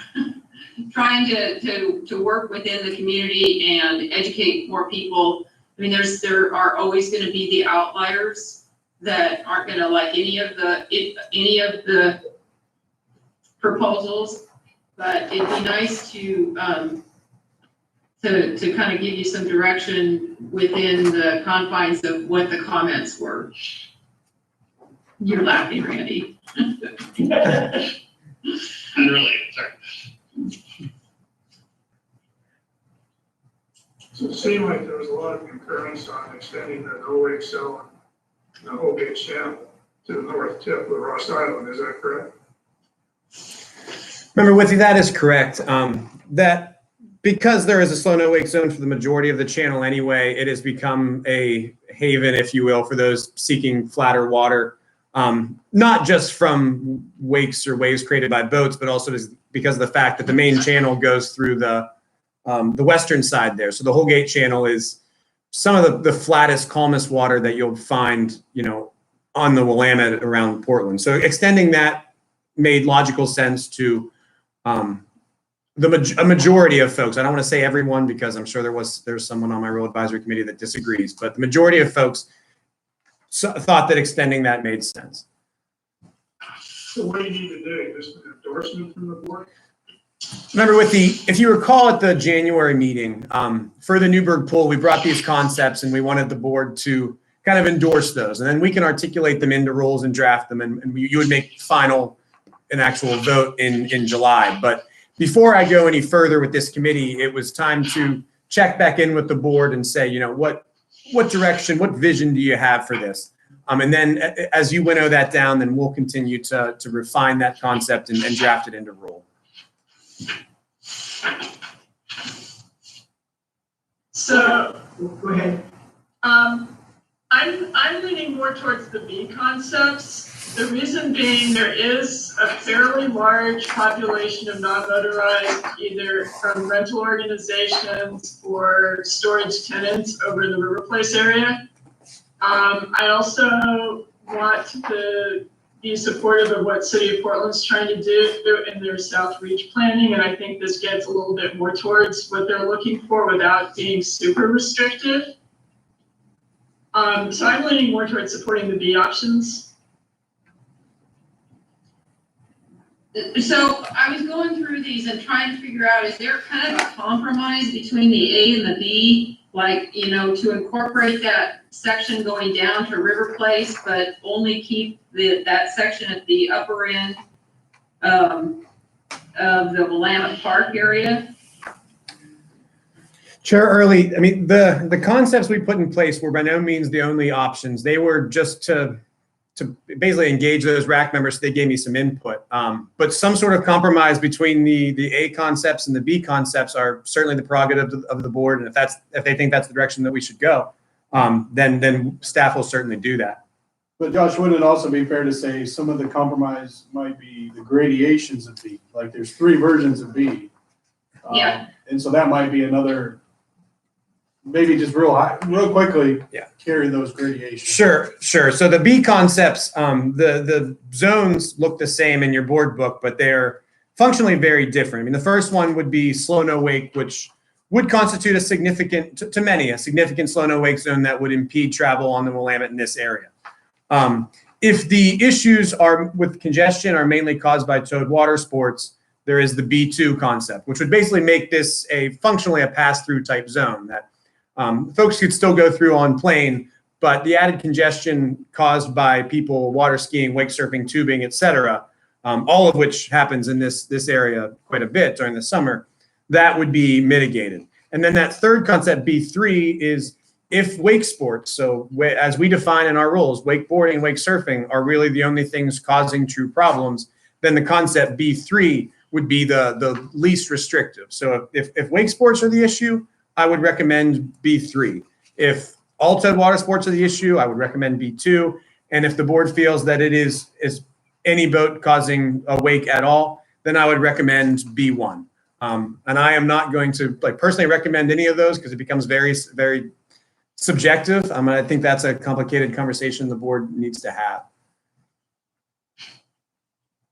trying to work within the community and educate more people. I mean, there are always going to be the outliers that aren't going to like any of the proposals, but it'd be nice to kind of give you some direction within the confines of what the comments were. You're laughing, Randy.
Unrelated, sorry.
So it seemed like there was a lot of concurrence on extending the no-wake zone and the whole gate channel to the north tip of Ross Island. Is that correct?
Remember, Withy, that is correct. That because there is a slow no wake zone for the majority of the channel anyway, it has become a haven, if you will, for those seeking flatter water. Not just from wakes or waves created by boats, but also because of the fact that the main channel goes through the western side there. So the whole gate channel is some of the flattest, calmest water that you'll find, on the Willamette around Portland. So extending that made logical sense to a majority of folks. I don't want to say everyone because I'm sure there's someone on my rural advisory committee that disagrees, but the majority of folks thought that extending that made sense.
So what do you need to do? Just an endorsement from the board?
Remember, if you recall at the January meeting, for the Newburgh pool, we brought these concepts and we wanted the board to kind of endorse those. And then we can articulate them into rules and draft them, and you would make an actual vote in July. But before I go any further with this committee, it was time to check back in with the board and say, what direction, what vision do you have for this? And then as you winnow that down, then we'll continue to refine that concept and draft it into rule.
So,
Go ahead.
I'm leaning more towards the B concepts. The reason being there is a fairly large population of non-motorized, either from rental organizations or storage tenants over in the River Place area. I also want to be supportive of what City of Portland's trying to do in their South Reach planning, and I think this gets a little bit more towards what they're looking for without being super restrictive. So I'm leaning more towards supporting the B options.
So I was going through these and trying to figure out, is there kind of a compromise between the A and the B? Like, you know, to incorporate that section going down to River Place, but only keep that section at the upper end of the Willamette Park area?
Chair Early, I mean, the concepts we put in place were by no means the only options. They were just to basically engage those RAC members, so they gave me some input. But some sort of compromise between the A concepts and the B concepts are certainly the prerogative of the board. And if they think that's the direction that we should go, then staff will certainly do that.
But Josh, wouldn't it also be fair to say some of the compromise might be the gradations of B? Like there's 3 versions of B.
Yeah.
And so that might be another, maybe just real quickly, carry those gradations.
Sure. So the B concepts, the zones look the same in your board book, but they're functionally very different. I mean, the first one would be slow no wake, which would constitute a significant, to many, a significant slow no wake zone that would impede travel on the Willamette in this area. If the issues are with congestion are mainly caused by towed water sports, there is the B2 concept, which would basically make this functionally a pass-through type zone that folks could still go through on plane, but the added congestion caused by people water skiing, wake surfing, tubing, et cetera, all of which happens in this area quite a bit during the summer, that would be mitigated. And then that third concept, B3, is if wake sports, so as we define in our rules, wakeboarding and wake surfing are really the only things causing true problems, then the concept B3 would be the least restrictive. So if wake sports are the issue, I would recommend B3. If all towed water sports are the issue, I would recommend B2. And if the board feels that it is any boat causing a wake at all, then I would recommend B1. And I am not going to personally recommend any of those because it becomes very, very subjective. I think that's a complicated conversation the board needs to have.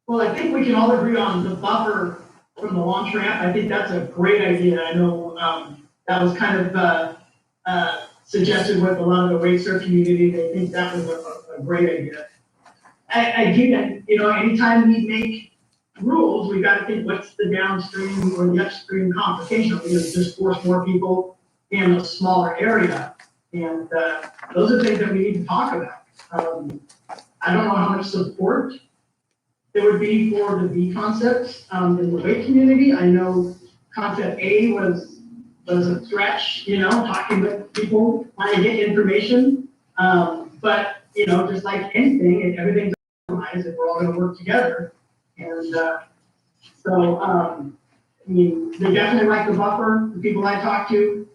Well, I think we can all agree on the buffer from the launch ramp. I think that's a great idea. I know that was kind of suggested with a lot of the wake surf community. They think that was a great idea. Again, anytime we make rules, we got to think what's the downstream or the upstream complication. Because just force more people in a smaller area, and those are things that we need to talk about. I don't know how much support there would be for the B concepts in the wake community. I know concept A was a stretch, talking with people, trying to get information. But, just like anything, everything's organized if we're all going to work together. And they definitely like the buffer. The people I talked to,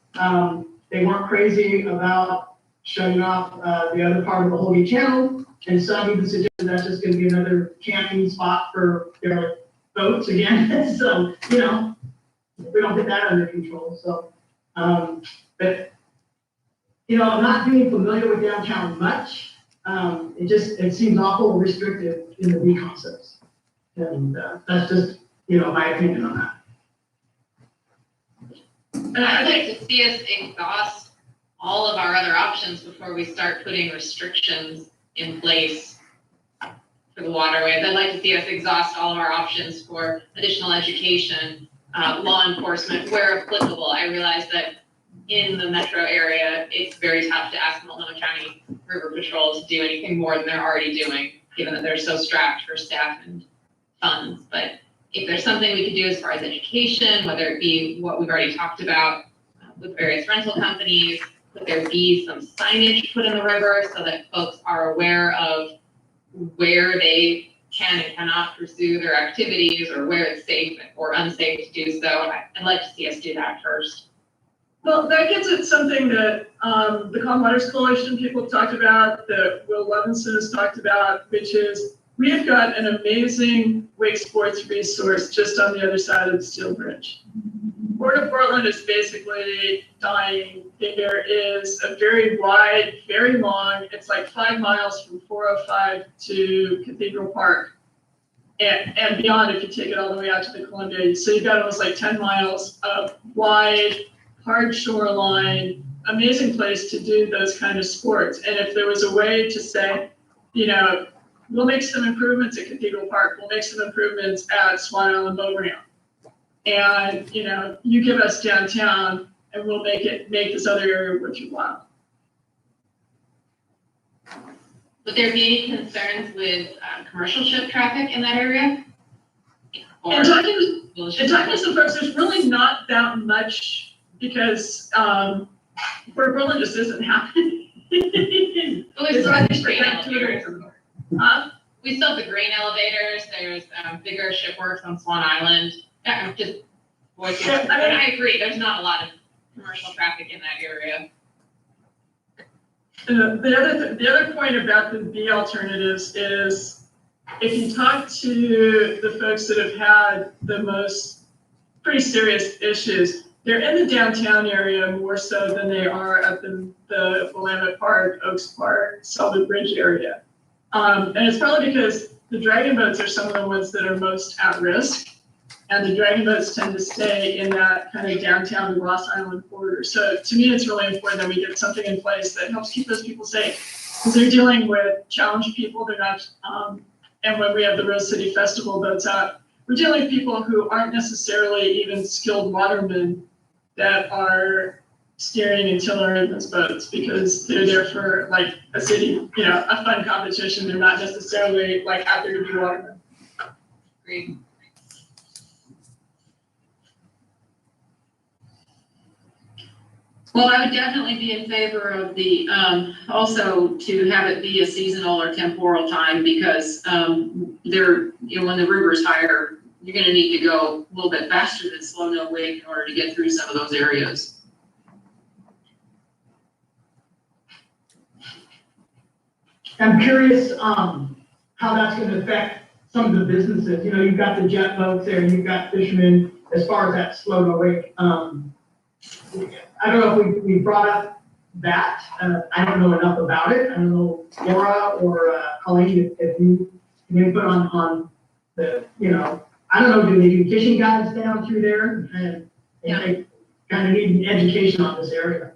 they weren't crazy about shutting off the other part of the Holgate Channel. And some even suggested that's just going to be another camping spot for their boats again. So, we don't get that under control. So, but, not being familiar with downtown much, it seems awful restrictive in the B concepts. And that's just, my opinion on that.
And I'd like to see us exhaust all of our other options before we start putting restrictions in place for the waterways. I'd like to see us exhaust all of our options for additional education, law enforcement, where applicable. I realize that in the metro area, it's very tough to ask Multnomah County River Patrol to do anything more than they're already doing, given that they're so strapped for staff and funds. But if there's something we could do as far as education, whether it be what we've already talked about with various rental companies, could there be some signage put in the river so that folks are aware of where they can and cannot pursue their activities, or where it's safe or unsafe to do so? I'd like to see us do that first.
Well, that gets at something that the Calm Waters Coalition people have talked about, that Will Levinson has talked about, which is we have got an amazing wake sports resource just on the other side of the Steel Bridge. Port of Portland is basically dying. There is a very wide, very long, it's like 5 miles from 405 to Cathedral Park. And beyond if you take it all the way out to the Columbia. So you've got almost like 10 miles of wide, hard shoreline, amazing place to do those kind of sports. And if there was a way to say, you know, we'll make some improvements at Cathedral Park, we'll make some improvements at Swan Island Boat Ramp. And, you know, you give us downtown and we'll make this other area worth your while.
Would there be any concerns with commercial ship traffic in that area? Or
And talking
will
to some folks, there's really not that much because Port Portland just isn't happening.
Well, there's
It's
still the grain elevators.
Huh?
We still have the grain elevators. There's bigger shipworks on Swan Island. Yeah, just voicing.
Yeah, I mean,
I agree. There's not a lot of commercial traffic in that area.
The other point about the B alternatives is if you talk to the folks that have had the most pretty serious issues, they're in the downtown area more so than they are up in the Willamette Park, Oaks Park, Selby Bridge area. And it's probably because the dragon boats are some of the ones that are most at risk. And the dragon boats tend to stay in that kind of downtown to Ross Island corridor. So to me, it's really important that we get something in place that helps keep those people safe. Because they're dealing with challenged people. They're not, and when we have the Rose City Festival boats out, we're dealing with people who aren't necessarily even skilled watermen that are steering and tillering those boats because they're there for like a city, you know, a fun competition. They're not necessarily like out there to be watermen.
Agreed.
Well, I would definitely be in favor of the, also to have it be a seasonal or temporal time because there, you know, when the river's higher, you're gonna need to go a little bit faster than slow no wake in order to get through some of those areas.
I'm curious, how that's gonna affect some of the businesses. You know, you've got the jet boats there, you've got fishermen, as far as that slow no wake. I don't know if we brought up that. I don't know enough about it. I don't know, Laura or Colleen, if you can input on the, you know, I don't know, do they do fishing guides down through there? And they kind of need an education on this area.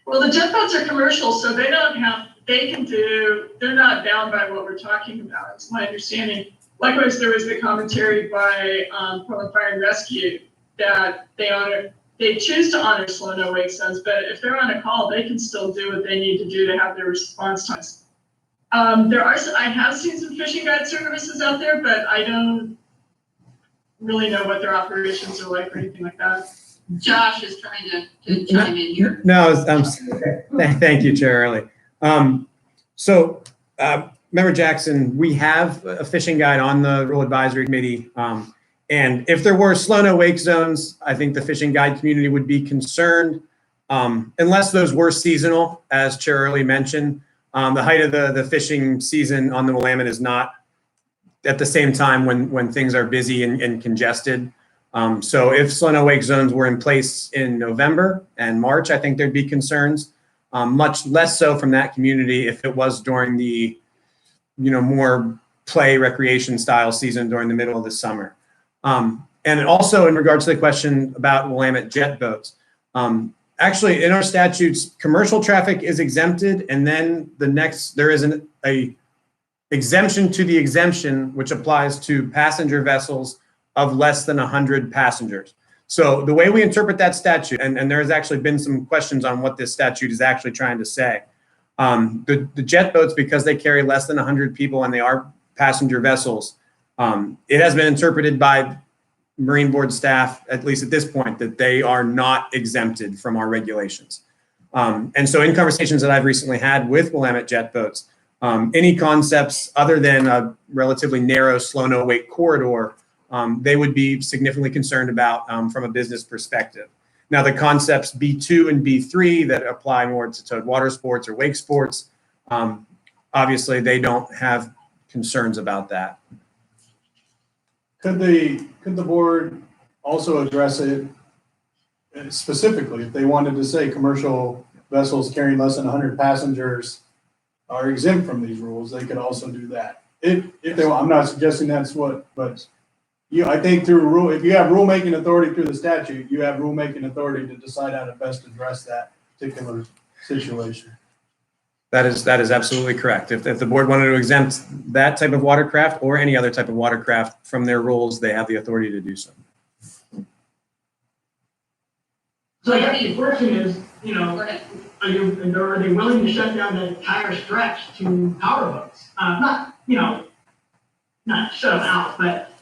Well, the jet boats are commercial, so they don't have, they're not bound by what we're talking about. It's my understanding. Likewise, there was the commentary by Portland Fire and Rescue that they choose to honor slow no wake zones, but if they're on a call, they can still do what they need to do to have their response times. I have seen some fishing guide services out there, but I don't really know what their operations are like or anything like that.
Josh is trying to chime in here.
No, thank you, Chair Early. So, Member Jackson, we have a fishing guide on the Rural Advisory Committee. And if there were slow no wake zones, I think the fishing guide community would be concerned, unless those were seasonal, as Chair Early mentioned. The height of the fishing season on the Willamette is not at the same time when things are busy and congested. So if slow no wake zones were in place in November and March, I think there'd be concerns. Much less so from that community if it was during the, you know, more play recreation style season during the middle of the summer. And also in regards to the question about Willamette jet boats, actually in our statutes, commercial traffic is exempted, and then there is a exemption to the exemption, which applies to passenger vessels of less than 100 passengers. So the way we interpret that statute, and there's actually been some questions on what this statute is actually trying to say. The jet boats, because they carry less than 100 people and they are passenger vessels, it has been interpreted by Marine Board staff, at least at this point, that they are not exempted from our regulations. And so in conversations that I've recently had with Willamette jet boats, any concepts other than a relatively narrow slow no wake corridor, they would be significantly concerned about from a business perspective. Now the concepts B2 and B3 that apply more to towed water sports or wake sports, obviously they don't have concerns about that.
Could the board also address it specifically. If they wanted to say commercial vessels carrying less than 100 passengers are exempt from these rules, they could also do that. If they want, I'm not suggesting that's what, but I think through if you have rulemaking authority through the statute, you have rulemaking authority to decide how to best address that particular situation.
That is absolutely correct. If the board wanted to exempt that type of watercraft or any other type of watercraft from their rules, they have the authority to do so.
So I guess the question is,
Go ahead.
are they willing to shut down the entire stretch to power boats? Not shut them out, but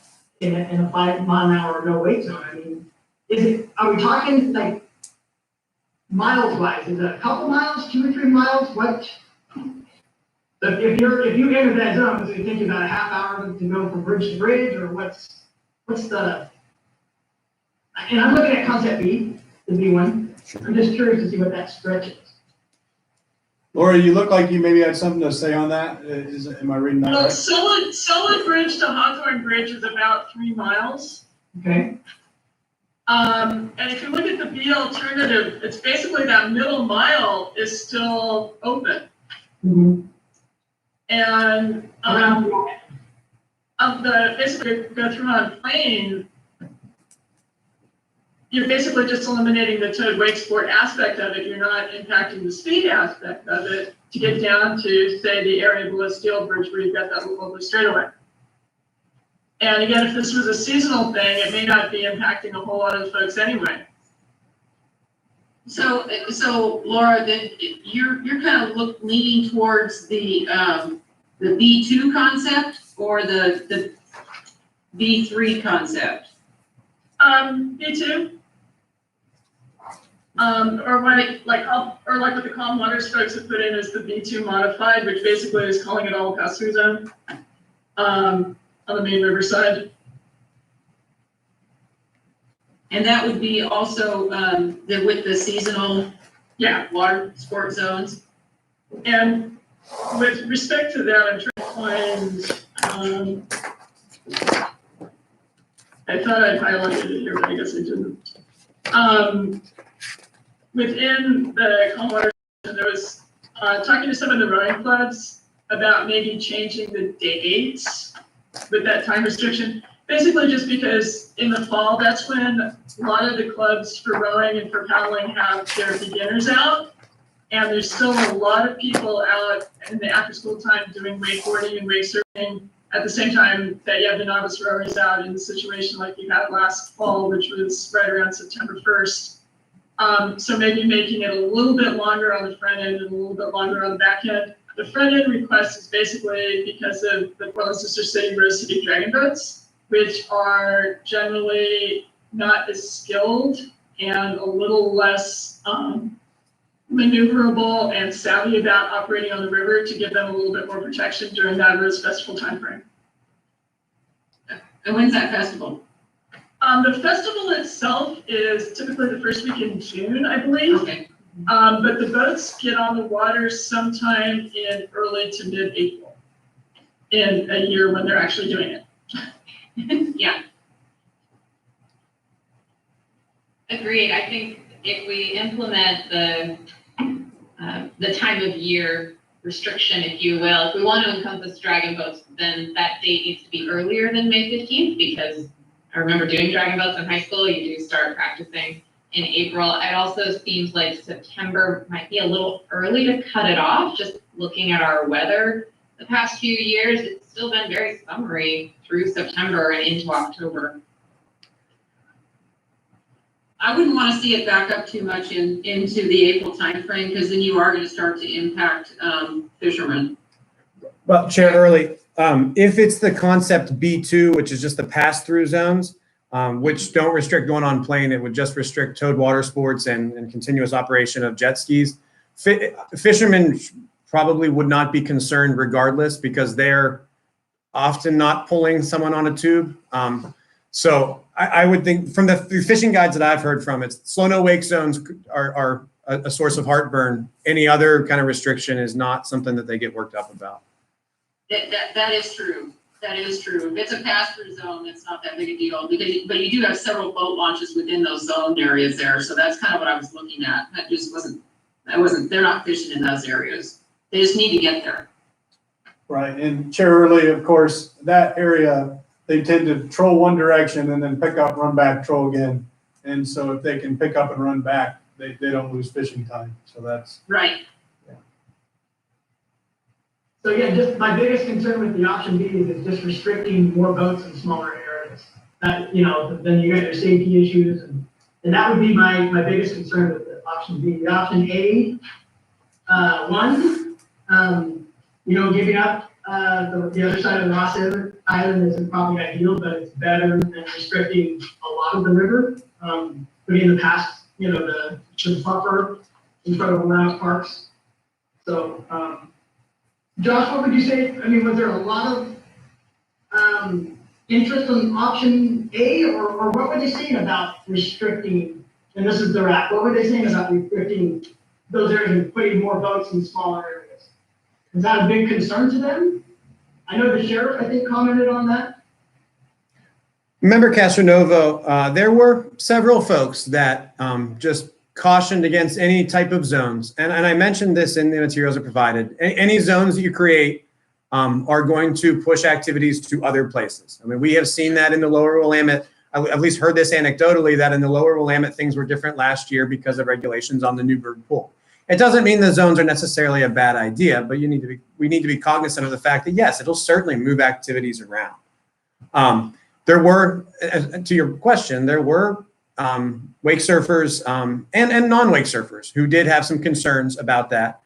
in a 5 mile an hour no wait zone. I mean, are we talking like miles wise? Is it a couple miles, 2 or 3 miles? What? If you enter that zone, is it thinking about a half hour to go from bridge to bridge, or what's the? And I'm looking at concept B, the B one. I'm just curious to see what that stretch is.
Laura, you look like you maybe had something to say on that. Am I reading that
Well,
right?
Solid Bridge to Hawthorne Bridge is about 3 miles.
Okay.
And if you look at the B alternative, it's basically that middle mile is still open.
Mm-hmm.
And basically go through on plane, you're basically just eliminating the towed wake sport aspect of it. You're not impacting the speed aspect of it to get down to, say, the area below Steel Bridge where you've got that little straightaway. And again, if this was a seasonal thing, it may not be impacting a whole lot of folks anyway.
So Laura, then you're kind of leaning towards the B2 concept or the B3 concept?
B2. Or what the Calm Waters folks have put in as the B2 modified, which basically is calling it all a pass-through zone on the main riverside.
And that would be also with the seasonal water sport zones?
And with respect to that, I'm trying to find, I thought I highlighted it here, but I guess I didn't. Within the Calm Water, there was talking to some of the rowing clubs about maybe changing the dates with that time restriction. Basically just because in the fall, that's when a lot of the clubs for rowing and for paddling have their beginners out. And there's still a lot of people out in the after school time doing wakeboarding and wake surfing at the same time that you have the novice rowers out in the situation like you had last fall, which was right around September 1st. So maybe making it a little bit longer on the front end and a little bit longer on the back end. The front end request is basically because of the Portland Sister City Rose City Dragon boats, which are generally not as skilled and a little less maneuverable and savvy about operating on the river to give them a little bit more protection during that Rose Festival timeframe.
And when's that festival?
The festival itself is typically the first week in June, I believe.
Okay.
But the boats get on the water sometime in early to mid-April in a year when they're actually doing it.
Yeah.
Agreed. I think if we implement the time of year restriction, if you will, if we want to encompass dragon boats, then that date needs to be earlier than May 15th, because I remember doing dragon boats in high school. You do start practicing in April. It also seems like September might be a little early to cut it off. Just looking at our weather the past few years, it's still been very summery through September and into October.
I wouldn't want to see it back up too much into the April timeframe, because then you are going to start to impact fishermen.
Well, Chair Early, if it's the concept B2, which is just the pass-through zones, which don't restrict going on plane, it would just restrict towed water sports and continuous operation of jet skis. Fishermen probably would not be concerned regardless, because they're often not pulling someone on a tube. So I would think from the fishing guides that I've heard from, it's slow no wake zones are a source of heartburn. Any other kind of restriction is not something that they get worked up about.
That is true. That is true. If it's a pass-through zone, it's not that big a deal, because, but you do have several boat launches within those zone areas there, so that's kind of what I was looking at. They're not fishing in those areas. They just need to get there.
Right, and Chair Early, of course, that area, they tend to troll one direction and then pick up, run back, troll again. And so if they can pick up and run back, they don't lose fishing time, so that's.
Right.
So again, just my biggest concern with the option B is just restricting more boats in smaller areas. That, you know, then you got your safety issues, and that would be my biggest concern with the option B. The option A, you know, giving up the other side of the Ross Island isn't probably ideal, but it's better than restricting a lot of the river, putting the past, you know, the buffer in front of Allows Parks. So, Josh, what would you say? I mean, was there a lot of interest in option A, or what were they saying about restricting, and this is the RAC, what were they saying about restricting those areas and putting more boats in smaller areas? Is that a big concern to them? I know the sheriff, I think, commented on that.
Member Castronovo, there were several folks that just cautioned against any type of zones. And I mentioned this in the materials that provided. Any zones that you create are going to push activities to other places. I mean, we have seen that in the lower Willamette. I've at least heard this anecdotally, that in the lower Willamette, things were different last year because of regulations on the Newburgh pool. It doesn't mean the zones are necessarily a bad idea, but we need to be cognizant of the fact that, yes, it'll certainly move activities around. There were, to your question, there were wake surfers and non-wake surfers who did have some concerns about that.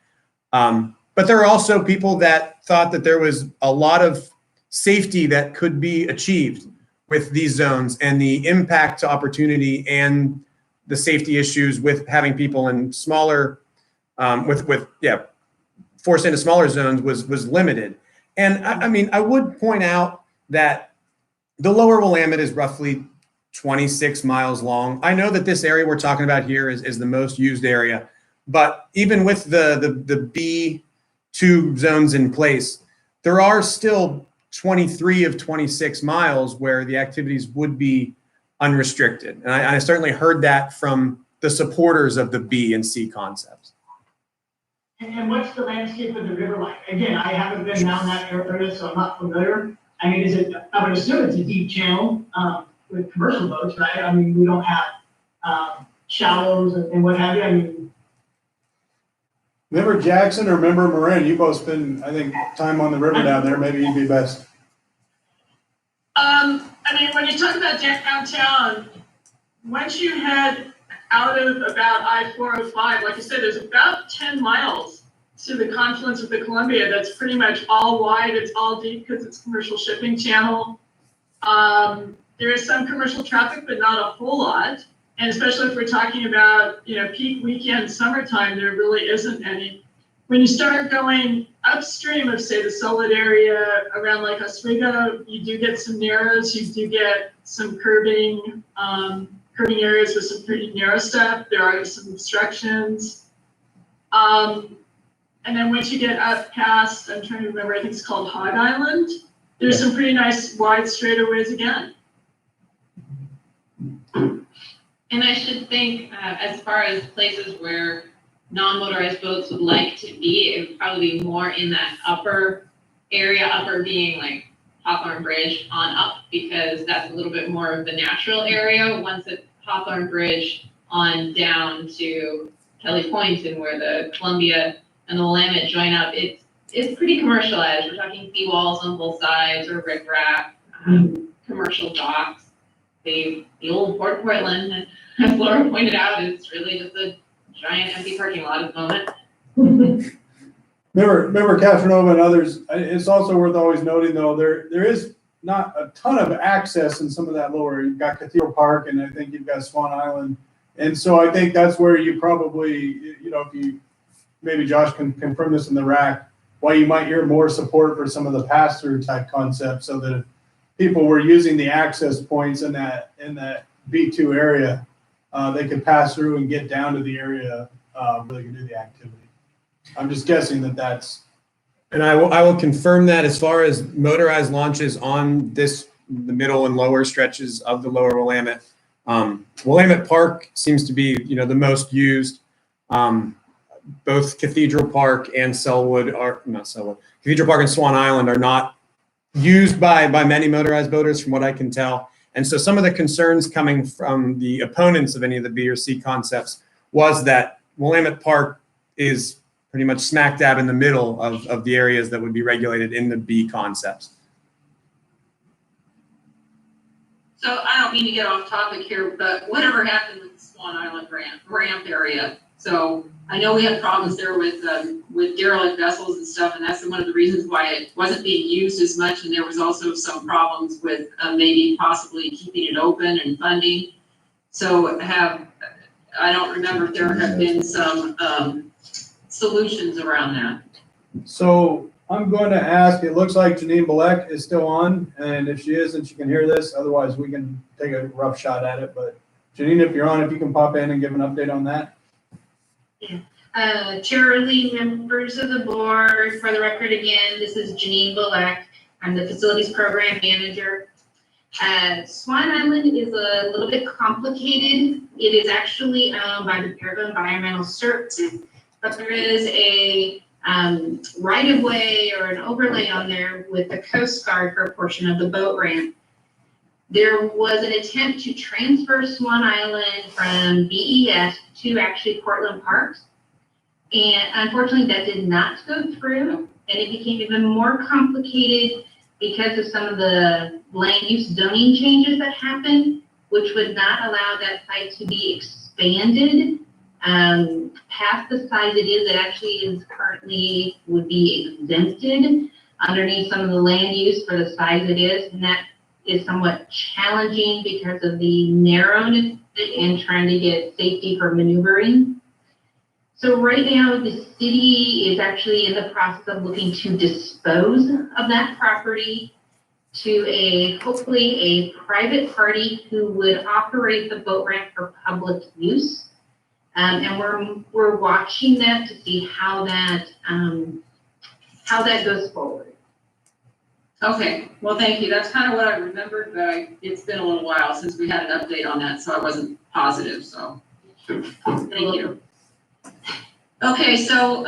But there are also people that thought that there was a lot of safety that could be achieved with these zones, and the impact to opportunity and the safety issues with having people in smaller, forced into smaller zones was limited. And I mean, I would point out that the lower Willamette is roughly 26 miles long. I know that this area we're talking about here is the most used area, but even with the B2 zones in place, there are still 23 of 26 miles where the activities would be unrestricted. And I certainly heard that from the supporters of the B and C concepts.
And what's the landscape of the river like? Again, I haven't been down that area, so I'm not familiar. I mean, I would assume it's a deep channel with commercial boats, right? I mean, we don't have shallows and what have you. I mean,
Member Jackson or Member Moran, you both spend, I think, time on the river down there. Maybe you'd be best.
I mean, when you talk about downtown, once you head out of about I-405, like I said, there's about 10 miles to the confluence of the Columbia. That's pretty much all wide. It's all deep because it's commercial shipping channel. There is some commercial traffic, but not a whole lot. And especially if we're talking about, you know, peak weekend summertime, there really isn't any. When you start going upstream of, say, the Solid area around Lake Oswego, you do get some narrows. You do get some curving areas with some pretty narrow stuff. There are some obstructions. And then once you get up past, I'm trying to remember, I think it's called Hog Island, there's some pretty nice wide straightaways again.
And I should think, as far as places where non-motorized boats would like to be, it would probably be more in that upper area, upper being like Hawthorne Bridge on up, because that's a little bit more of the natural area. Once at Hawthorne Bridge on down to Kelly Point, and where the Columbia and the Willamette join up, it's pretty commercialized. We're talking seawalls on both sides, or riprap, commercial docks. The old Port Portland, as Laura pointed out, is really just a giant empty parking lot at the moment.
Member Castronovo and others, it's also worth always noting, though, there is not a ton of access in some of that lower. You've got Cathedral Park, and I think you've got Swan Island. And so I think that's where you probably, you know, if you, maybe Josh can confirm this in the RAC, why you might hear more support for some of the pass-through type concepts, so that if people were using the access points in that B2 area, they could pass through and get down to the area where they can do the activity. I'm just guessing that's
And I will confirm that as far as motorized launches on the middle and lower stretches of the lower Willamette. Willamette Park seems to be, the most used. Both Cathedral Park and Cathedral Park and Swan Island are not used by many motorized boaters from what I can tell. And so some of the concerns coming from the opponents of any of the B or C concepts was that Willamette Park is pretty much smack dab in the middle of the areas that would be regulated in the B concepts.
So I don't mean to get off topic here, but whatever happened with the Swan Island ramp area? So I know we had problems there with derelict vessels and stuff, and that's one of the reasons why it wasn't being used as much. And there was also some problems with maybe possibly keeping it open and funding. So I don't remember if there have been some solutions around that.
So I'm going to ask, it looks like Janine Balek is still on, and if she isn't, she can hear this. Otherwise, we can take a rough shot at it. But Janine, if you're on, if you can pop in and give an update on that.
Chair Lee, members of the board, for the record again, this is Janine Balek. I'm the facilities program manager. Swan Island is a little bit complicated. It is actually owned by the Bureau of Environmental Services, but there is a right-of-way or an overlay on there with the Coast Guard for a portion of the boat ramp. There was an attempt to transfer Swan Island from BES to actually Portland Parks. And unfortunately, that did not go through, and it became even more complicated because of some of the land use zoning changes that happened, which would not allow that site to be expanded past the size it is. It actually is currently would be exempted underneath some of the land use for the size it is, and that is somewhat challenging because of the narrowness and trying to get safety for maneuvering. So right now, the city is actually in the process of looking to dispose of that property to hopefully a private party who would operate the boat ramp for public use. And we're watching that to see how that goes forward.
Okay, well, thank you. That's kind of what I remembered, but it's been a little while since we had an update on that, so I wasn't positive, so thank you. Okay, so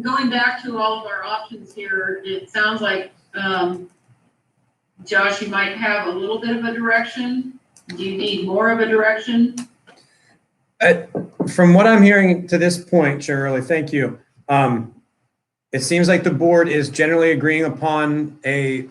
going back to all of our options here, it sounds like, Josh, you might have a little bit of a direction. Do you need more of a direction?
From what I'm hearing to this point, Shirley, thank you. It seems like the board is generally agreeing upon the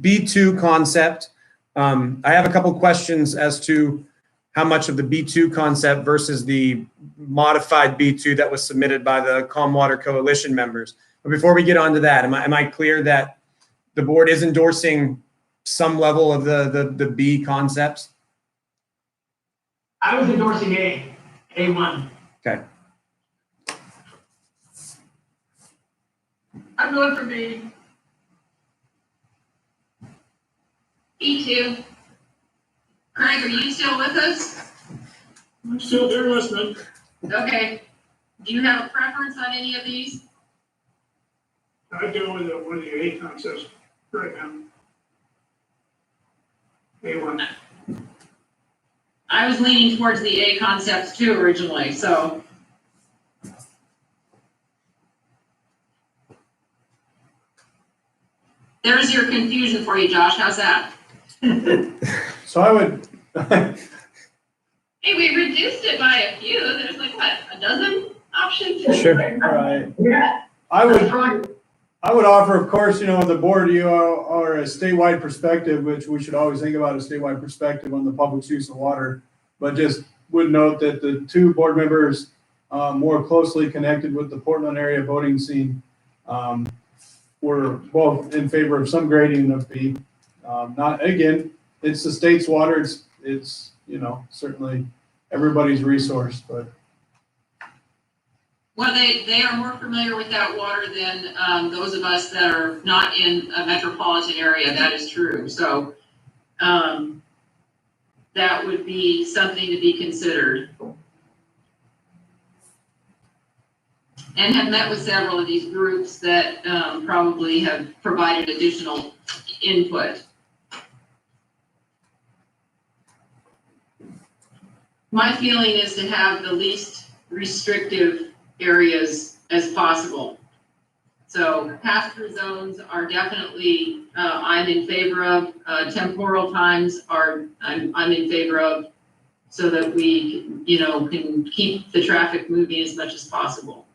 B2 concept. I have a couple questions as to how much of the B2 concept versus the modified B2 that was submitted by the Calm Water Coalition members. But before we get on to that, am I clear that the board is endorsing some level of the B concepts?
I was endorsing A1.
Okay.
I'm going for B.
B2. Craig, are you still with us?
I'm still there listening.
Okay. Do you have a preference on any of these?
I'd go with one of the A concepts right now. A1.
I was leaning towards the A concepts too originally, so. There's your confusion for you, Josh. How's that?
So I would.
Hey, we reduced it by a few. There's like, what, a dozen options?
Sure. All right.
Yeah.
I would offer, of course, the board, you are a statewide perspective, which we should always think about a statewide perspective on the public's use of water. But just would note that the two board members more closely connected with the Portland area voting scene were both in favor of some grading of B. Not, again, it's the state's water. It's certainly everybody's resource, but.
Well, they are more familiar with that water than those of us that are not in a metropolitan area. That is true. So that would be something to be considered. and have met with several of these groups that probably have provided additional input. My feeling is to have the least restrictive areas as possible. So pass-through zones are definitely, I'm in favor of. Temporal times are, I'm in favor of, so that we, can keep the traffic moving as much as possible.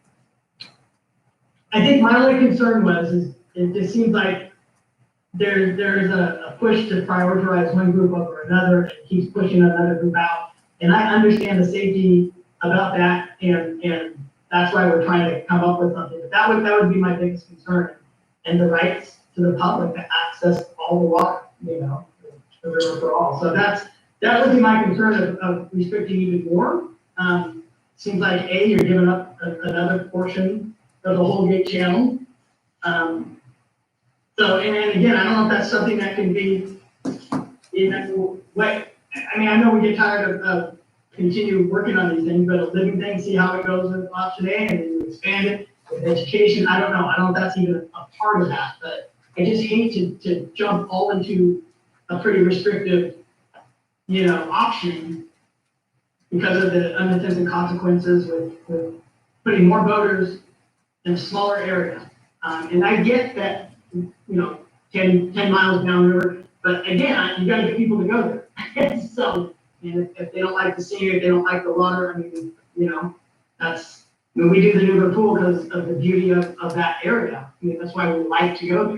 I think my only concern was, it just seems like there's a push to prioritize one group over another, and keeps pushing another group out. And I understand the safety about that, and that's why we're trying to come up with something. But that would be my biggest concern, and the rights to the public to access all the water, the river for all. So that would be my concern of restricting even more. Seems like you're giving up another portion of the whole gate channel. So, and again, I don't know if that's something that can be, I know we get tired of continue working on these things, but a living thing, see how it goes with option A, and then you expand it with education. I don't know if that's even a part of that, but I just hate to jump all into a pretty restrictive, option because of the unintended consequences with putting more voters in a smaller area. And I get that, 10 miles downriver, but again, you gotta get people to go there. So, and if they don't like the scenery, they don't like the water, we do the Newberg Pool because of the beauty of that area. That's why we like to go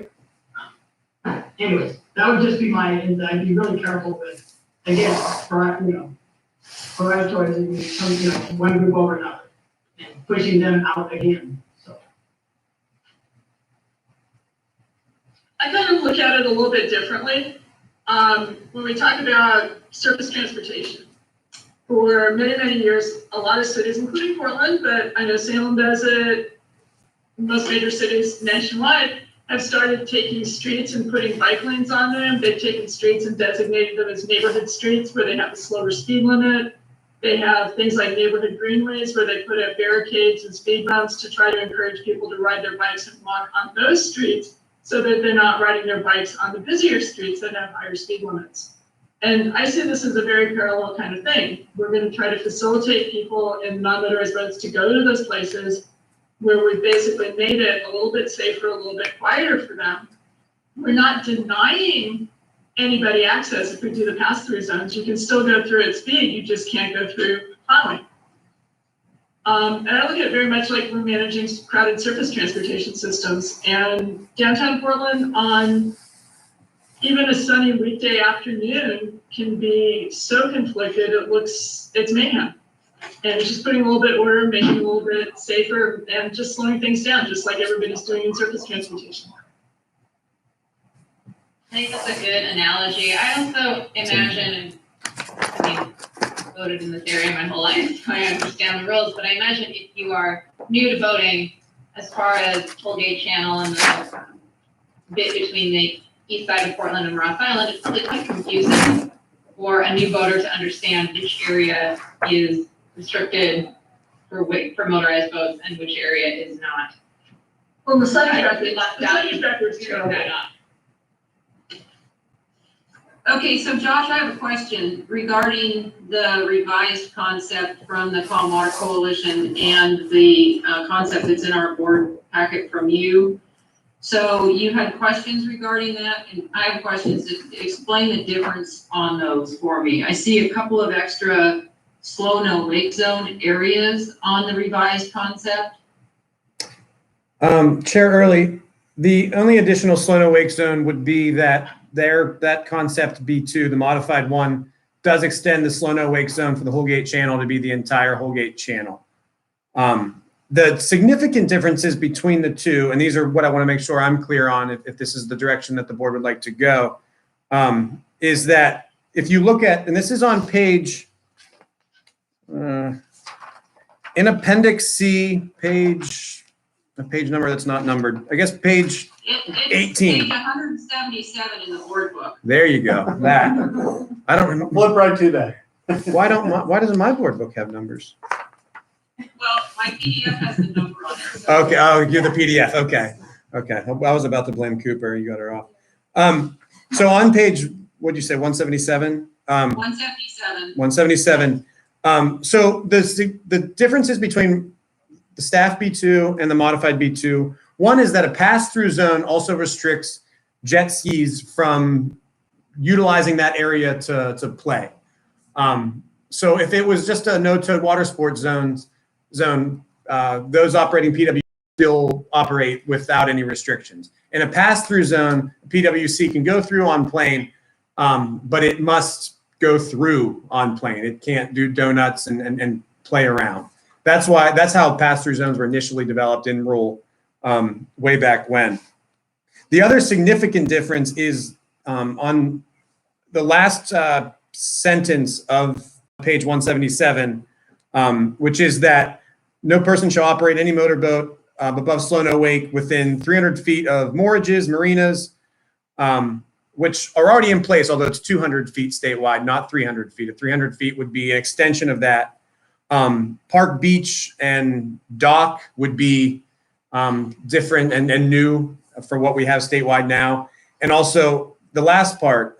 there. Anyways, that would just be I'd be really careful with, again, prioritizing, one group over another and pushing them out again. So.
I kind of look at it a little bit differently. When we talk about surface transportation, for many, many years, a lot of cities, including Portland, but I know Salem does it, most major cities nationwide, have started taking streets and putting bike lanes on them. They've taken streets and designated them as neighborhood streets where they have a slower speed limit. They have things like neighborhood greenways where they put up barricades and speed bumps to try to encourage people to ride their bikes and walk on those streets, so that they're not riding their bikes on the busier streets that have higher speed limits. And I see this as a very parallel kind of thing. We're going to try to facilitate people in non-motorized roads to go to those places where we've basically made it a little bit safer, a little bit quieter for them. We're not denying anybody access if we do the pass-through zones. You can still go through at speed, you just can't go through plowing. And I look at it very much like we're managing crowded surface transportation systems. And downtown Portland on even a sunny weekday afternoon can be so conflicted, it's mayhem. And it's just putting a little bit of order, making it a little bit safer, and just slowing things down, just like everybody's doing in surface transportation.
I think that's a good analogy. I also imagine, voted in this area my whole life, so I understand the rules, but I imagine if you are new to voting, as far as Tollgate Channel and the bit between the east side of Portland and Ross Island, it's probably quite confusing for a new voter to understand which area is restricted for motorized boats and which area is not.
Well, the sign is backwards too.
Okay, so Josh, I have a question regarding the revised concept from the Calm Water Coalition and the concept that's in our board packet from you. So you had questions regarding that, and I have questions. Explain the difference on those for me. I see a couple of extra slow no wake zone areas on the revised concept.
Chair Early, the only additional slow no wake zone would be that that concept B2, the modified one, does extend the slow no wake zone for the Holgate Channel to be the entire Holgate Channel. The significant differences between the two, and these are what I want to make sure I'm clear on if this is the direction that the board would like to go, is that if you look at, and this is on page, in Appendix C, a page number that's not numbered, I guess page 18.
Page 177 in the board book.
There you go. That. I don't remember.
Flip right to that.
Why doesn't my board book have numbers?
Well, my PDF has the number Cooper on there. So-
Okay, oh, you're the PDF, okay. Okay, I was about to blame Cooper, you got her off. So on page, what'd you say, 177?
177.
177. So the differences between the staff B2 and the modified B2, one is that a pass-through zone also restricts jet skis from utilizing that area to play. So if it was just a no-towed water sports zone, those operating PWC still operate without any restrictions. In a pass-through zone, PWC can go through on plane, but it must go through on plane. It can't do donuts and play around. That's how pass-through zones were initially developed in rule way back when. The other significant difference is on the last sentence of page 177, which is that no person shall operate any motorboat above slow no wake within 300 feet of moorages, marinas, which are already in place, although it's 200 feet statewide, not 300 feet. 300 feet would be an extension of that. Park, beach, and dock would be different and new for what we have statewide now. And also the last part,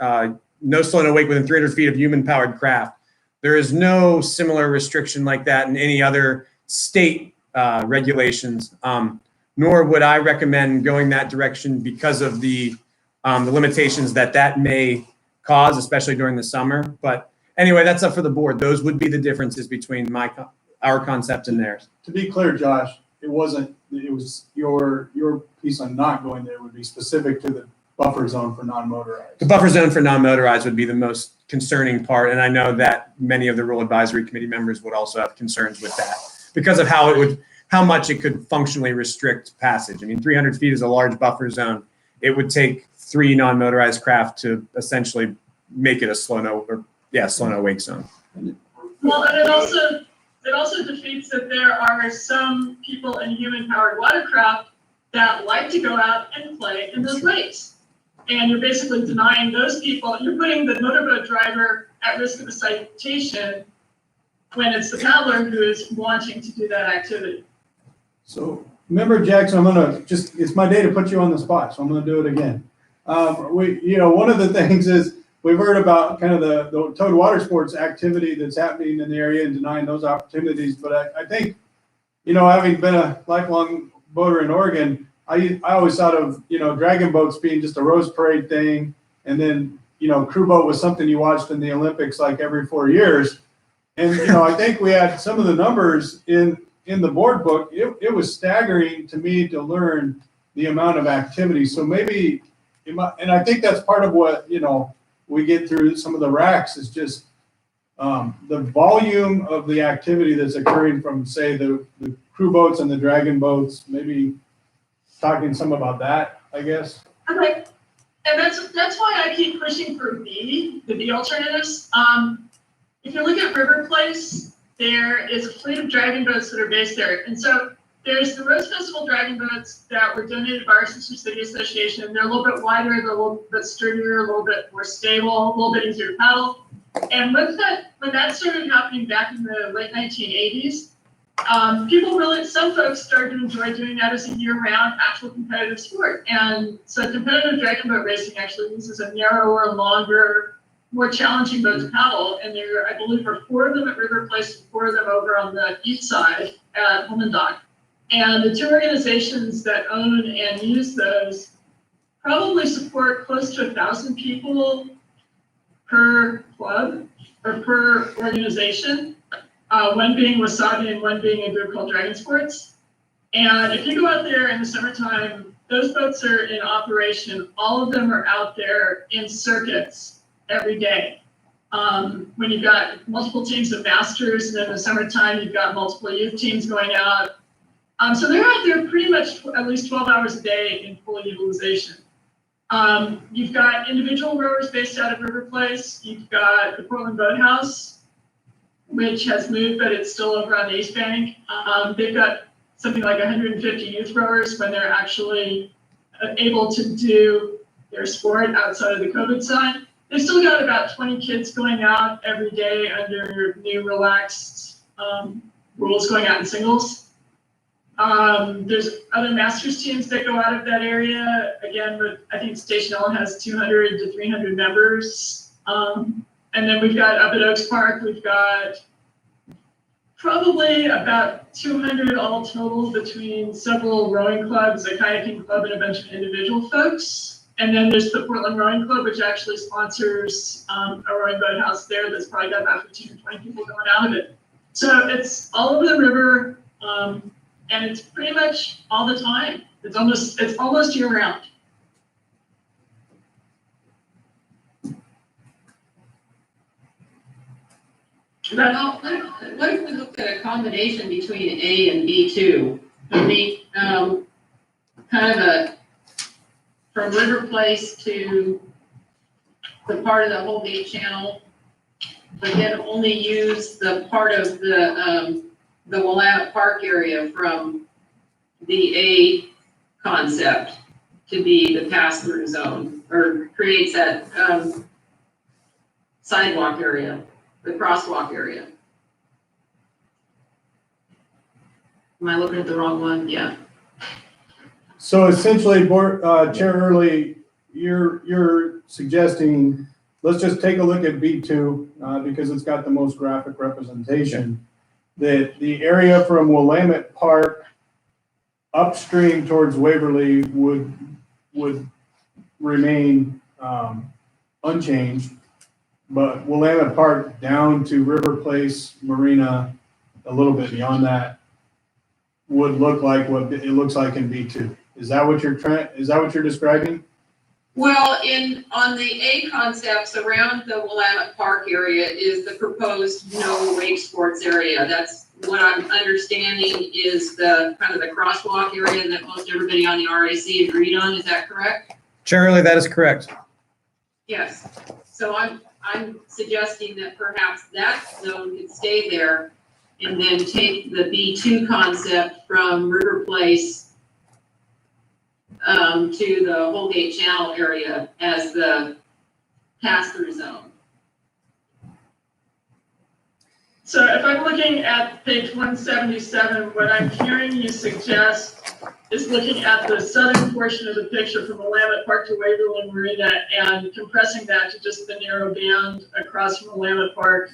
no slow no wake within 300 feet of human-powered craft. There is no similar restriction like that in any other state regulations, nor would I recommend going that direction because of the limitations that may cause, especially during the summer. But anyway, that's up for the board. Those would be the differences between our concept and theirs.
To be clear, Josh, it was your piece on not going there would be specific to the buffer zone for non-motorized.
The buffer zone for non-motorized would be the most concerning part, and I know that many of the Rule Advisory Committee members would also have concerns with that because of how much it could functionally restrict passage. I mean, 300 feet is a large buffer zone. It would take 3 non-motorized craft to essentially make it a slow no wake zone.
Well, and it also defeats that there are some people in human-powered watercraft that like to go out and play in those lakes. And you're basically denying those people, you're putting the motorboat driver at risk of a citation when it's the paddler who is wanting to do that activity.
So, Member Jackson, it's my day to put you on the spot, so I'm gonna do it again. One of the things is we've heard about kind of the towed water sports activity that's happening in the area and denying those opportunities. But I think, having been a lifelong boater in Oregon, I always thought of, dragon boats being just a Rose Parade thing. And then, crew boat was something you watched in the Olympics like every 4 years. And, I think we had some of the numbers in the board book. It was staggering to me to learn the amount of activity. So maybe, and I think that's part of what, we get through some of the racks is just the volume of the activity that's occurring from, say, the crew boats and the dragon boats, maybe talking some about that, I guess.
Okay, and that's why I keep pushing for the B alternatives. If you look at River Place, there is a fleet of dragon boats that are based there. And so there's the Rose Festival dragon boats that were donated by our sister city association. They're a little bit wider, they're a little bit sturdier, a little bit more stable, a little bit easier to paddle. And when that started happening back in the late 1980s, some folks started to enjoy doing that as a year-round actual competitive sport. And so competitive dragon boat racing actually uses a narrower, longer, more challenging boat to paddle. And there, I believe, are 4 of them at River Place and 4 of them over on the east side at Holman Dock. And the 2 organizations that own and use those probably support close to 1,000 people per club or per organization. One being Wasabi and one being a group called Dragon Sports. And if you go out there in the summertime, those boats are in operation. All of them are out there in circuits every day. When you've got multiple teams of masters, and then in the summertime, you've got multiple youth teams going out. So they're out there pretty much at least 12 hours a day in full utilization. You've got individual rowers based out of River Place. You've got the Portland Boathouse, which has moved, but it's still over on the East Bank. They've got something like 150 youth rowers when they're actually able to do their sport outside of the COVID side. They've still got about 20 kids going out every day under new relaxed rules going out in singles. There's other masters teams that go out of that area. Again, I think Station L has 200 to 300 members. And then we've got up at Oaks Park, we've got probably about 200 all total between several rowing clubs, a kayaking club, and a bunch of individual folks. And then there's the Portland Rowing Club, which actually sponsors a rowing boathouse there that's probably got about 15 or 20 people going out of it. So it's all over the river, and it's pretty much all the time. It's almost year round.
Well, what if we look at a combination between A and B2? Maybe kind of a from River Place to the part of the Holgate Channel, but then only use the part of the Willamette Park area from the A concept to be the pass-through zone, or creates that sidewalk area, the crosswalk area. Am I looking at the wrong one? Yeah.
So essentially, Chair Early, you're suggesting, let's just take a look at B2 because it's got the most graphic representation, that the area from Willamette Park upstream towards Waverly would remain unchanged, but Willamette Park down to River Place Marina, a little bit beyond that, would look like what it looks like in B2. Is that what you're describing?
Well, on the A concepts around the Willamette Park area is the proposed no wake sports area. That's what I'm understanding is the kind of the crosswalk area that most everybody on the RAC agreed on. Is that correct?
Chair Early, that is correct.
Yes. So I'm suggesting that perhaps that zone could stay there and then take the B2 concept from River Place to the Holgate Channel area as the pass-through zone.
So if I'm looking at page 177, what I'm hearing you suggest is looking at the southern portion of the picture from Willamette Park to Waverly Marina and compressing that to just the narrow band across from Willamette Park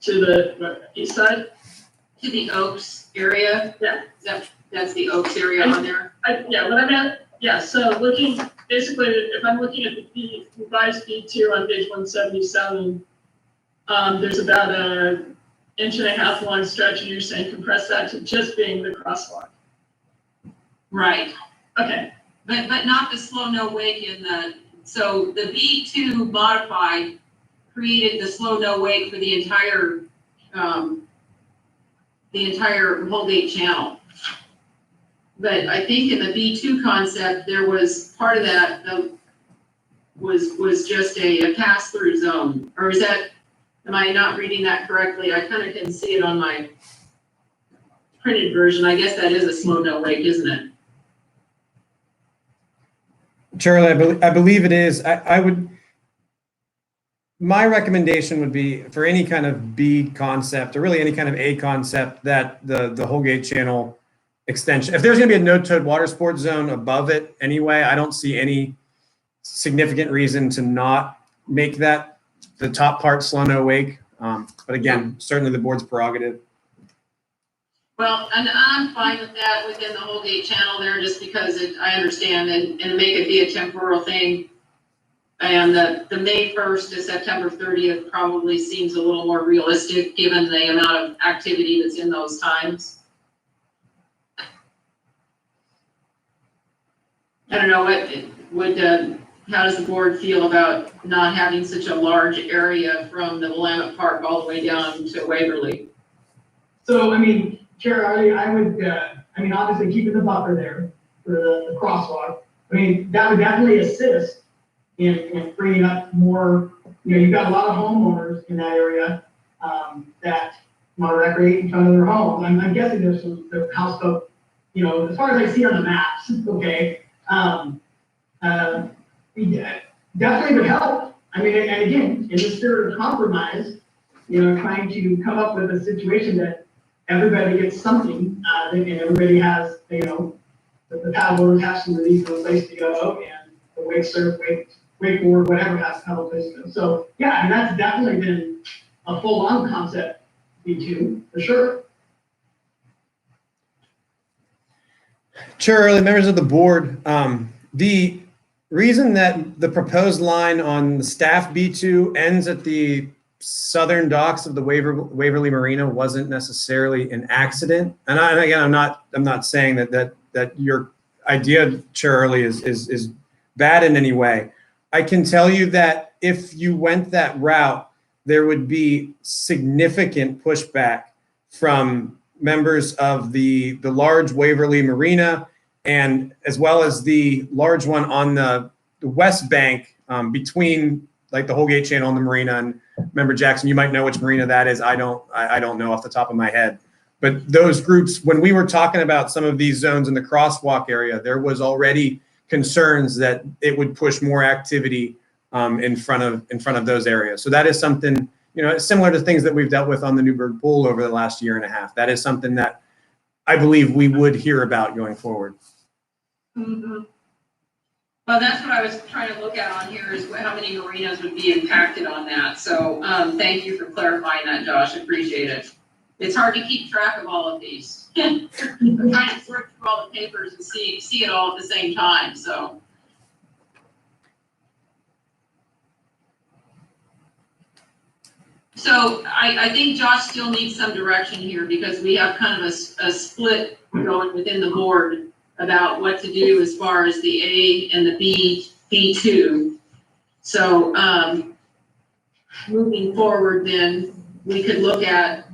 to the east side?
To the Oaks area?
Yeah.
That's the Oaks area on there?
So looking, basically, if I'm looking at the revised B2 on page 177, there's about an 1.5 inch long stretch, and you're saying compress that to just being the crosswalk.
Right.
Okay.
But not the slow no wake in the, so the B2 modified created the slow no wake for the entire Holgate Channel. But I think in the B2 concept, there was part of that was just a pass-through zone, or is that, am I not reading that correctly? I kind of can see it on my printed version. I guess that is a slow no wake, isn't it?
Chair, I believe it is. My recommendation would be for any kind of B concept or really any kind of A concept that the Holgate Channel extension, if there's going to be a no-towed water sports zone above it anyway, I don't see any significant reason to not make that the top part slow no wake. But again, certainly the board's prerogative.
Well, and I'm fine with that within the Holgate Channel there, just because I understand and make it be a temporal thing. And the May 1st to September 30th probably seems a little more realistic given the amount of activity that's in those times. I don't know, how does the board feel about not having such a large area from the Willamette Park all the way down to Waverly?
So, Chair, I would, obviously keeping the buffer there for the crosswalk. That would definitely assist in bringing up more, you've got a lot of homeowners in that area that want to recreate in front of their home. I'm guessing there's some houseboat, as far as I see on the maps, okay. Definitely would help. And again, in the spirit of compromise, trying to come up with a situation that everybody gets something, and everybody has, you know, the paddleboard attached to the knee, no place to go, and the wake surf, wakeboard, whatever has to have a place to go. So, yeah, I mean, that's definitely been a full-on concept, B2, for sure.
Chair Early, members of the board, the reason that the proposed line on the staff B2 ends at the southern docks of the Waverly Marina wasn't necessarily an accident. And again, I'm not saying that your idea, Chair Early, is bad in any way. I can tell you that if you went that route, there would be significant pushback from members of the large Waverly Marina, and as well as the large one on the west bank, between like the Holgate Channel and the marina. And member Jackson, you might know which marina that is. I don't know off the top of my head. But those groups, when we were talking about some of these zones in the crosswalk area, there was already concerns that it would push more activity in front of those areas. So that is something, you know, similar to things that we've dealt with on the Newburgh Pool over the last year and a half. That is something that I believe we would hear about going forward.
Mm-hmm. Well, that's what I was trying to look at on here, is how many marinas would be impacted on that. So thank you for clarifying that, Josh. Appreciate it. It's hard to keep track of all of these. I'm trying to sort through all the papers and see it all at the same time. So. So I think Josh still needs some direction here, because we have kind of a split going within the board about what to do as far as the A and the B2. So moving forward, then we could look at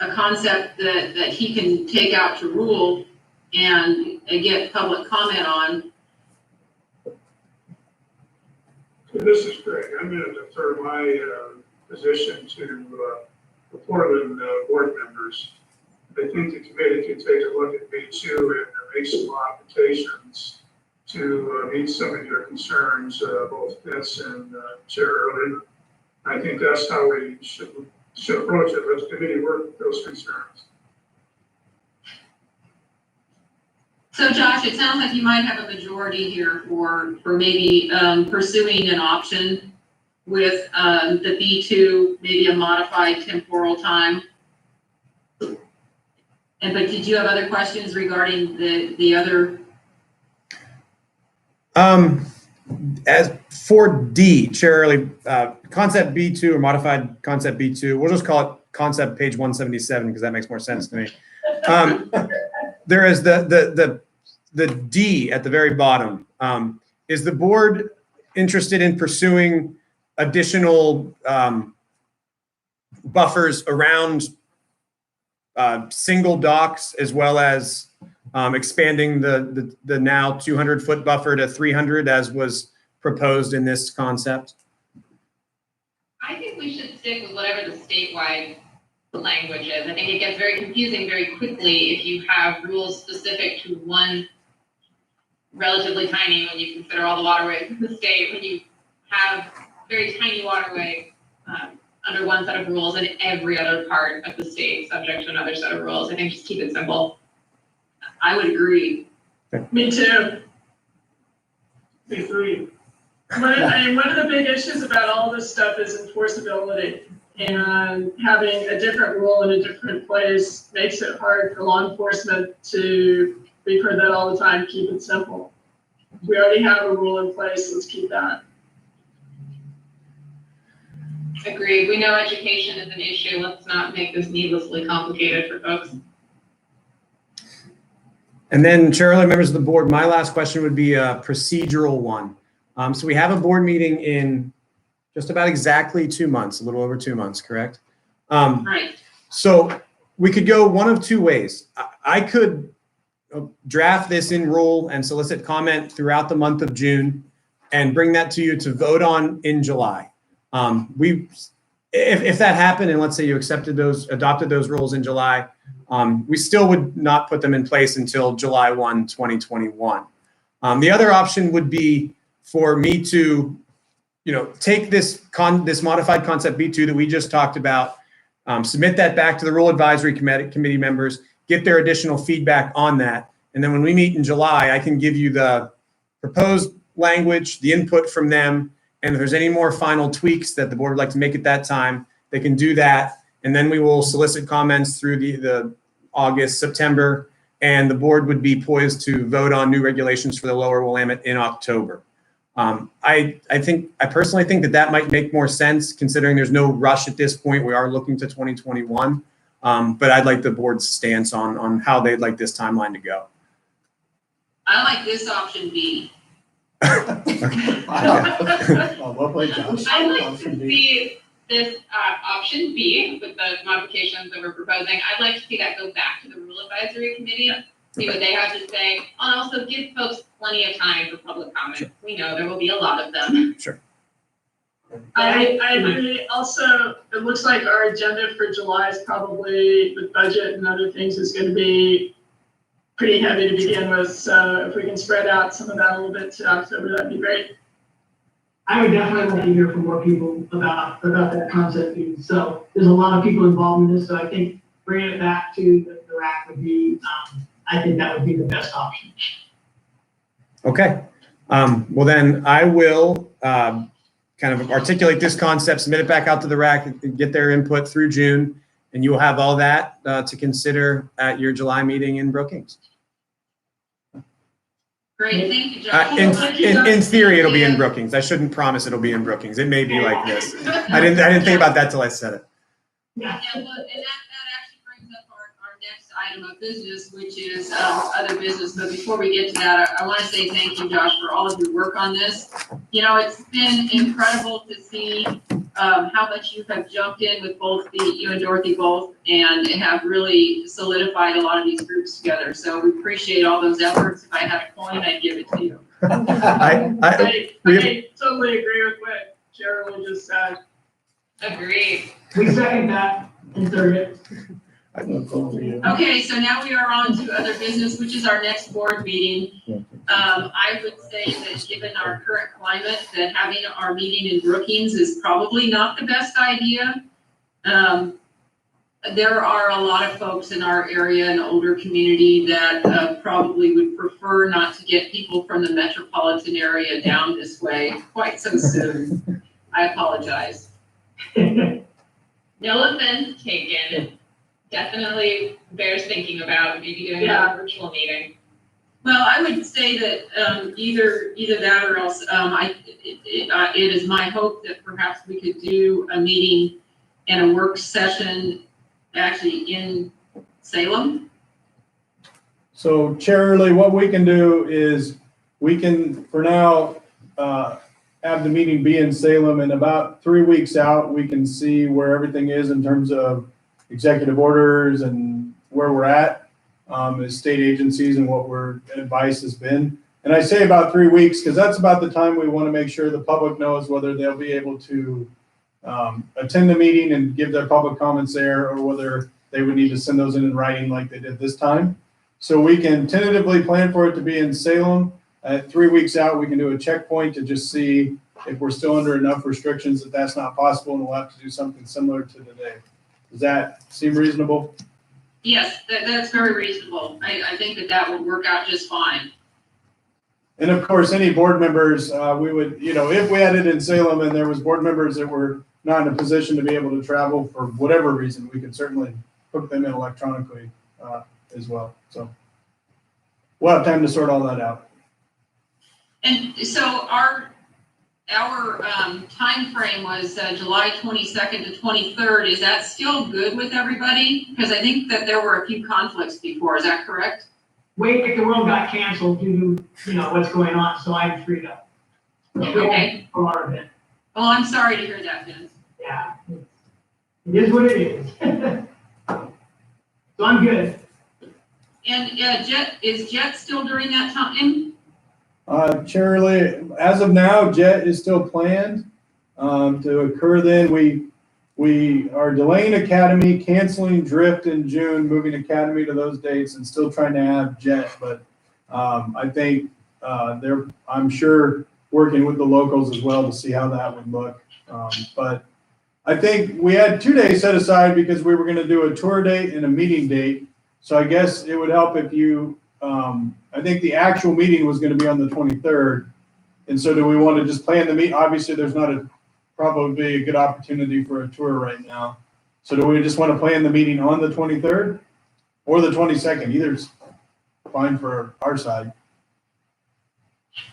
a concept that he can take out to rule and get public comment on.
So this is Greg. I'm going to defer my position to the Portland board members. I think the committee could take a look at B2 and make some modifications to meet some of your concerns, both Vince and Chair Early. I think that's how we should approach it. Let the committee work those concerns.
So Josh, it sounds like you might have a majority here for maybe pursuing an option with the B2, maybe a modified temporal time. But did you have other questions regarding the other?
As for D, Chair Early, concept B2 or modified concept B2, we'll just call it concept page 177 because that makes more sense to me. There is the D at the very bottom. Is the board interested in pursuing additional buffers around single docks, as well as expanding the now 200-foot buffer to 300 as was proposed in this concept?
I think we should stick with whatever the statewide language is. I think it gets very confusing very quickly if you have rules specific to one relatively tiny, when you consider all the waterways in the state, when you have very tiny waterway under one set of rules and every other part of the state subject to another set of rules. I think just keep it simple.
I would agree.
Me too.
B3.
One of the big issues about all this stuff is enforceability, and having a different rule in a different place makes it hard for law enforcement to, we've heard that all the time, keep it simple. We already have a rule in place, let's keep that.
Agreed. We know education is an issue. Let's not make this needlessly complicated for folks.
And then, Chair Early, members of the board, my last question would be a procedural one. So we have a board meeting in just about exactly 2 months, a little over 2 months, correct?
Right.
So we could go one of two ways. I could draft this in rule and solicit comment throughout the month of June and bring that to you to vote on in July. If that happened, and let's say you adopted those rules in July, we still would not put them in place until July 1, 2021. The other option would be for me to, take this modified concept B2 that we just talked about Submit that back to the Rule Advisory Committee members, get their additional feedback on that. And then when we meet in July, I can give you the proposed language, the input from them, and if there's any more final tweaks that the board would like to make at that time, they can do that. And then we will solicit comments through the August, September, and the board would be poised to vote on new regulations for the lower Willamette in October. I personally think that might make more sense considering there's no rush at this point. We are looking to 2021, but I'd like the board's stance on how they'd like this timeline to go.
I like this option B.
Well, well played, Josh.
I'd like to see this option B with the modifications that we're proposing. I'd like to see that go back to the Rule Advisory Committee, see what they have to say, and also give folks plenty of time for public comment. Sure. We know there will be a lot of them.
Sure.
I agree. Also, it looks like our agenda for July is probably with budget and other things is going to be pretty heavy to begin with. So if we can spread out some of that a little bit to October, that'd be great.
I would definitely like to hear from more people about that concept piece. So there's a lot of people involved in this. So I think bringing it back to the rack would be, I think that would be the best option.
Okay. Well, then I will kind of articulate this concept, submit it back out to the RAC, and get their input through June, and you will have all that to consider at your July meeting in Brookings.
Great, thank you, Josh.
In theory, it'll be in Brookings. I shouldn't promise it'll be in Brookings. It may be like this. I didn't think about that till I said it.
Yeah, well, and that actually brings up our next item of business, which is other business. But before we get to that, I want to say thank you, Josh, for all of your work on this. You know, it's been incredible to see how much you have jumped in with you and Dorothy both, and have really solidified a lot of these groups together. So we appreciate all those efforts. If I had a coin, I'd give it to you.
I totally agree with what Cheryl just said.
Agreed.
We second that and third it.
Okay, so now we are on to other business, which is our next board meeting. I would say that given our current climate, that having our meeting in Brookings is probably not the best idea. There are a lot of folks in our area, an older community, that probably would prefer not to get people from the metropolitan area down this way quite so soon. I apologize.
No offense taken. Definitely bears thinking about maybe doing a virtual meeting.
Well, I would say that either that or else it is my hope that perhaps we could do a meeting and a work session actually in Salem.
So Chair Early, what we can do is we can, for now, have the meeting be in Salem, and about 3 weeks out, we can see where everything is in terms of executive orders and where we're at as state agencies and what our advice has been. And I say about 3 weeks because that's about the time we want to make sure the public knows whether they'll be able to attend the meeting and give their public comments there, or whether they would need to send those in writing like they did this time. So we can tentatively plan for it to be in Salem. 3 weeks out, we can do a checkpoint to just see if we're still under enough restrictions that that's not possible, and we'll have to do something similar to today. Does that seem reasonable?
Yes, that's very reasonable. I think that would work out just fine.
And of course, any board members, we would, if we had it in Salem and there was board members that were not in a position to be able to travel for whatever reason, we could certainly hook them in electronically as well. So we'll have time to sort all that out.
And so our time frame was July 22nd to 23rd. Is that still good with everybody? Because I think that there were a few conflicts before. Is that correct?
Wake at the World got canceled due to what's going on, so I'm freed up.
Okay.
From our event.
Well, I'm sorry to hear that, Vince.
Yeah, it is what it is. So I'm good.
And is Jet still during that time?
Charlie, as of now, Jet is still planned to occur then. We are delaying Academy, canceling Drift in June, moving Academy to those dates, and still trying to have Jet. But I think I'm sure, working with the locals as well to see how that would look. But I think we had 2 days set aside because we were gonna do a tour date and a meeting date. So I guess it would help if you, I think the actual meeting was gonna be on the 23rd. And so do we want to just plan the meet? Obviously, there's not probably a good opportunity for a tour right now. So do we just want to plan the meeting on the 23rd or the 22nd? Either's fine for our side.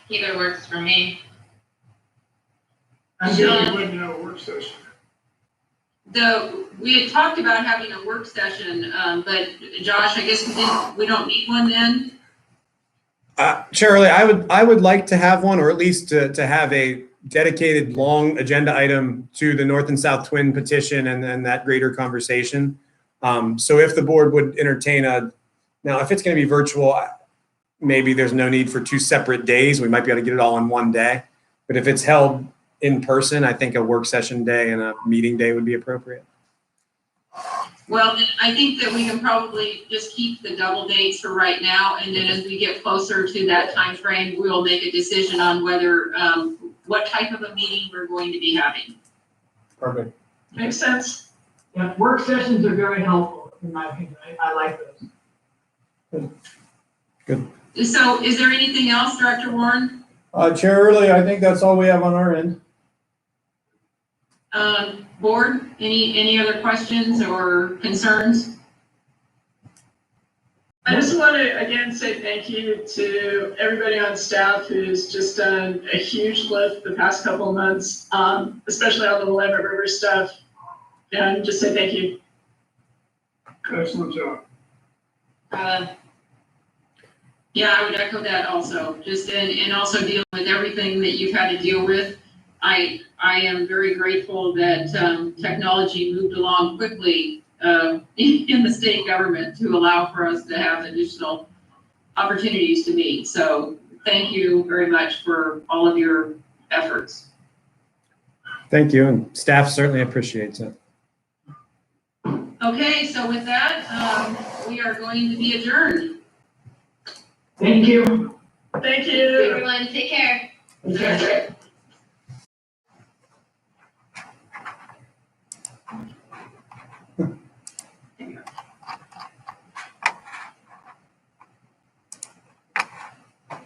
Either works for me.
I think we wouldn't have a work session.
We had talked about having a work session, but Josh, I guess we don't need one then?
Shirley, I would like to have one, or at least to have a dedicated long agenda item to the North and South Twin petition and then that greater conversation. So if the board would entertain now if it's going to be virtual, maybe there's no need for 2 separate days. We might be able to get it all in one day. But if it's held in person, I think a work session day and a meeting day would be appropriate.
Well, then I think that we can probably just keep the double dates for right now, and then as we get closer to that time frame, we'll make a decision on whether, what type of a meeting we're going to be having.
Perfect.
Makes sense.
Yeah, work sessions are very helpful, in my opinion. I like those.
Good.
So is there anything else, Director Warren?
Chair Early, I think that's all we have on our end.
Board, any other questions or concerns?
I just want to again say thank you to everybody on staff who's just done a huge lift the past couple of months, especially on the Willamette River stuff. And just say thank you.
Excellent job.
Yeah, I would echo that also. Just and also dealing with everything that you've had to deal with. I am very grateful that technology moved along quickly in the state government to allow for us to have additional opportunities to meet. So thank you very much for all of your efforts.
Thank you, and staff certainly appreciates it.
Okay, so with that, we are going to be adjourned.
Thank you.
Thank you.
Everyone, take care.
Take care.